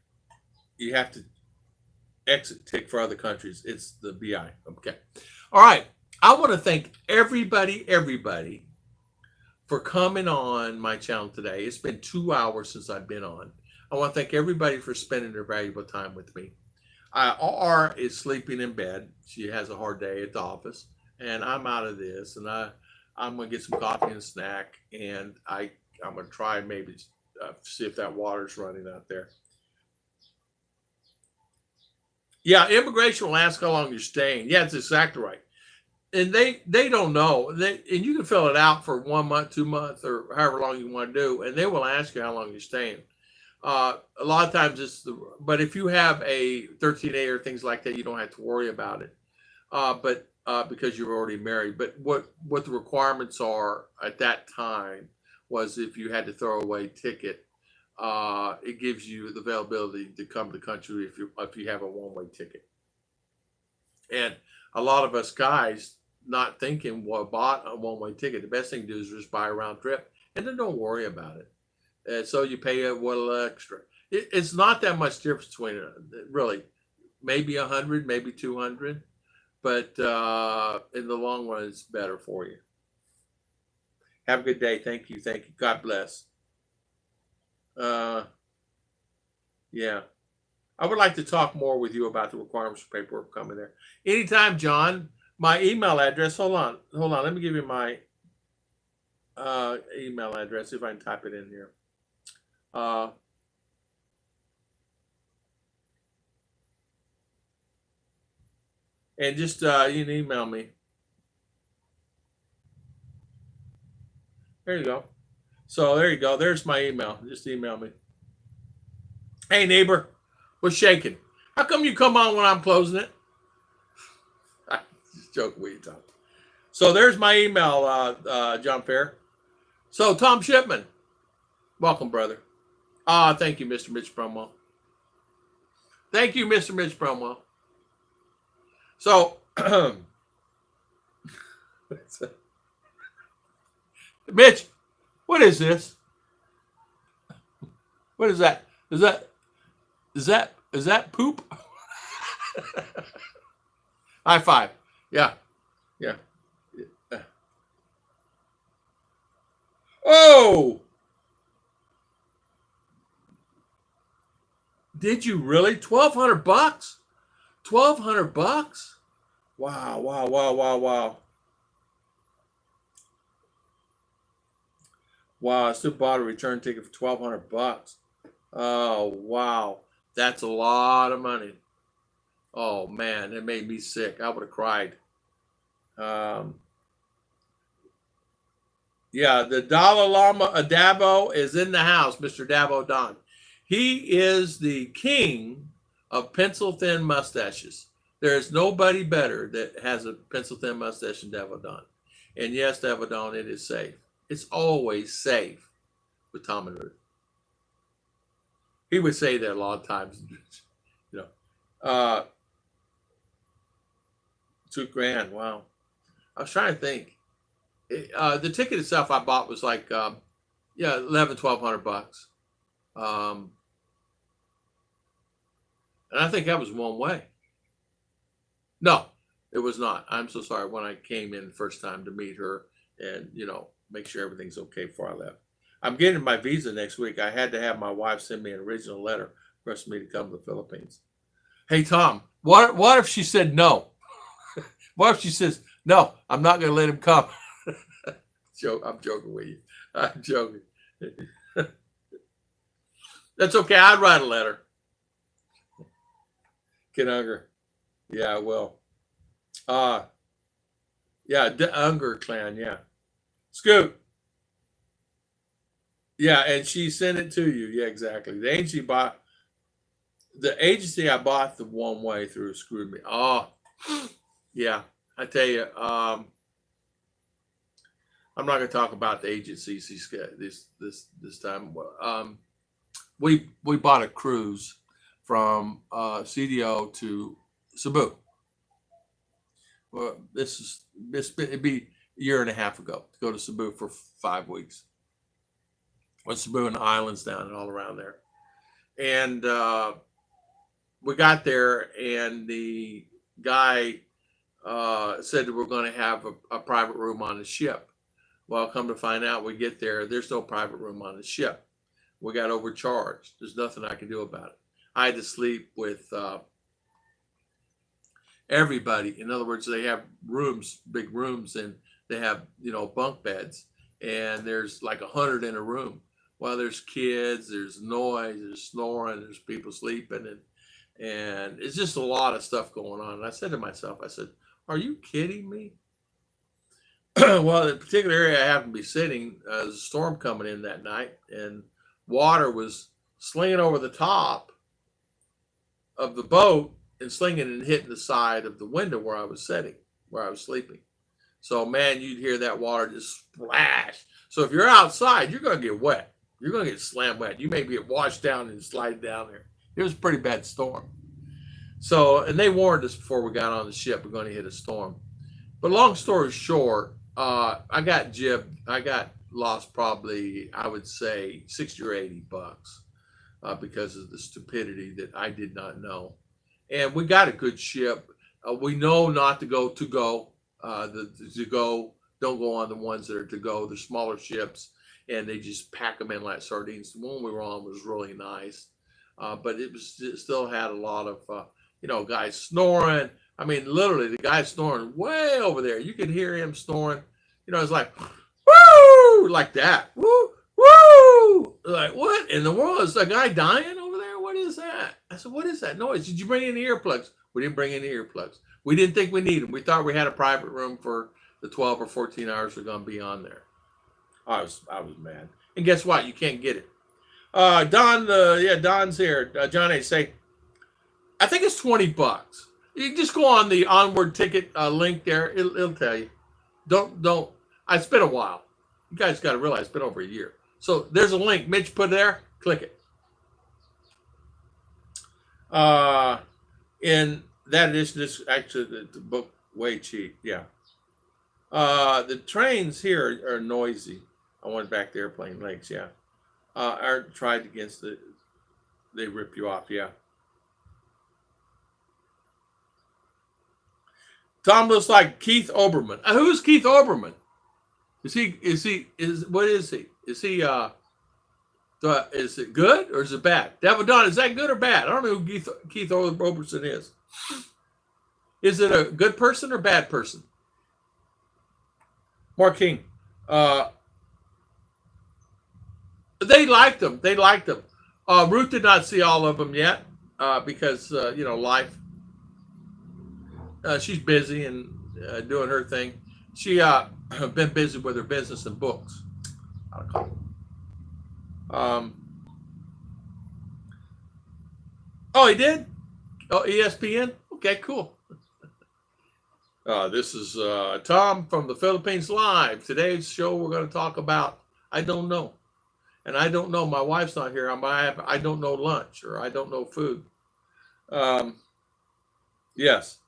You have to exit tick for other countries. It's the BI. Okay. All right. I want to thank everybody for coming on my channel today. It's been 2 hours since I've been on. I want to thank everybody for spending their valuable time with me. R is sleeping in bed. She has a hard day at the office, and I'm out of this, and I'm going to get some coffee and a snack, and I'm going to try and maybe see if that water's running out there. Yeah, immigration will ask how long you're staying. Yeah, that's exactly right. And they don't know. And you can fill it out for 1 month, 2 months, or however long you want to do, and they will ask you how long you're staying. A lot of times but if you have a 13A or things like that, you don't have to worry about it. But because you're already married. But what the requirements are at that time was if you had to throw away ticket, it gives you the availability to come to the country if you have a one-way ticket. And a lot of us guys not thinking, well, bought a one-way ticket. The best thing to do is just buy a round trip and then don't worry about it. And so you pay a little extra. It's not that much difference between really, maybe 100, maybe 200, but in the long run, it's better for you. Have a good day. Thank you. God bless. Yeah. I would like to talk more with you about the requirements for paperwork coming there. Anytime, John. My email address. Hold on. Let me give you my email address if I can type it in here. And just you can email me. There you go. So there you go. There's my email. Just email me. Hey neighbor, what's shaking? How come you come on when I'm closing it? Just joking with you, Tom. So there's my email, John Fair. So Tom Shipman, welcome, brother. Thank you, Mr. Mitch Brumwell. Thank you, Mr. Mitch Brumwell. So, Mitch, what is this? What is that? Is that poop? High five. Yeah. Oh! Did you really? $1,200? $1,200? Wow. Wow, I still bought a return ticket for $1,200. Oh wow, that's a lot of money. Oh man, it made me sick. I would have cried. Um, yeah, the Dalai Lama Dabo is in the house, Mr. Dabo Don. He is the king of pencil thin mustaches. There is nobody better that has a pencil thin mustache than Dabo Don. And yes, Dabo Don, it is safe. It's always safe with Tom and Ruth. He would say that a lot of times. You know, uh, $2,000. Wow. I was trying to think. The ticket itself I bought was like, yeah, 1,200 bucks. And I think that was one way. No, it was not. I'm so sorry. When I came in the first time to meet her and, make sure everything's okay before I left. I'm getting my visa next week. I had to have my wife send me an original letter for me to come to the Philippines. Hey, Tom, what if she said no? What if she says, no, I'm not going to let him come? I'm joking with you. I'm joking. That's okay. I'd write a letter. Get Unger. Yeah, I will. Yeah, the Unger clan. Yeah. Scoot. Yeah, and she sent it to you. Yeah, exactly. The agency I bought the one way through screwed me. Oh, yeah. I tell you, I'm not going to talk about the agency this time. We bought a cruise from CDO to Cebu. Well, it'd be a year and a half ago to go to Cebu for 5 weeks. Well, Cebu and the islands down and all around there, and we got there, and the guy said that we're going to have a private room on the ship. Well, come to find out, we get there, there's no private room on the ship. We got overcharged. There's nothing I can do about it. I had to sleep with everybody. In other words, they have rooms, big rooms, and they have, bunk beds, and there's like 100 in a room. Well, there's kids, there's noise, there's snoring, there's people sleeping, and it's just a lot of stuff going on. And I said to myself, are you kidding me? Well, the particular area I happened to be sitting, there's a storm coming in that night, and water was slinging over the top of the boat and slinging and hitting the side of the window where I was sitting, where I was sleeping. So, man, you'd hear that water just splash. So if you're outside, you're going to get wet. You're going to get slammed wet. You may get washed down and slide down there. It was a pretty bad storm. So, and they warned us before we got on the ship, we're going to hit a storm. But long story short, I got jibbed. I got lost probably, I would say, 60 or 80 bucks because of the stupidity that I did not know. And we got a good ship. We know not to go to go. Don't go on the ones that are to go. The smaller ships, and they just pack them in like sardines. The one we were on was really nice, but it still had a lot of guys snoring. I mean, literally, the guy snoring way over there. You could hear him snoring. It's like, woo, like that. Woo, woo. Like, what in the world? Is a guy dying over there? What is that? I said, what is that noise? Did you bring any earplugs? We didn't bring any earplugs. We didn't think we needed them. We thought we had a private room for the 12 or 14 hours we're going to be on there. I was mad. And guess what? You can't get it. Don's here. John A. say, I think it's $20. You just go on the onward ticket link there. It'll tell you. Don't. It's been a while. You guys got to realize it's been over a year. So there's a link. Mitch put there. Click it. In that edition, this actually the book way cheap. Yeah. The trains here are noisy. I went back to airplane legs. Yeah. Are tried against they rip you off. Yeah. Tom looks like Keith Olbermann. Who's Keith Olbermann? What is he? Is he is it good or is it bad? Devil Don, is that good or bad? I don't know who Keith Olbermann is. Is it a good person or bad person? Mark King. They liked them. They liked them. Ruth did not see all of them yet because life. She's busy and doing her thing. She been busy with her business and books. Um, oh, he did. Oh, ESPN. Okay, cool. This is Tom from the Philippines Live. Today's show, we're going to talk about I don't know, and I don't know. My wife's not here. I don't know lunch or I don't know food. Um, yes,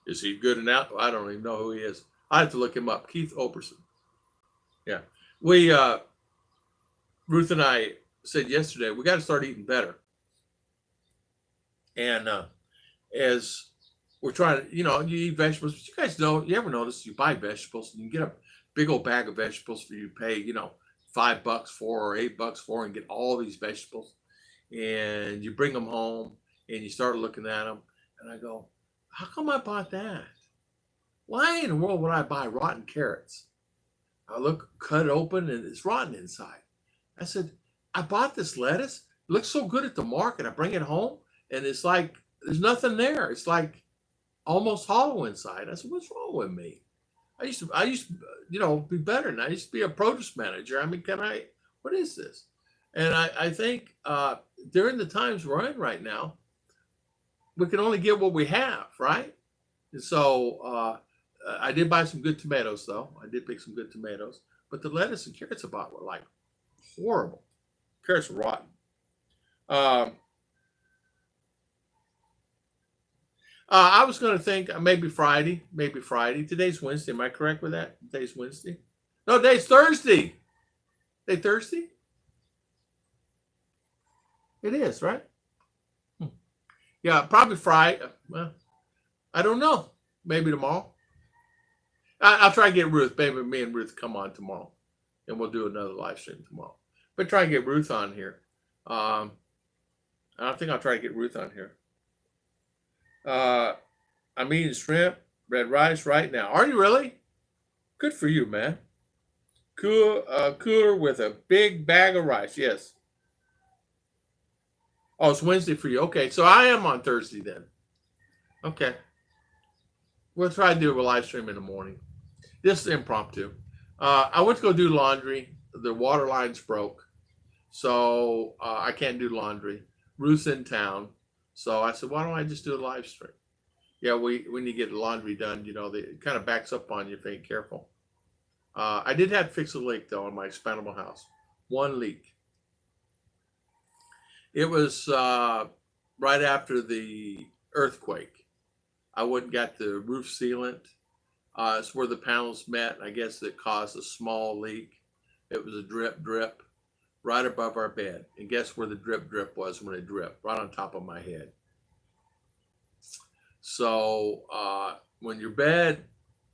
is he good and out? I don't even know who he is. I have to look him up. Keith Oberson. Yeah, we Ruth and I said yesterday we got to start eating better, and as we're trying to, you eat vegetables. But you guys know, you ever notice you buy vegetables and you get a big old bag of vegetables for you pay, $5 for or $8 for and get all these vegetables. And you bring them home and you start looking at them. And I go, how come I bought that? Why in the world would I buy rotten carrots? I look, cut it open and it's rotten inside. I said, I bought this lettuce. It looks so good at the market. I bring it home and it's like, there's nothing there. It's like almost hollow inside. I said, what's wrong with me? I used to, be better than I used to be a produce manager. I mean, what is this? And I think during the times we're in right now, we can only get what we have, right? And so I did buy some good tomatoes, though. I did pick some good tomatoes. But the lettuce and carrots I bought were like horrible. Carrots were rotten. I was going to think maybe Friday. Maybe Friday. Today's Wednesday. Am I correct with that? Today's Wednesday? No, today's Thursday. Today Thursday? It is, right? Yeah, probably Friday. Well, I don't know. Maybe tomorrow. I'll try to get Ruth. Maybe me and Ruth come on tomorrow. And we'll do another live stream tomorrow. But try and get Ruth on here. I think I'll try to get Ruth on here. I'm eating shrimp, red rice right now. Are you really? Good for you, man. Cooler with a big bag of rice. Yes. Oh, it's Wednesday for you. Okay, so I am on Thursday then. Okay. We'll try to do a live stream in the morning. This is impromptu. I went to go do laundry. The water lines broke. So I can't do laundry. Ruth's in town. So I said, why don't I just do a live stream? Yeah, when you get the laundry done, it kind of backs up on you if you ain't careful. I did have to fix a leak, though, in my expandable house. One leak. It was right after the earthquake. I went and got the roof sealant. It's where the panels met. I guess it caused a small leak. It was a drip right above our bed. And guess where the drip was when it dripped? Right on top of my head. So when your bed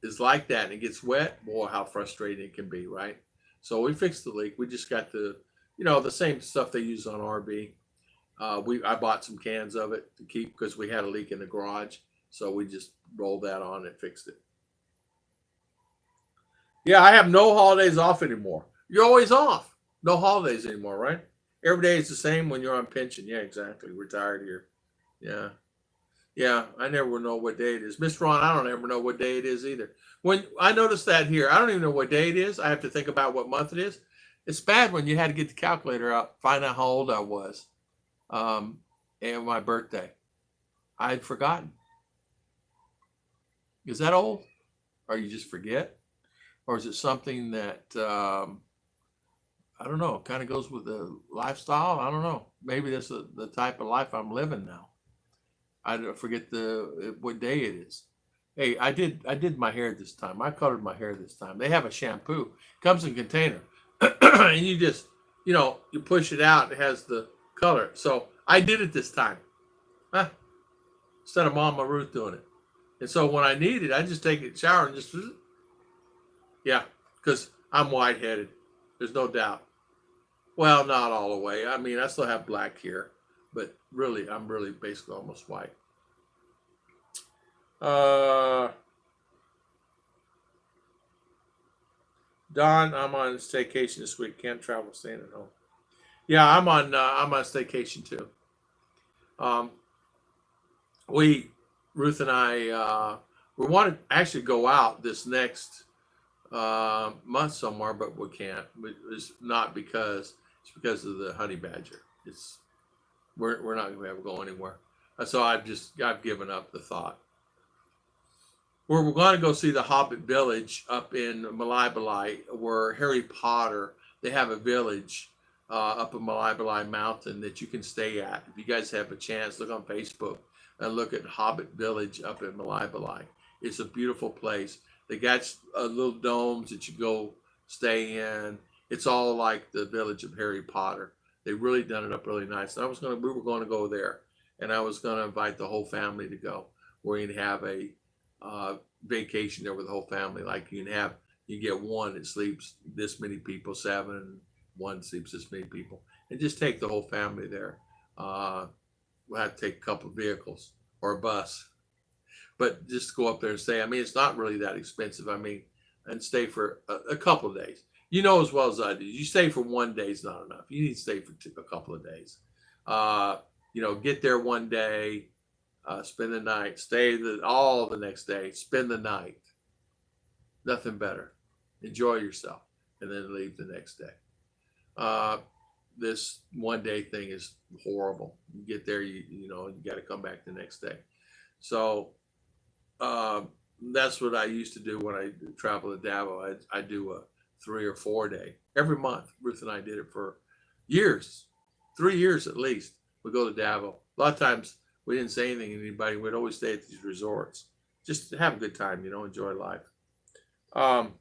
is like that and it gets wet, boy, how frustrating it can be, right? So we fixed the leak. We just got the same stuff they use on RV. I bought some cans of it to keep because we had a leak in the garage. So we just rolled that on and fixed it. Yeah, I have no holidays off anymore. You're always off. No holidays anymore, right? Every day is the same when you're on pension. Yeah, exactly. Retired here. Yeah. Yeah, I never know what day it is. Miss Ron, I don't ever know what day it is either. When I noticed that here, I don't even know what day it is. I have to think about what month it is. It's bad when you had to get the calculator out, find out how old I was, and my birthday. I had forgotten. Is that old? Or you just forget? Or is it something that, I don't know, kind of goes with the lifestyle? I don't know. Maybe that's the type of life I'm living now. I forget what day it is. Hey, I did my hair this time. I colored my hair this time. They have a shampoo. Comes in a container. And you just, you push it out. It has the color. So I did it this time. Instead of Mama Ruth doing it. And so when I need it, I just take a shower and just, yeah, because I'm white-headed. There's no doubt. Well, not all the way. I mean, I still have black hair. But really, I'm really basically almost white. Don, I'm on staycation this week. Can't travel, staying at home. Yeah, I'm on staycation too. Um, we Ruth and I we want to actually go out this next month somewhere, but we can't. It's not because it's because of the honey badger. It's we're not going to be able to go anywhere. So I've given up the thought. We're going to go see the Hobbit village up in Malai, where Harry Potter. They have a village up in Malai Mountain that you can stay at. If you guys have a chance, look on Facebook and look at Hobbit Village up in Malai. It's a beautiful place. They got little domes that you go stay in. It's all like the village of Harry Potter. They really done it up really nice. And we were going to go there, and I was going to invite the whole family to go. We're going to have a vacation there with the whole family. Like you get one that sleeps this many people, seven, one sleeps this many people, and just take the whole family there. We'll have to take a couple of vehicles or a bus, but just go up there and stay. I mean, it's not really that expensive. I mean, and stay for a couple of days. You know as well as I do. You stay for one day is not enough. You need to stay for a couple of days. Uh, get there one day, spend the night, all the next day, spend the night. Nothing better. Enjoy yourself, and then leave the next day. Uh, this one day thing is horrible. You get there, you got to come back the next day. So uh, that's what I used to do when I travel to Davao. I do a 3 or 4 day every month. Ruth and I did it for years, 3 years at least. We go to Davao. A lot of times we didn't say anything to anybody. We'd always stay at these resorts just to have a good time, enjoy life. Um,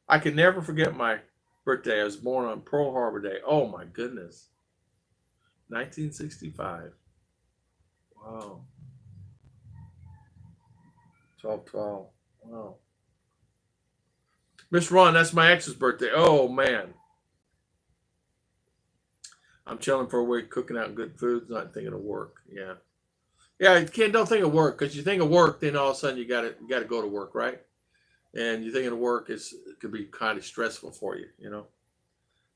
I can never forget my birthday. I was born on Pearl Harbor Day. Oh my goodness. 1965. Wow. 12/12. Wow. Miss Ron, that's my ex's birthday. Oh man. I'm chilling for a week, cooking out good food, not thinking of work. Yeah. Yeah, don't think of work, because you think of work, then all of a sudden you gotta go to work, right? And you thinking of work it could be kind of stressful for you.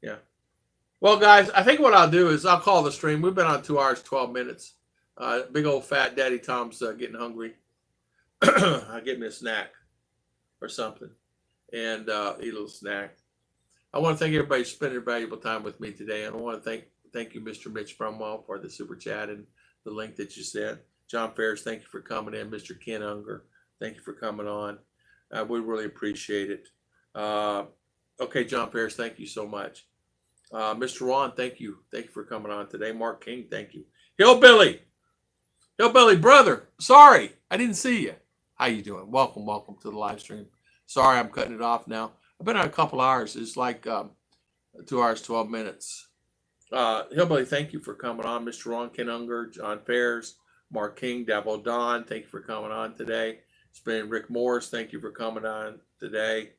Yeah. Well, guys, I think what I'll do is I'll call the stream. We've been on 2 hours, 12 minutes. Big old fat Daddy Tom's getting hungry. I'll get me a snack or something and eat a little snack. I want to thank everybody for spending valuable time with me today. And I want to thank you, Mr. Mitch Brumwell, for the super chat and the link that you sent. John Ferris, thank you for coming in. Mr. Ken Unger, thank you for coming on. We really appreciate it. Okay, John Ferris, thank you so much. Mr. Ron, thank you. Thank you for coming on today. Mark King, thank you. Hillbilly brother, sorry, I didn't see you. How you doing? Welcome to the live stream. Sorry, I'm cutting it off now. I've been on a couple hours. It's like 2 hours, 12 minutes. Hillbilly, thank you for coming on. Mr. Ron, Ken Unger, John Ferris, Mark King, Davo Don, thank you for coming on today. It's been Rick Morris, thank you for coming on today.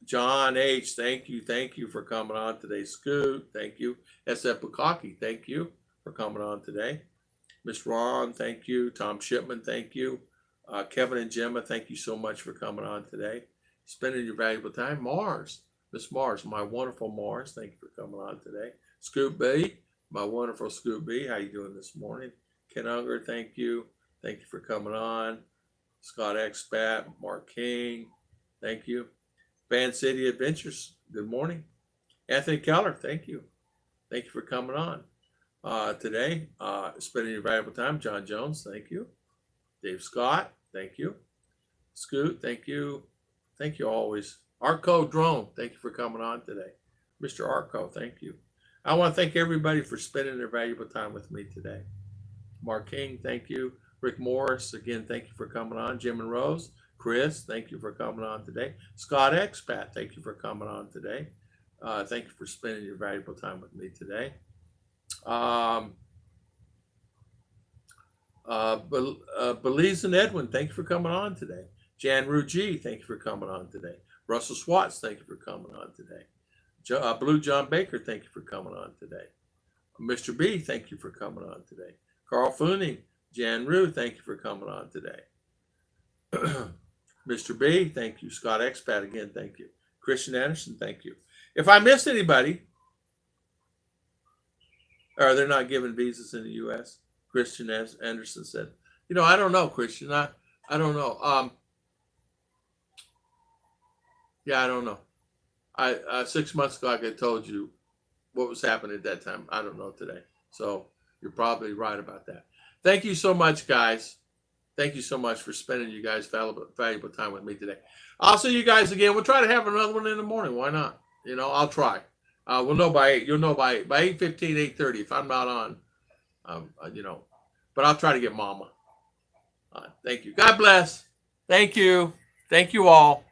John H, thank you for coming on today. Scoot, thank you. SF Bukaki, thank you for coming on today. Miss Ron, thank you. Tom Shipman, thank you. Kevin and Gemma, thank you so much for coming on today. Spending your valuable time. Miss Mars, my wonderful Mars, thank you for coming on today. Scoop B, my wonderful Scoop B, how you doing this morning? Ken Unger, thank you. Thank you for coming on. Scott Expat, Mark King, thank you. Van City Adventures, good morning. Anthony Keller, thank you. Thank you for coming on today. Spending your valuable time. John Jones, thank you. Dave Scott, thank you. Scoot, thank you. Thank you always. Arco Drone, thank you for coming on today. Mr. Arco, thank you. I want to thank everybody for spending their valuable time with me today. Mark King, thank you. Rick Morris, again, thank you for coming on. Jim and Rose, Chris, thank you for coming on today. Scott Expat, thank you for coming on today. Thank you for spending your valuable time with me today. Belize and Edwin, thank you for coming on today. Jan Ruji, thank you for coming on today. Russell Swats, thank you for coming on today. Blue John Baker, thank you for coming on today. Mr. B, thank you for coming on today. Carl Fooning, Jan Rue, thank you for coming on today. Mr. B, thank you. Scott Expat, again, thank you. Christian Anderson, thank you. If I missed anybody, or they're not giving visas in the U.S., Christian Anderson said, I don't know, Christian. I don't know. Yeah, I don't know. 6 months ago, like I told you what was happening at that time. I don't know today. So you're probably right about that. Thank you so much, guys. Thank you so much for spending you guys valuable time with me today. I'll see you guys again. We'll try to have another one in the morning. Why not? I'll try. We'll know by 8. You'll know by 8:15, 8:30 if I'm not on. But I'll try to get Mama. Thank you. God bless. Thank you. Thank you all.